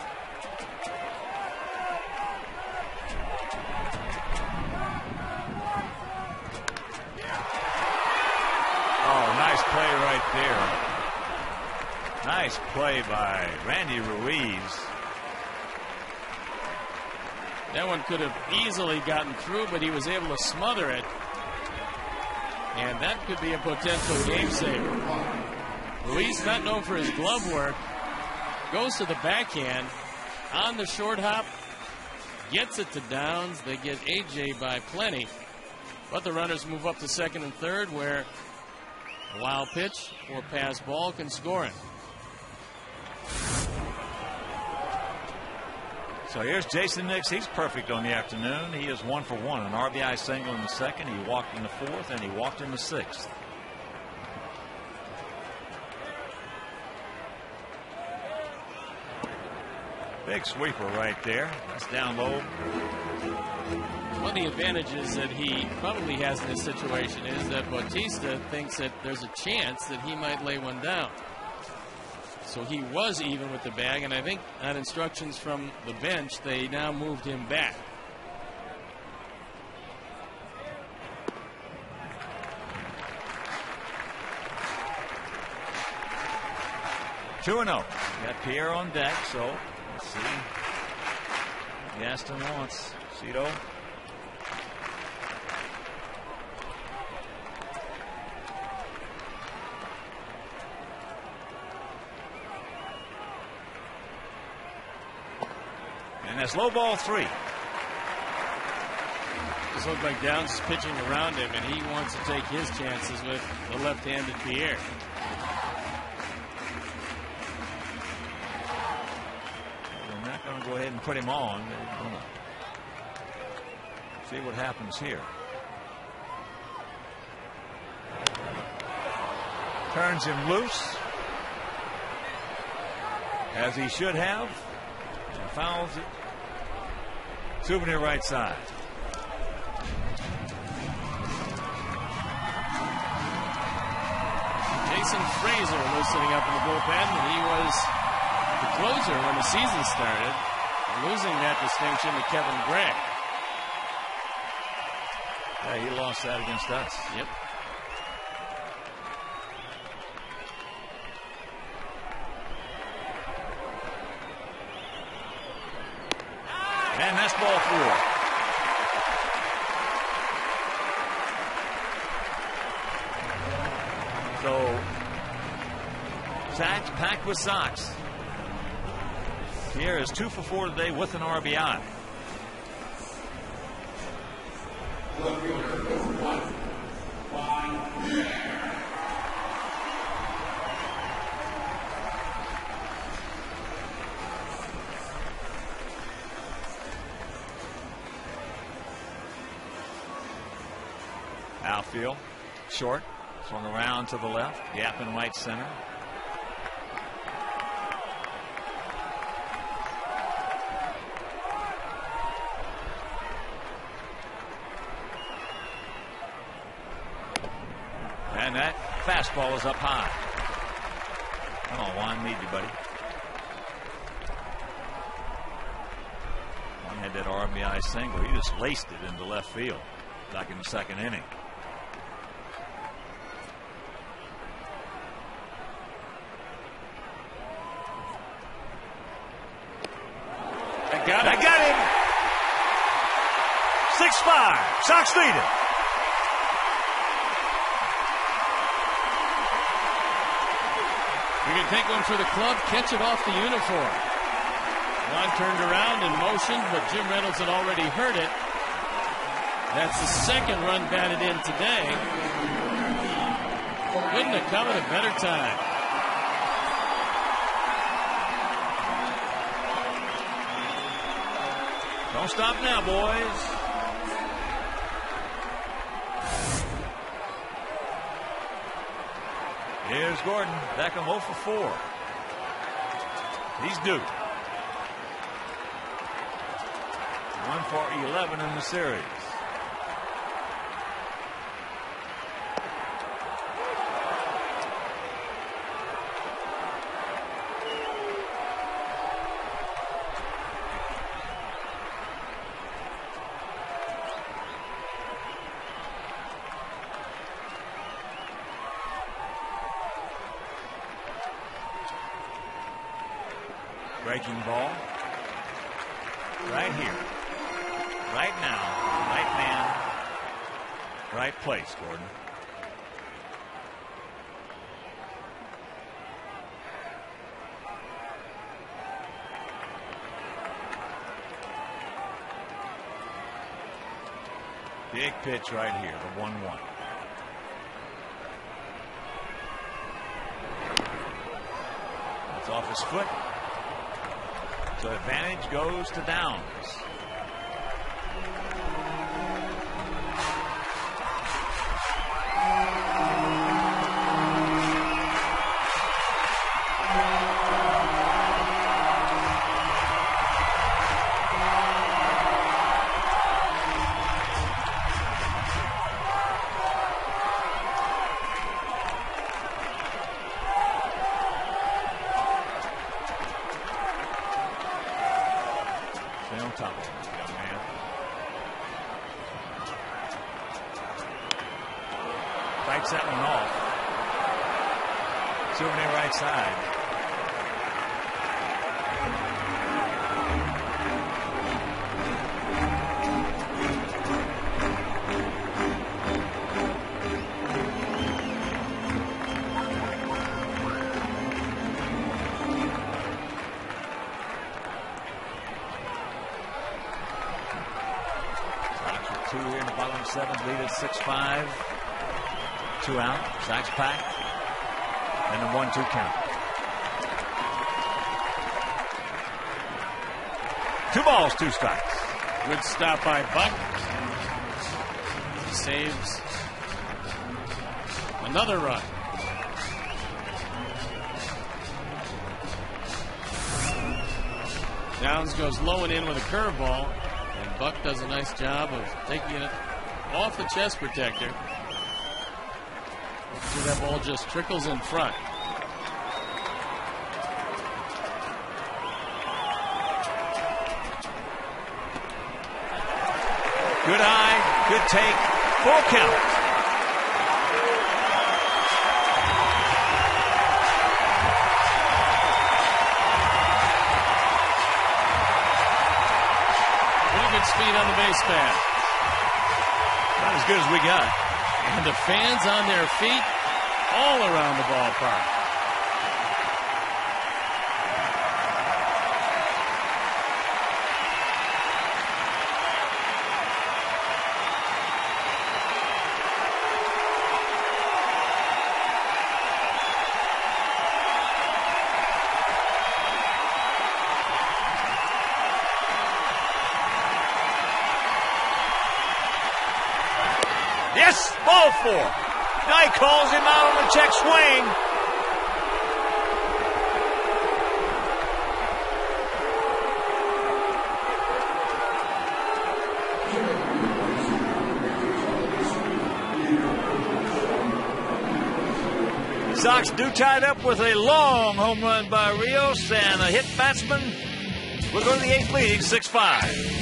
Oh, nice play right there. Nice play by Randy Ruiz. That one could have easily gotten through, but he was able to smother it. And that could be a potential game saver. Ruiz, not known for his glove work, goes to the backhand on the short hop, gets it to Downs. They get AJ by plenty, but the runners move up to second and third, where a wild pitch or pass ball can score it. So here's Jason Nix. He's perfect on the afternoon. He is 1 for 1. An RBI single in the second. He walked in the fourth, and he walked in the sixth. Big sweeper right there. That's down low. One of the advantages that he probably has in this situation is that Bautista thinks that there's a chance that he might lay one down. So he was even with the bag, and I think on instructions from the bench, they now moved him back. Two 2-0. Got Pierre on deck, so let's see. Gaston wants Cito. And that's low ball 3. This looks like Downs is pitching around him, and he wants to take his chances with the left-handed Pierre. They're not going to go ahead and put him on. They're going to see what happens here. Turns him loose, as he should have. And fouls it. Souvenir right side. Jason Frazier loosening up in the bullpen, and he was the closer when the season started, losing that distinction to Kevin Gray. Yeah, he lost that against us. Yep. And that's ball 4. So, Zach's packed with Sox. Pierre is 2 for 4 today with an RBI. Outfield, short, swung around to the left, gap in right center. And that fastball is up high. Come on, Juan, need you, buddy. Juan had that RBI single. He just laced it into left field back in the second inning. I got him. 6-5. Sox lead it. You can take one for the club, catch it off the uniform. Juan turned around and motioned, but Jim Reynolds had already heard it. That's the second run batted in today. Couldn't have come at a better time. Don't stop now, boys. Here's Gordon. Beckham 0 for 4. He's due. 1 for 11 in the series. Breaking ball. Right here. Right now. Right man. Right place, Gordon. Big pitch right here, the 1-1. It's off his foot. So advantage goes to Downs. Stay on top of him, young man. Fights that one off. It's over there right side. Two here in the bottom of 7th, lead at 6-5. 2 out. Sox packed. And a 1-2 count. 2 balls, 2 strikes. Good stop by Buck. He saves another run. Downs goes low and in with a curveball. And Buck does a nice job of taking it off the chest protector. So that ball just trickles in front. Good eye, good take, full count. Speed on the base path. Not as good as we got. And the fans on their feet all around the ballpark. Yes, ball 4. Now he calls him out on the check swing. Sox do tie it up with a long home run by Rios and a hit batsman. We'll go to the 8th leading 6-5.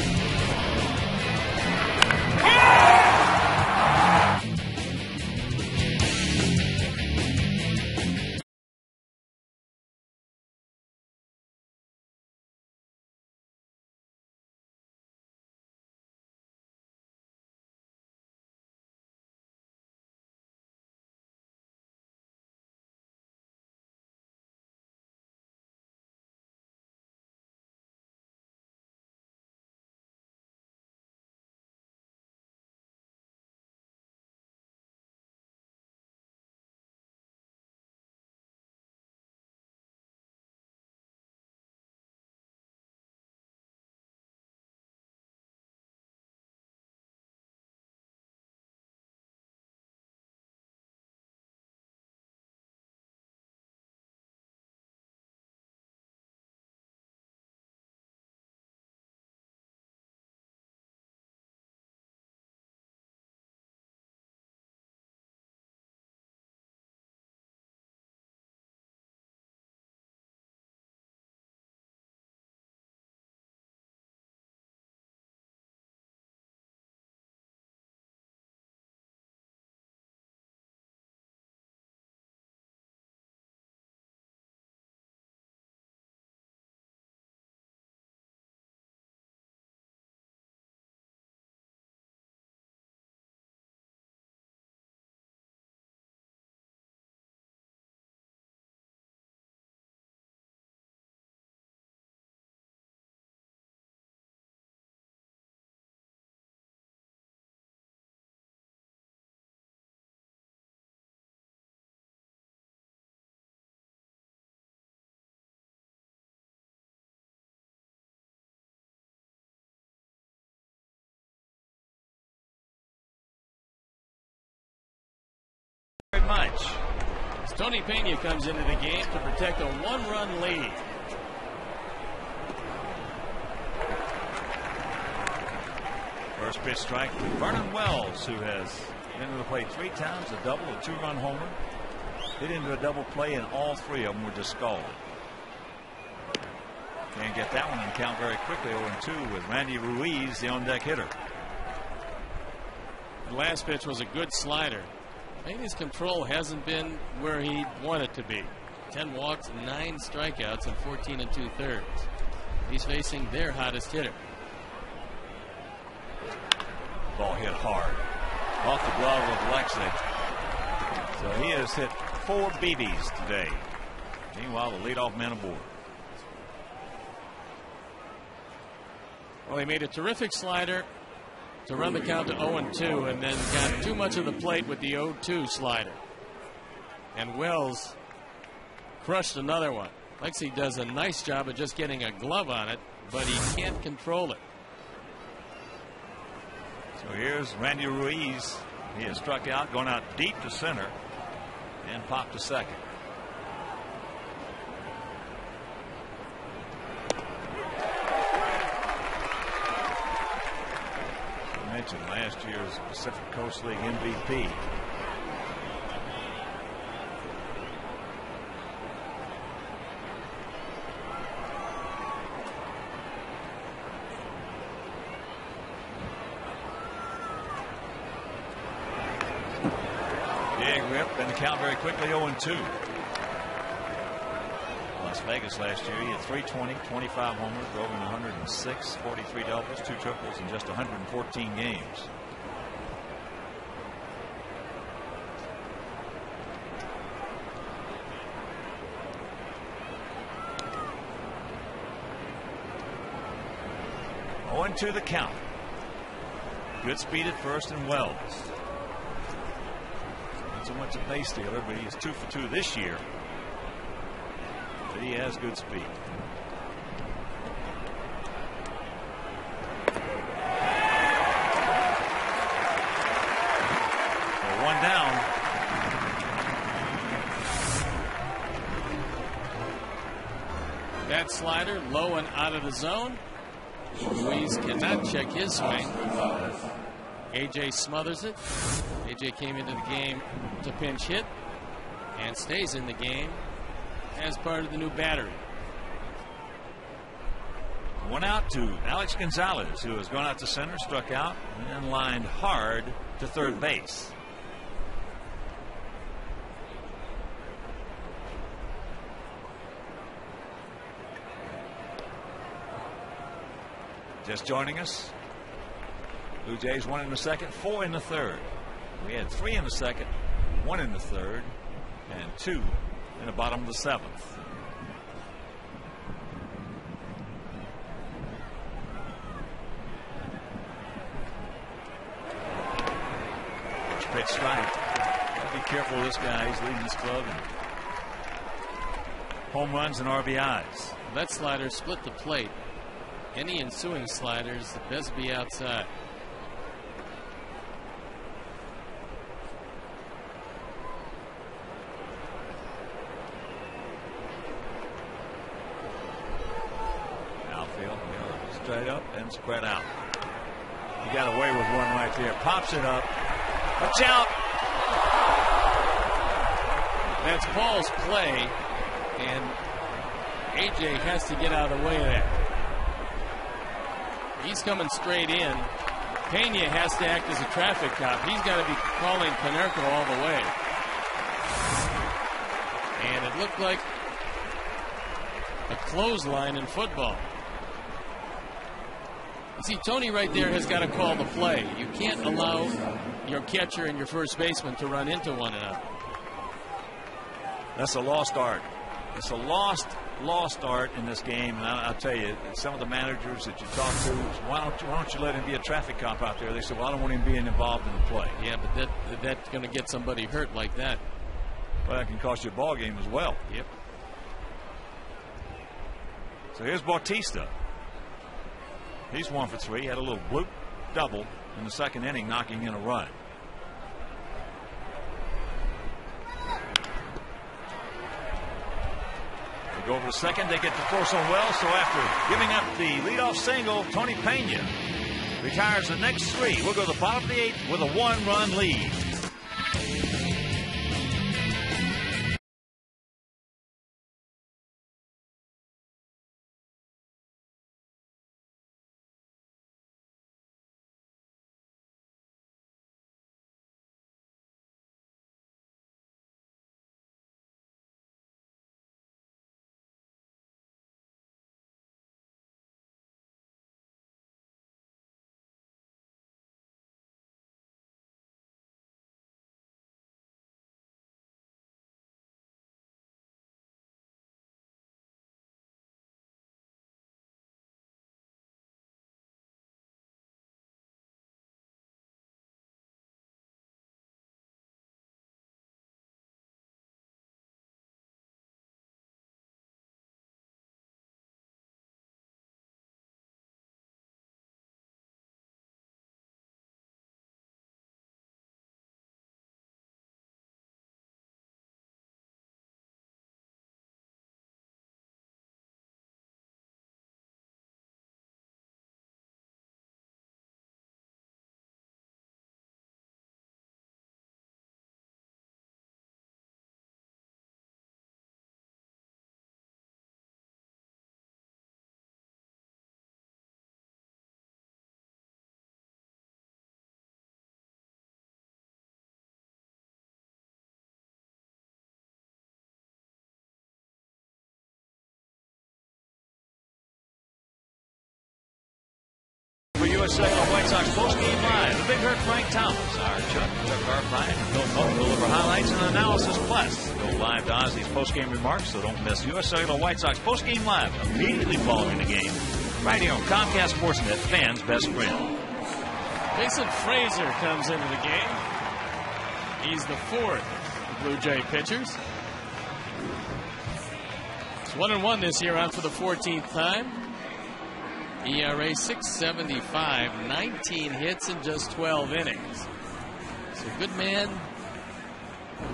Very much. Tony Pena comes into the game to protect a 1-run lead. First pitch strike to Vernon Wells, who has been to the plate 3 times, a double, a 2-run homer. Hit into a double play, and all 3 of them were discalled. Can't get that one and count very quickly. 0-2 with Randy Ruiz, the on-deck hitter. The last pitch was a good slider. Maybe his control hasn't been where he wanted to be. 10 walks, 9 strikeouts, and 14 2/3. He's facing their hottest hitter. Ball hit hard off the glove of Lexick. So he has hit 4 BBs today. Meanwhile, the leadoff man aboard. Well, he made a terrific slider to run the count to 0-2, and then got too much of the plate with the 0-2 slider. And Wells crushed another one. Lexi does a nice job of just getting a glove on it, but he can't control it. So here's Randy Ruiz. He has struck out, going out deep to center, and popped to second. I mentioned last year's Pacific Coast League MVP. And the count very quickly 0-2. Las Vegas last year, he had 320, 25 homers, drove in 106, 43 doubles, 2 triples in just 114 games. To the count. Good speed at first, and Wells. Not so much a base stealer, but he is 2 for 2 this year. But he has good speed. So 1 down. That slider low and out of the zone. Ruiz cannot check his swing. AJ smothers it. AJ came into the game to pinch hit and stays in the game as part of the new battery. 1 out to Alex Gonzalez, who has gone out to center, struck out, and lined hard to third base. Just joining us, Blue Jays 1 in the second, 4 in the third. We had 3 in the second, 1 in the third, and 2 in the bottom of the 7th. First pitch strike. Gotta be careful of this guy. He's leading this club in home runs and RBIs. That slider split the plate. Any ensuing sliders, the best be outside. Outfield, straight up and spread out. He got away with one right there. Pops it up. Watch out! That's Paul's play, and AJ has to get out of the way of that. He's coming straight in. Pena has to act as a traffic cop. He's got to be calling Canerco all the way. And it looked like a clothesline in football. You see, Tony right there has got to call the play. You can't allow your catcher and your first baseman to run into one another. That's a lost art. It's a lost art in this game, and I'll tell you, some of the managers that you talk to, why don't you let him be a traffic cop out there? They say, well, I don't want him being involved in the play. Yeah, but that's going to get somebody hurt like that. Well, that can cost you a ball game as well. Yep. So here's Bautista. He's 1 for 3. Had a little bloop double in the second inning, knocking in a run. Go over to second. They get the force on Wells. So after giving up the leadoff single, Tony Pena retires the next 3. We'll go to the bottom of the 8th with a 1-run lead. U.S. Cellular White Sox postgame live. The Big Hurt Frank Thomas, our Chuck Garfine, and Bill Moe deliver highlights and analysis. Plus, go live to Ozzy's postgame remarks, so don't miss U.S. Cellular White Sox postgame live immediately following the game. Right here on Comcast Sportsnet, fans' best friend. Mason Frazier comes into the game. He's the fourth of the Blue Jay pitchers. It's 1-1 this year, on for the 14th time. ERA 6.75, 19 hits in just 12 innings. So good man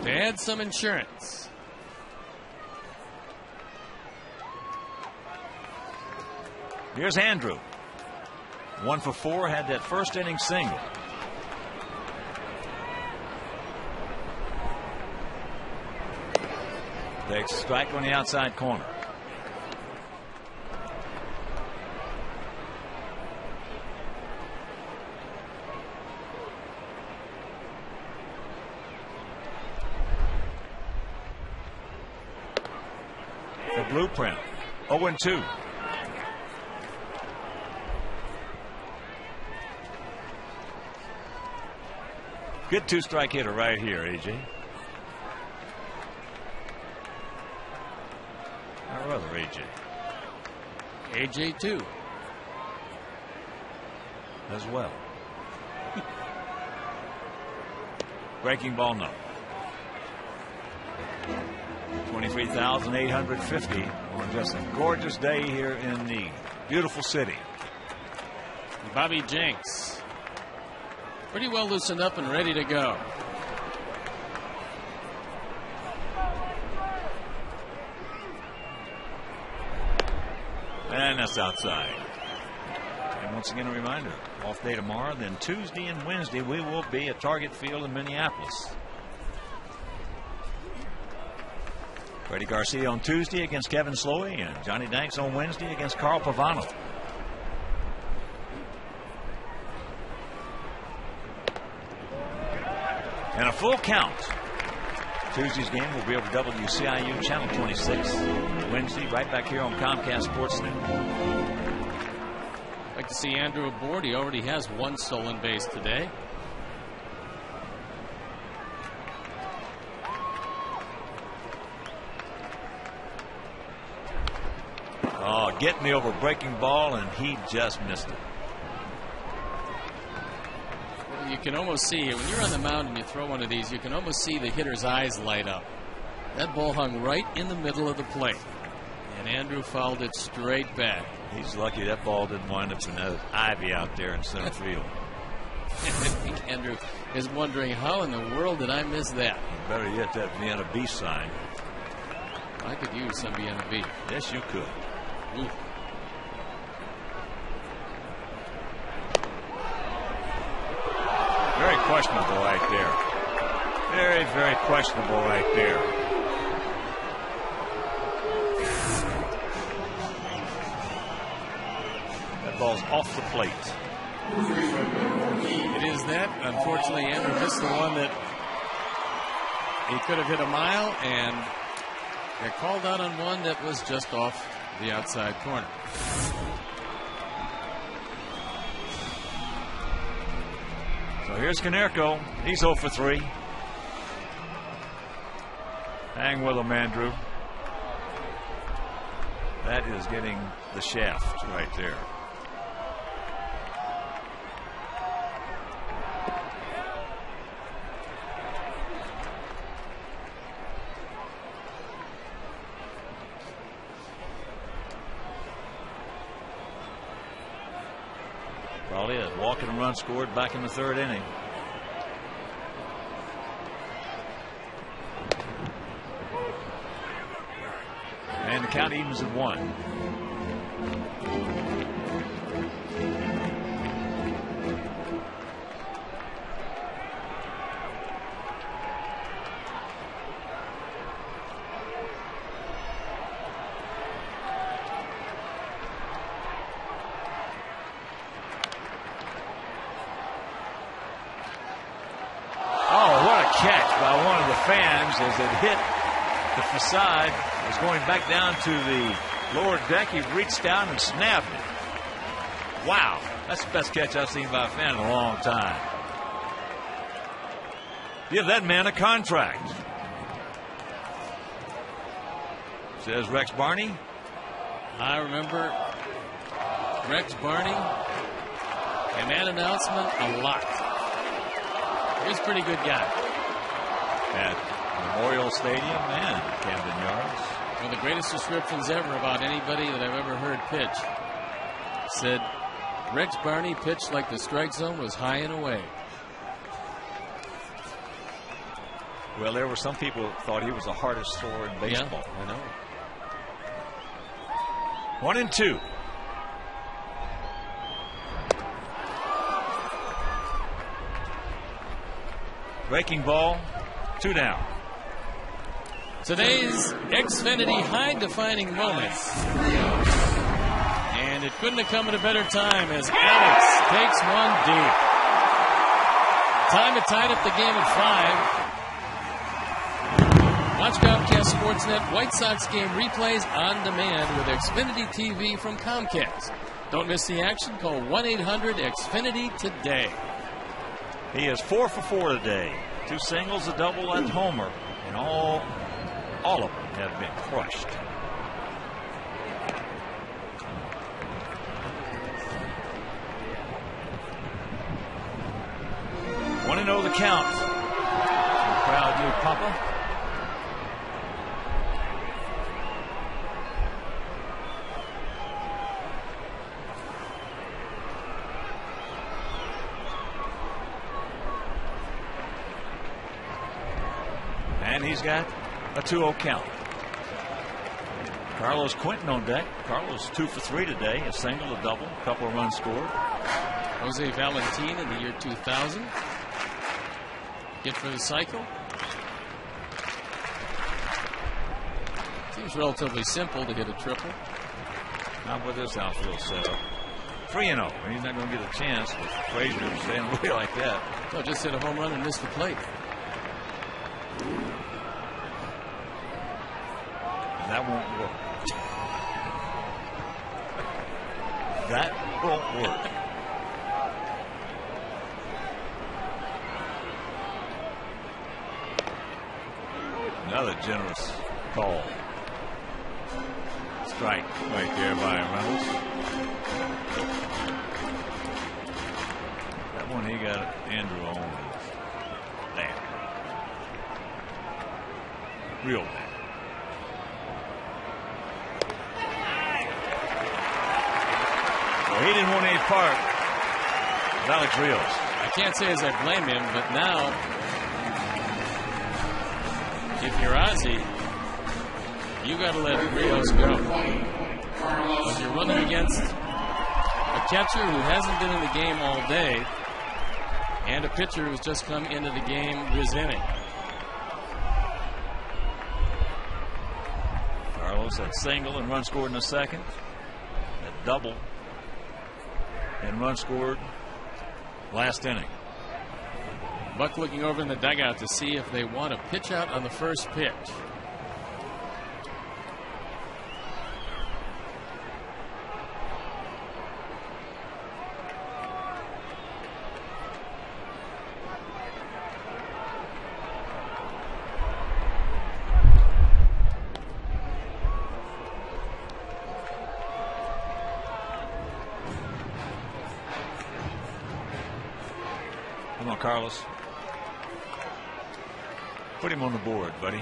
to add some insurance. Here's Andrew. 1 for 4, had that first inning single. Takes a strike on the outside corner. The blueprint, 0-2. Good two-strike hitter right here, AJ. Our other AJ. AJ too. As well. Breaking ball no. 23,850 on just a gorgeous day here in the beautiful city. Bobby Jenks pretty well loosened up and ready to go. And that's outside. And once again, a reminder, off day tomorrow, then Tuesday and Wednesday we will be at Target Field in Minneapolis. Freddie Garcia on Tuesday against Kevin Slowey, and Johnny Danks on Wednesday against Carl Pavano. And a full count. Tuesday's game will be over WCIU Channel 26. Wednesday, right back here on Comcast Sportsnet. I'd like to see Andrew aboard. He already has one stolen base today. Oh, getting the over breaking ball, and he just missed it. You can almost see it when you're on the mound and you throw one of these. You can almost see the hitter's eyes light up. That ball hung right in the middle of the plate, and Andrew fouled it straight back. He's lucky that ball didn't wind up in that ivy out there in center field. I think Andrew is wondering, how in the world did I miss that? Better yet, that Vienna Beast sign. I could use some Vienna Beast. Yes, you could. Ooh. Very questionable right there. Very, very questionable right there. That ball's off the plate. It is that. Unfortunately, Andrew missed the one that he could have hit a mile, and got called out on one that was just off the outside corner. So here's Konerko. He's 0 for 3. Hang with him, Andrew. That is getting the shaft right there. Probably a walk and run scored back in the third inning. And the count evens at 1. Fans as it hit the facade, was going back down to the lower deck. He reached down and snapped it. Wow, that's the best catch I've seen by a fan in a long time. Give that man a contract, says Rex Barney. I remember Rex Barney and that announcement a lot. He's a pretty good guy. At Memorial Stadium and Camden Yards. One of the greatest descriptions ever about anybody that I've ever heard pitch. Said Rex Barney pitched like the strike zone was high and away. Well, there were some people who thought he was the hardest thrower in baseball. Yeah, I know. 1-2. Breaking ball, 2 down. Today's Xfinity high-defining moment. And it couldn't have come at a better time as Alex takes one deep. Time had tied up the game at 5. Watch Comcast Sportsnet White Sox game replays on demand with Xfinity TV from Comcast. Don't miss the action. Call 1-800-XFINITY today. He is 4 for 4 today. 2 singles, a double, and homer. And all of them have been crushed. Want to know the count? Proud you, Papa. And he's got a 2-0 count. Carlos Quentin on deck. Carlos 2 for 3 today. A single, a double, a couple of runs scored. Jose Valentin in the year 2000. Hit for the cycle. Seems relatively simple to hit a triple. Not with this outfield setup. 3-0. He's not going to get a chance with Frazier staying away like that. No, just hit a home run and missed the plate. That won't work. That won't work. Another generous call. Strike right there by Reynolds. That one he got Andrew on. Bad. Real bad. He didn't want any part of Alex Rios. I can't say as I blame him, but now, if you're Ozzy, you got to let Rios go. Because you're running against a catcher who hasn't been in the game all day and a pitcher who's just come into the game this inning. Carlos had single and run scored in the second. That double. And run scored last inning. Buck looking over in the dugout to see if they want to pitch out on the first pitch. Come on, Carlos. Put him on the board, buddy.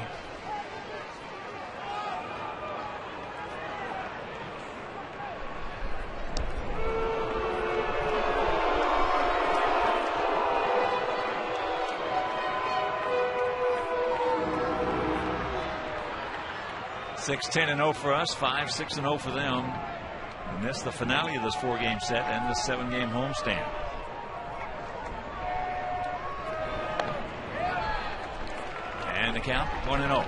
Six, 10-0 for us, 5, 6-0 for them. And that's the finale of this 4-game set and the 7-game homestand. And the count 1-0.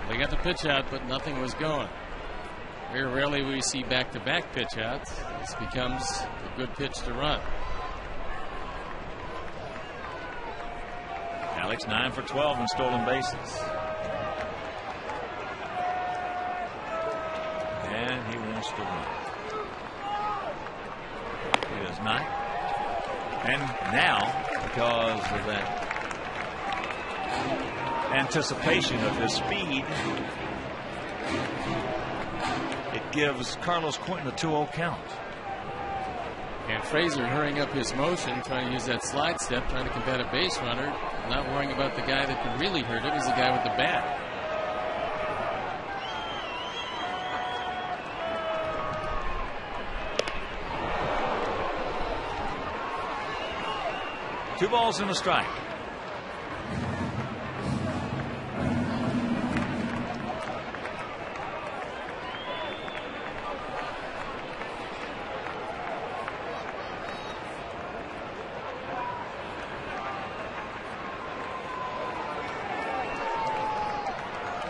They got the pitch out, but nothing was going. Very rarely we see back-to-back pitch outs. This becomes a good pitch to run. Alex 9 for 12 in stolen bases. And he wants to run. last night. And now, because of that anticipation of his speed, it gives Carlos Quentin a 2-0 count. And Frazier hurrying up his motion, trying to use that slide step, trying to combat a base runner, not worrying about the guy that could really hurt him is the guy with the bat. Two balls and a strike.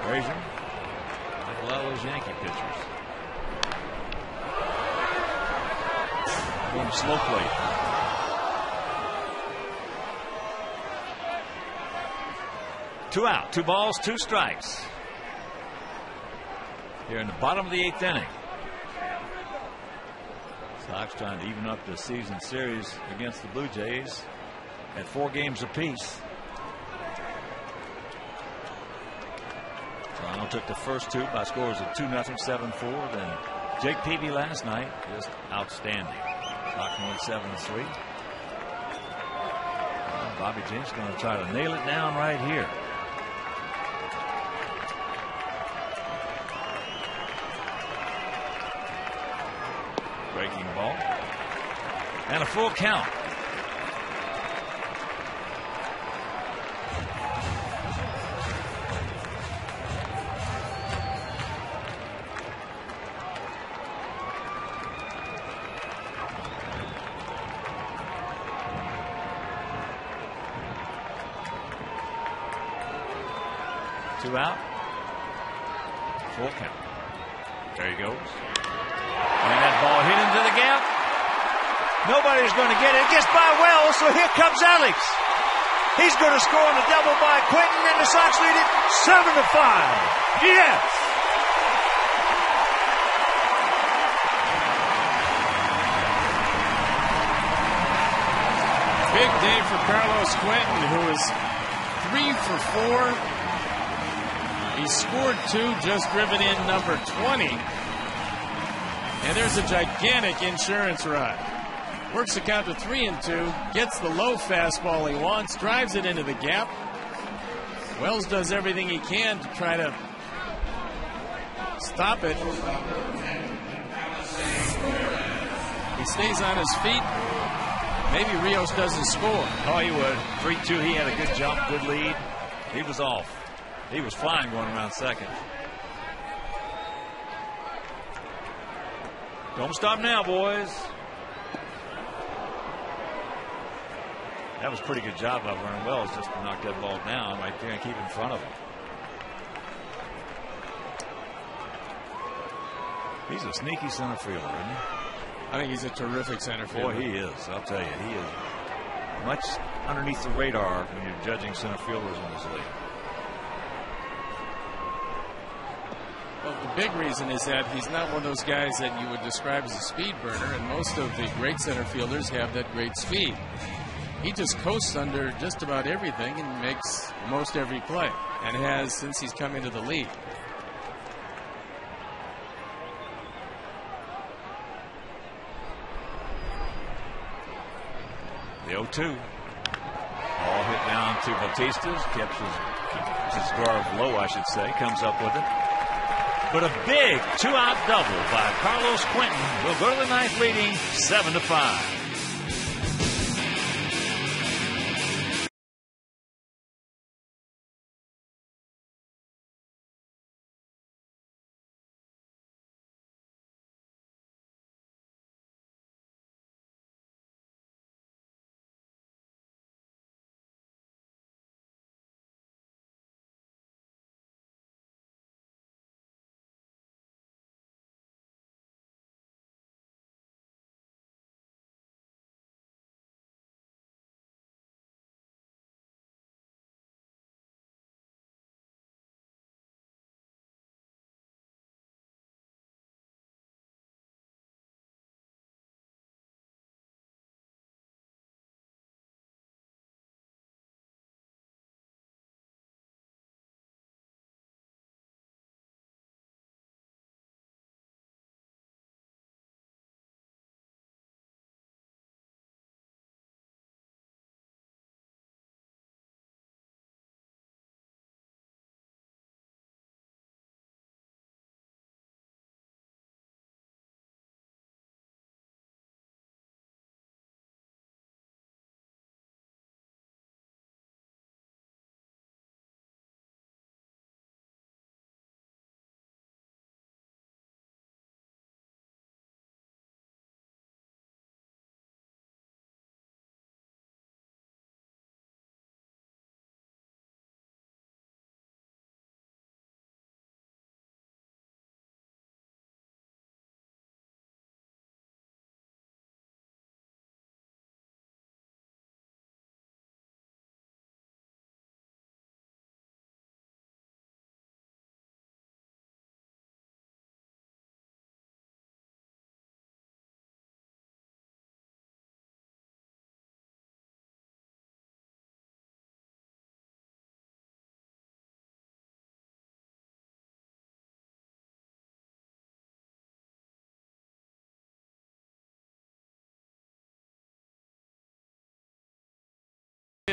Frazier, like a lot of those Yankee pitchers. Going slow plate. Two out, 2 balls, 2 strikes. Here in the bottom of the 8th inning. Sox trying to even up the season series against the Blue Jays at 4 games apiece. Toronto took the first 2 by scores of 2-0, 7-4. Then Jake Peavy last night, just outstanding. Sox won 7-3. Bobby James going to try to nail it down right here. Breaking ball. And a full count. Two out. Full count. There he goes. And that ball hit into the gap. Nobody's going to get it. It gets by Wells, so here comes Alex. He's going to score on the double by Quentin, and the Sox lead it 7-5. Yes! Big day for Carlos Quentin, who is 3 for 4. He scored 2, just driven in number 20. And there's a gigantic insurance run. Works the count to 3-2, gets the low fastball he wants, drives it into the gap. Wells does everything he can to try to stop it. He stays on his feet. Maybe Rios doesn't score. Oh, he would. 3-2, he had a good jump, good lead. He was off. He was flying going around second. Don't stop now, boys. That was a pretty good job by Vernon Wells just to knock that ball down right there and keep in front of him. He's a sneaky center fielder, isn't he? I think he's a terrific center fielder. Boy, he is. I'll tell you, he is much underneath the radar when you're judging center fielders in this league. Well, the big reason is that he's not one of those guys that you would describe as a speed burner, and most of the great center fielders have that great speed. He just coasts under just about everything and makes most every play, and has since he's come into the league. The 0-2. Ball hit down to Bautista's. Keeps his glove low, I should say. Comes up with it. But a big 2-out double by Carlos Quentin will go to the ninth leading 7-5.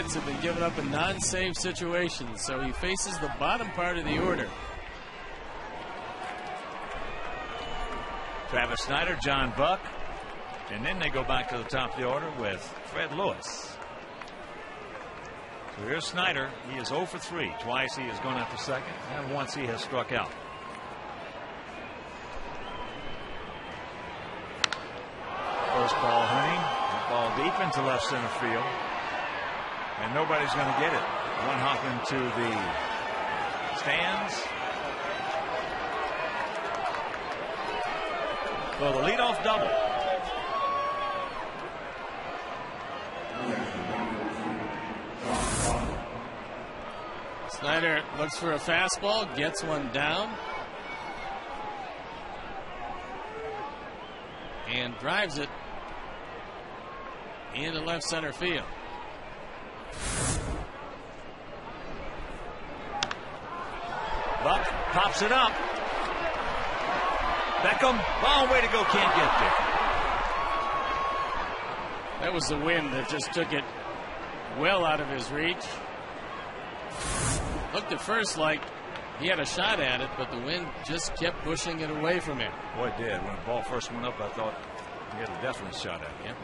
hits have been given up in non-save situations, so he faces the bottom part of the order. Travis Snyder, John Buck, and then they go back to the top of the order with Fred Lewis. So here's Snyder. He is 0 for 3. Twice he has gone after second, and once he has struck out. First ball hunting. Ball deep into left center field. And nobody's going to get it. One hop into the stands. Well, the leadoff double. Snyder looks for a fastball, gets one down, and drives it into left center field. Buck pops it up. Beckham, long way to go, can't get there. That was the wind that just took it well out of his reach. Looked at first like he had a shot at it, but the wind just kept pushing it away from him. Boy, it did. When the ball first went up, I thought he had a definite shot at it.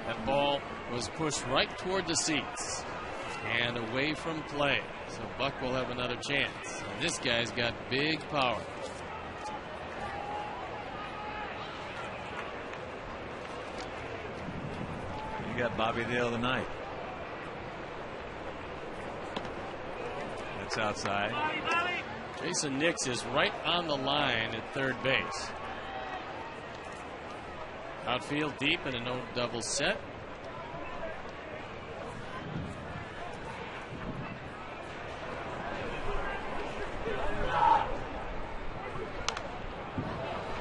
That ball was pushed right toward the seats and away from play. So Buck will have another chance. And this guy's got big power. You got Bobby the other night. That's outside. Jason Nix is right on the line at third base. Outfield deep and a no double set.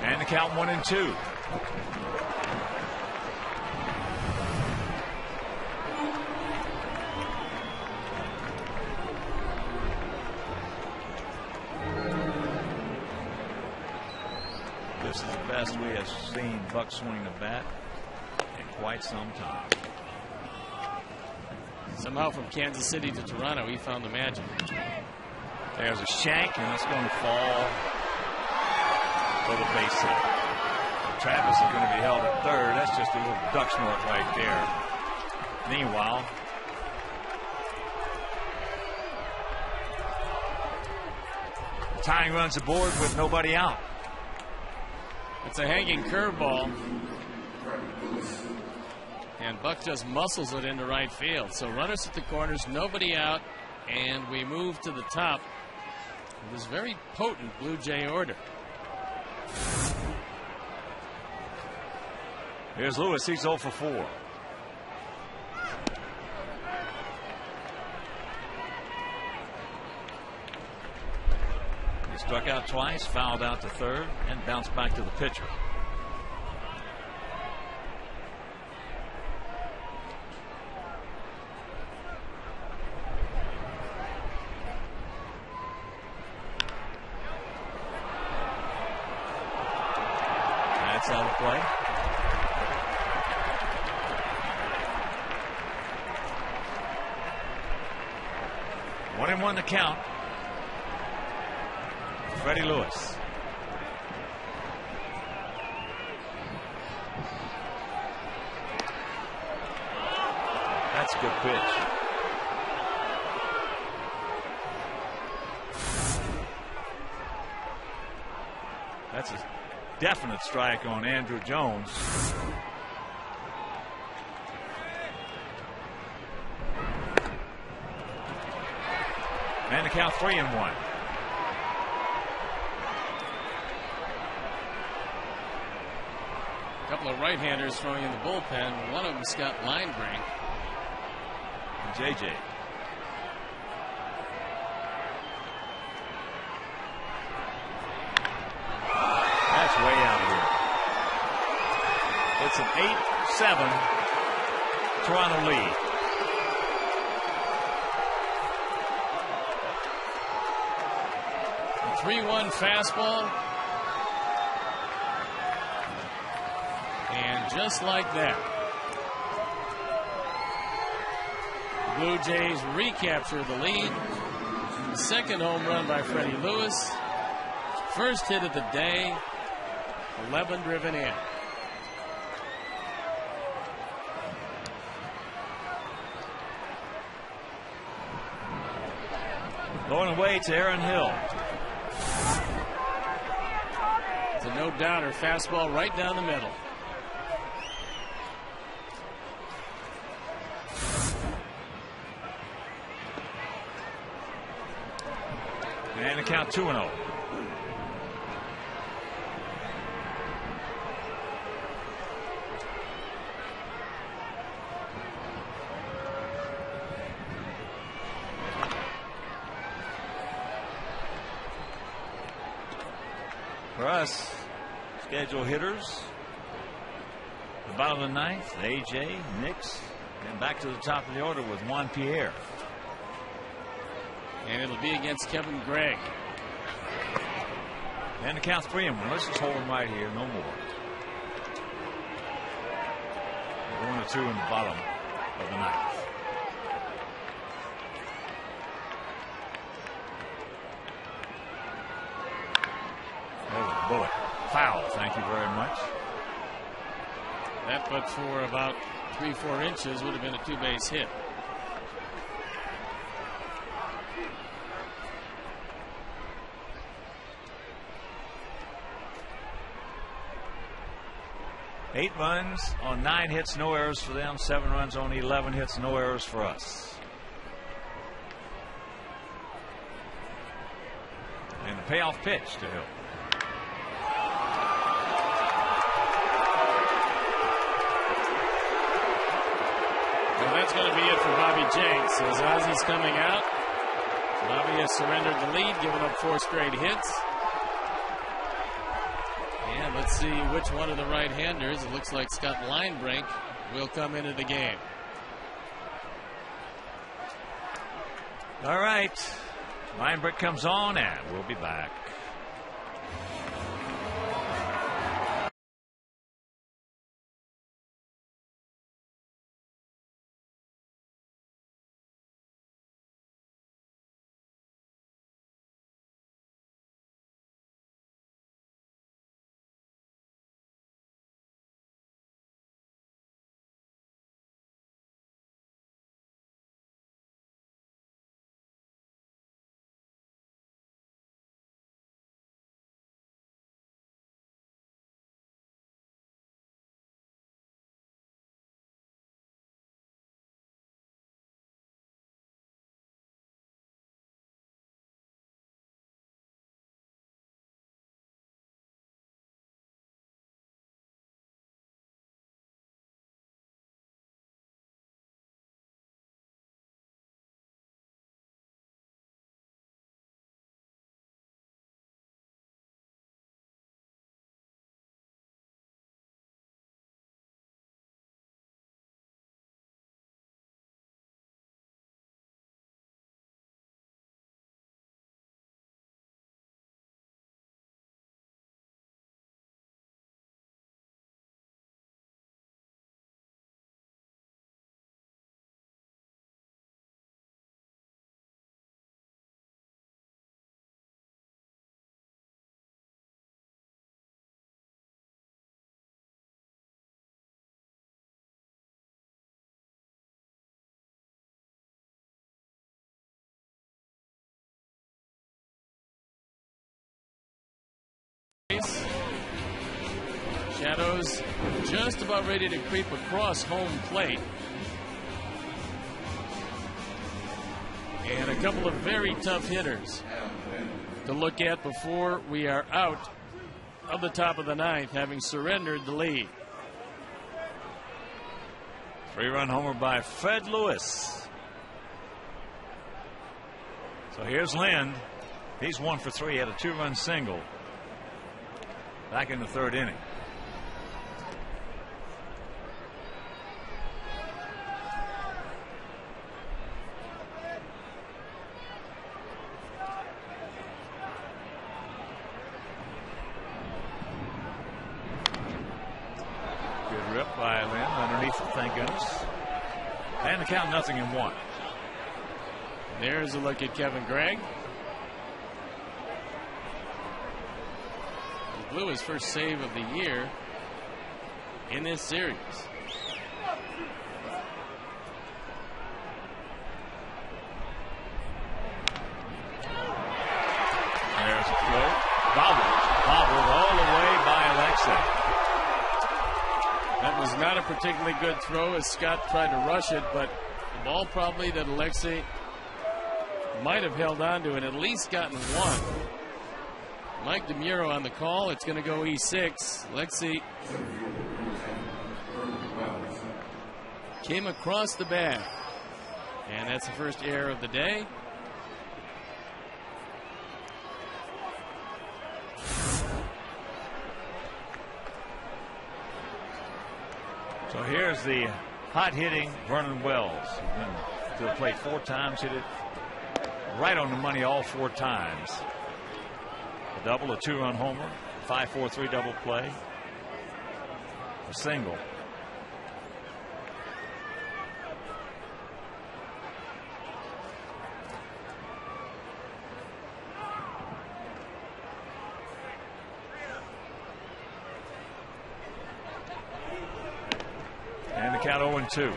And the count 1-2. This is the best we have seen Buck swing the bat in quite some time. Somehow from Kansas City to Toronto, he found the magic. There's a shank, and it's going to fall for the base hit. Travis is going to be held at third. That's just a little duck snort right there. Meanwhile, the tying runs aboard with nobody out. It's a hanging curveball. And Buck just muscles it into right field. So runners at the corners, nobody out, and we move to the top of this very potent Blue Jay order. Here's Lewis. He's 0 for 4. He struck out twice, fouled out to third, and bounced back to the pitcher. That's out of play. One and one to count. Freddie Lewis. That's a good pitch. That's a definite strike on Andrew Jones. And the count 3-1. A couple of right-handers throwing in the bullpen. One of them, Scott Linebrink. And JJ. That's way out of here. It's an 8-7 Toronto lead. A 3-1 fastball. And just like that, Blue Jays recapture the lead. Second home run by Freddie Lewis. First hit of the day. 11 driven in. Going away to Aaron Hill. It's a no-doubter fastball right down the middle. And the count 2-0. For us, scheduled hitters, the bottom of the ninth, AJ, Nix, and back to the top of the order with Juan Pierre. And it'll be against Kevin Gregg. And the count 3-1. Let's just hold him right here, no more. 1-2 in the bottom of the ninth. There's a bullet. Foul, thank you very much. That, but for about 3-4 inches, would have been a two-base hit. Eight runs on 9 hits, no errors for them. 7 runs on 11 hits, no errors for us. And the payoff pitch to Hill. Well, that's going to be it for Bobby Jenks. As Ozzy's coming out, Bobby has surrendered the lead, giving up 4 straight hits. And let's see which one of the right-handers. It looks like Scott Linebrink will come into the game. All right. Linebrink comes on, and we'll be back. Shadows just about ready to creep across home plate. And a couple of very tough hitters to look at before we are out of the top of the ninth, having surrendered the lead. 3-run homer by Fred Lewis. So here's Lind. He's 1 for 3. He had a 2-run single back in the 3rd inning. Good rip by Lind underneath it, thank goodness. And the count 0-1. There's a look at Kevin Gregg. He blew his first save of the year in this series. There's a throw. Bobbled all the way by Alexei. That was not a particularly good throw as Scott tried to rush it, but the ball probably that Alexei might have held on to and at least gotten one. Mike DeMuro on the call. It's going to go E6. Alexei came across the bag, and that's the first error of the day. So here's the hot-hitting Vernon Wells. He's been to the plate 4 times, hit it right on the money all 4 times. A double, a 2-run homer, 5-4-3 double play, a single. And the count 0-2.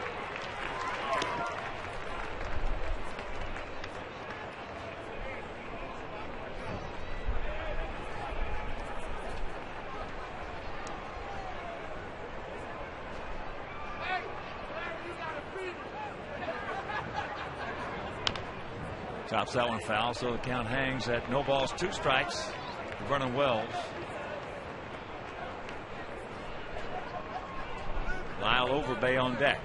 Chops that one foul, so the count hangs at no balls, 2 strikes for Vernon Wells. Lyle Overbay on deck.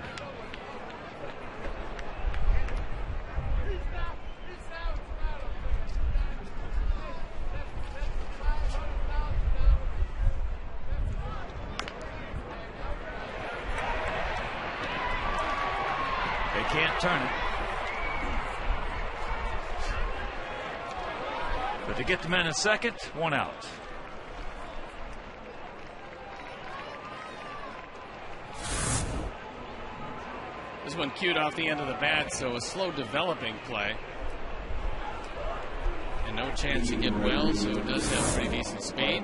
They can't turn it. But to get the man in second, 1 out. This one cued off the end of the bat, so a slow developing play. And no chance to get Wells, so it does have pretty decent speed.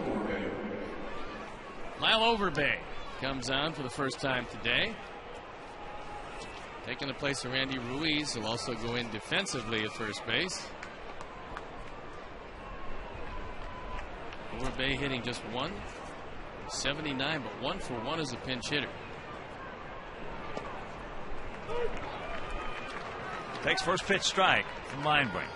Lyle Overbay comes on for the first time today. Taking the place of Randy Ruiz, who'll also go in defensively at first base. Overbay hitting just 179, but 1 for 1 as a pinch hitter. Takes first pitch strike from Linebrink.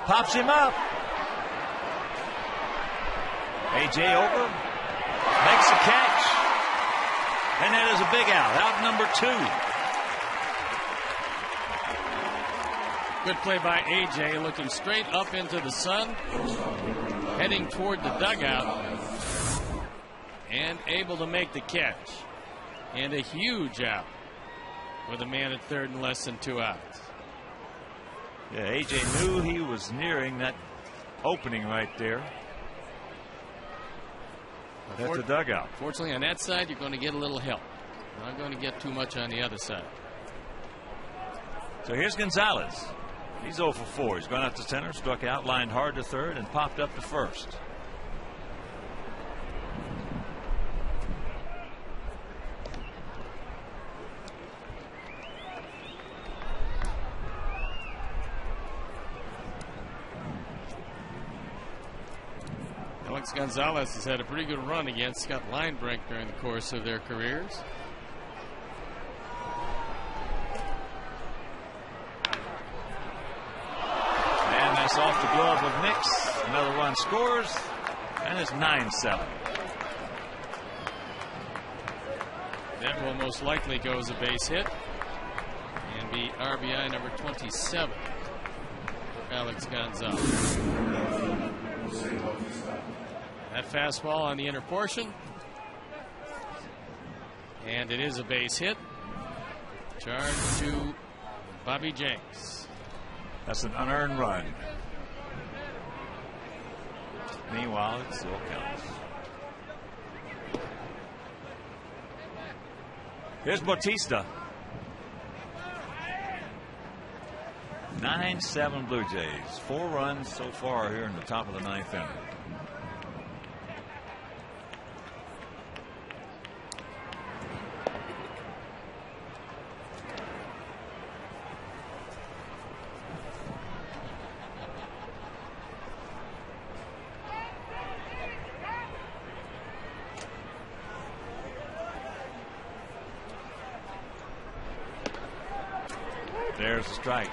Pops him up. AJ over. Makes a catch. And that is a big out number 2. Good play by AJ, looking straight up into the sun, heading toward the dugout, and able to make the catch. And a huge out with a man at third and less than 2 outs. Yeah, AJ knew he was nearing that opening right there. But that's the dugout. Fortunately, on that side, you're going to get a little help. You're not going to get too much on the other side. So here's Gonzalez. He's 0 for 4. He's gone out to center, struck out, lined hard to third, and popped up to first. Alex Gonzalez has had a pretty good run against Scott Linebrink during the course of their careers. Off the glove of Nix. Another run scores, and it's 9-7. That will most likely go as a base hit and be RBI number 27 for Alex Gonzalez. That fastball on the inner portion, and it is a base hit. Charge to Bobby Jenks. That's an unearned run. Meanwhile, it still counts. Here's Bautista. 9-7 Blue Jays. 4 runs so far here in the top of the 9th inning. There's the strike.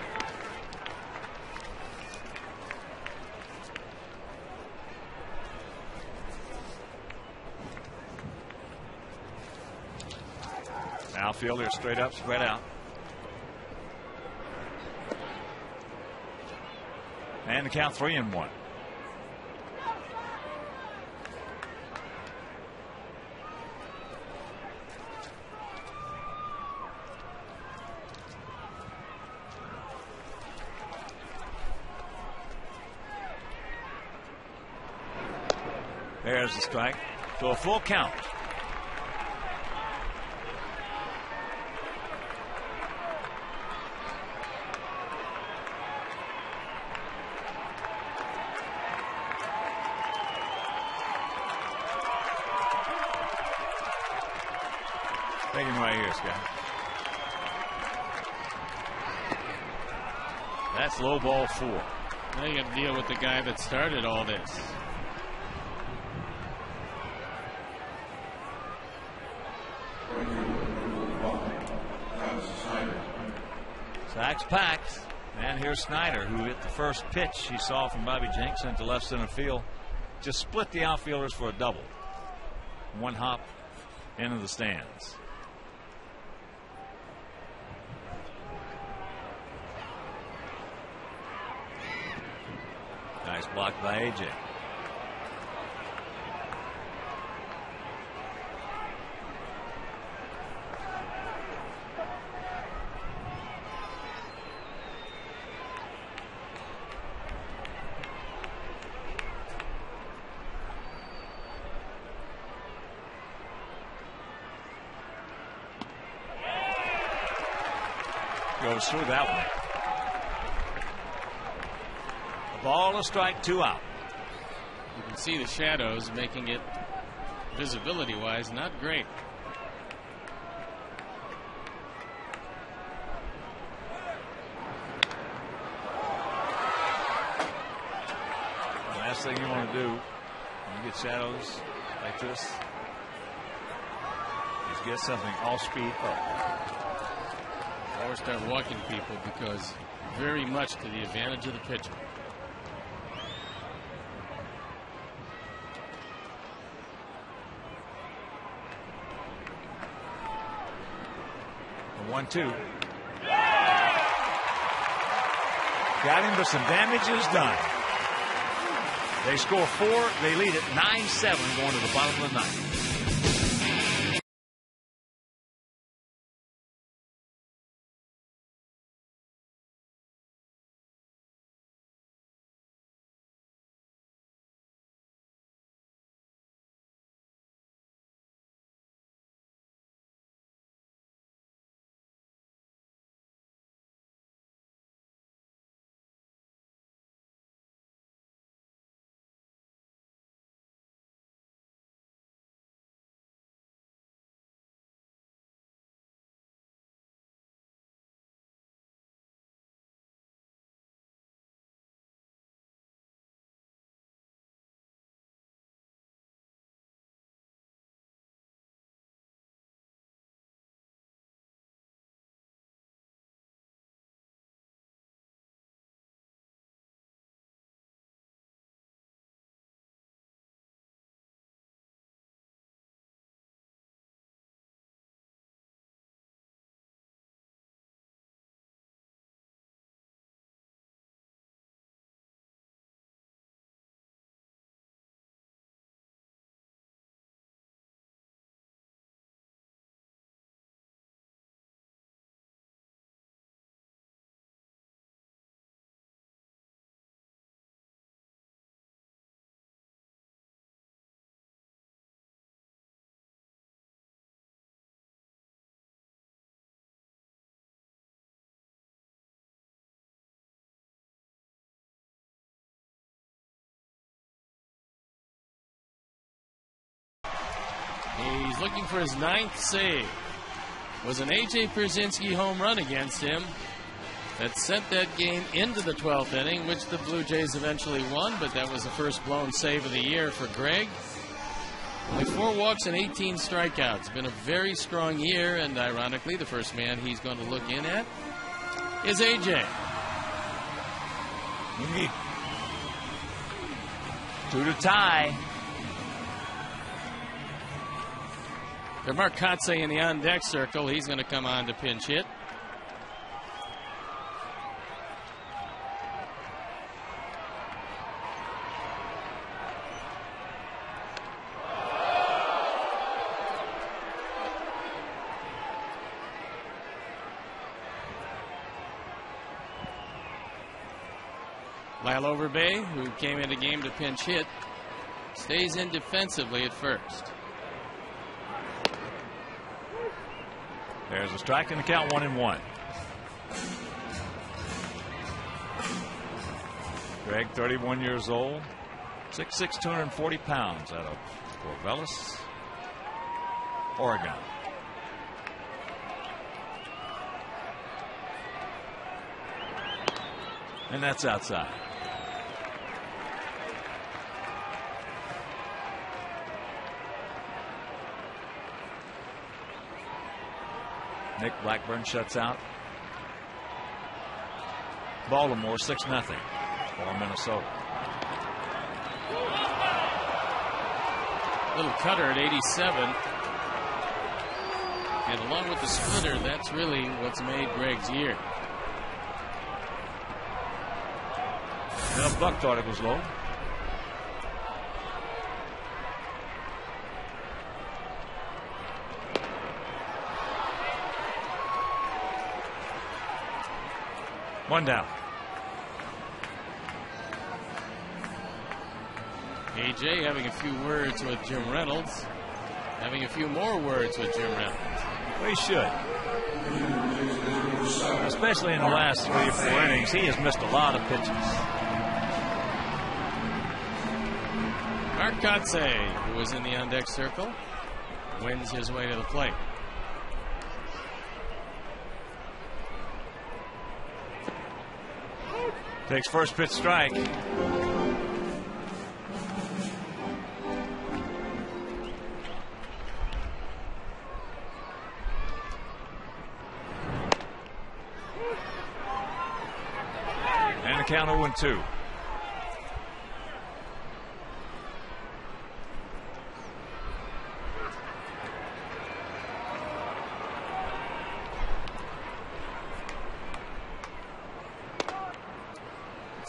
Outfielder straight up, spread out. And the count 3-1. There's the strike. So a full count. Take him right here, Scott. That's low ball 4. Now you got to deal with the guy that started all this. Sacks packed. And here's Snyder, who hit the first pitch he saw from Bobby Jenks into left center field. Just split the outfielders for a double. One hop into the stands. Nice block by AJ. Goes through that one. A ball, a strike, 2 out. You can see the shadows making it visibility wise not great. The last thing you want to do when you get shadows like this is get something off speed up. Or start walking people, because very much to the advantage of the pitcher. The 1-2. Got him, but some damage is done. They score 4. They lead it 9-7 going to the bottom of the 9th. He's looking for his 9th save. Was an A.J. Pierzynski home run against him that sent that game into the 12th inning, which the Blue Jays eventually won, but that was the first blown save of the year for Greg. Only 4 walks and 18 strikeouts. Been a very strong year, and ironically, the first man he's going to look in at is A.J. 2 to tie. Mark Kotze in the on-deck circle. He's going to come on to pinch hit. Lyle Overbay, who came in the game to pinch hit, stays in defensively at first. There's a strike and the count 1-1. Greg, 31 years old, 6'6", 240 pounds, out of Corvallis, Oregon. And that's outside. Nick Blackburn shuts out. Baltimore 6-0 for Minnesota. Little cutter at 87. And along with the splitter, that's really what's made Greg's year. And Buck thought it was low. One down. AJ having a few words with Jim Reynolds. Having a few more words with Jim Reynolds. We should. Especially in the last 3 or 4 innings. He has missed a lot of pitches. Mark Kotze, who was in the on-deck circle, wins his way to the plate. Takes first pitch strike. And the count 0-2.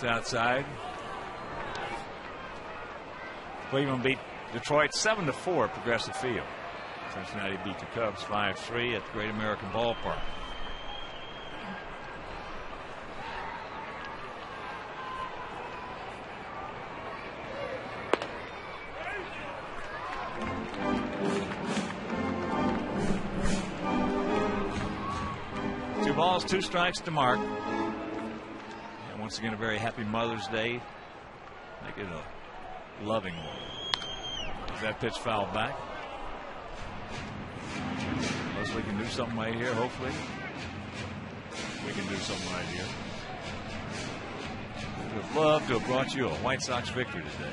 Outside. Cleveland beat Detroit 7-4 at Progressive Field. Cincinnati beat the Cubs 5-3 at the Great American Ballpark. Two balls, 2 strikes to Mark. Once again, a very happy Mother's Day. Make it a loving one. Is that pitch fouled back? Unless we can do something right here, hopefully. We can do something right here. Would have loved to have brought you a White Sox victory today.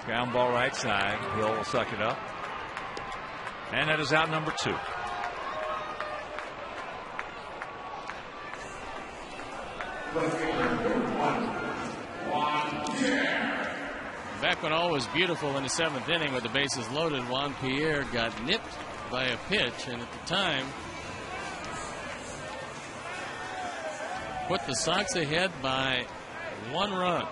Ground ball right side. Hill will suck it up. And that is out number 2. Back when all was beautiful in the 7th inning with the bases loaded, Juan Pierre got nipped by a pitch, and at the time put the Sox ahead by 1 run.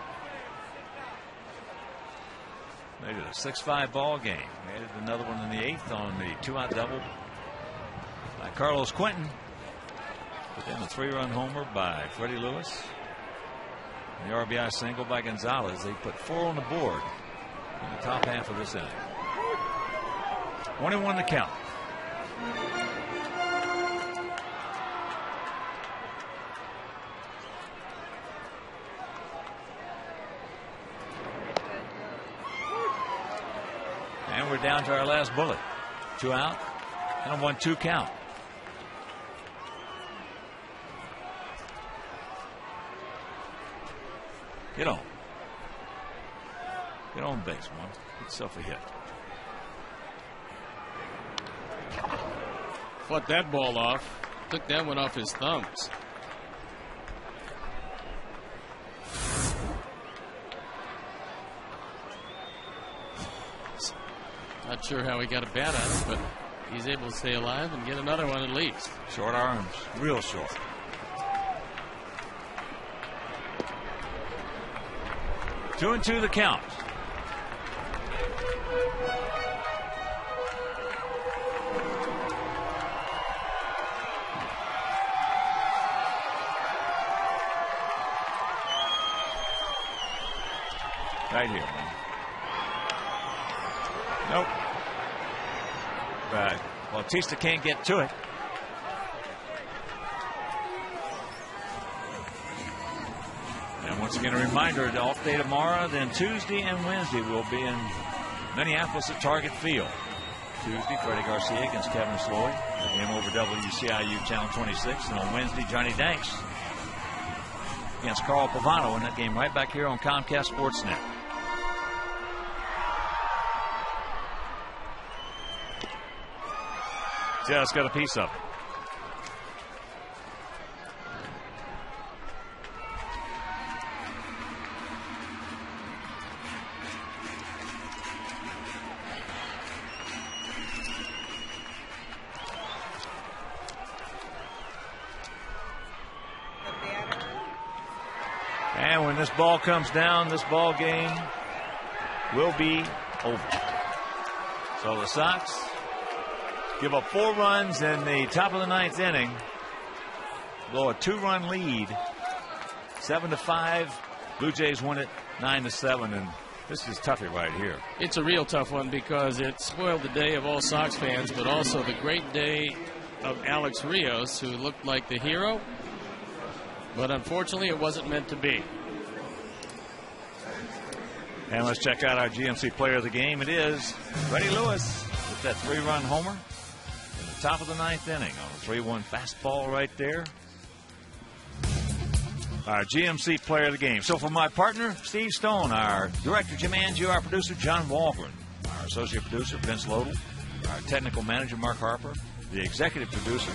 Made it a 6-5 ball game. Added another one in the 8th on the 2-out double by Carlos Quentin. But then a 3-run homer by Freddie Lewis. And the RBI single by Gonzalez. They put 4 on the board in the top half of this inning. 1-1 the count. down to our last bullet. 2 out and a 1-2 count. Get on. Get on base, man. Get yourself a hit. Fought that ball off. Took that one off his thumbs. Not sure how he got a bat on it, but he's able to stay alive and get another one at least. Short arms, real short. 2-2 the count. Right here, man. Nope. Right. Bautista can't get to it. And once again, a reminder, the off day tomorrow, then Tuesday and Wednesday we'll be in Minneapolis at Target Field. Tuesday, Freddie Garcia against Kevin Sloyd. Again over WCIU Channel 26. And on Wednesday, Johnny Danks against Carl Pavano in that game right back here on Comcast Sportsnet. Just got a piece of it. And when this ball comes down, this ball game will be over. So the Sox give up 4 runs in the top of the 9th inning. Blow a 2-run lead. 7-5. Blue Jays win it 9-7. And this is toughy right here. It's a real tough one because it spoiled the day of all Sox fans, but also the great day of Alex Rios, who looked like the hero. But unfortunately, it wasn't meant to be. And let's check out our GMC player of the game. It is Freddie Lewis with that 3-run homer in the top of the 9th inning on a 3-1 fastball right there. Our GMC player of the game. So for my partner, Steve Stone, our director, Jim Angio, our producer, John Walgren, our associate producer, Vince Lodel, our technical manager, Mark Harper, the executive producer,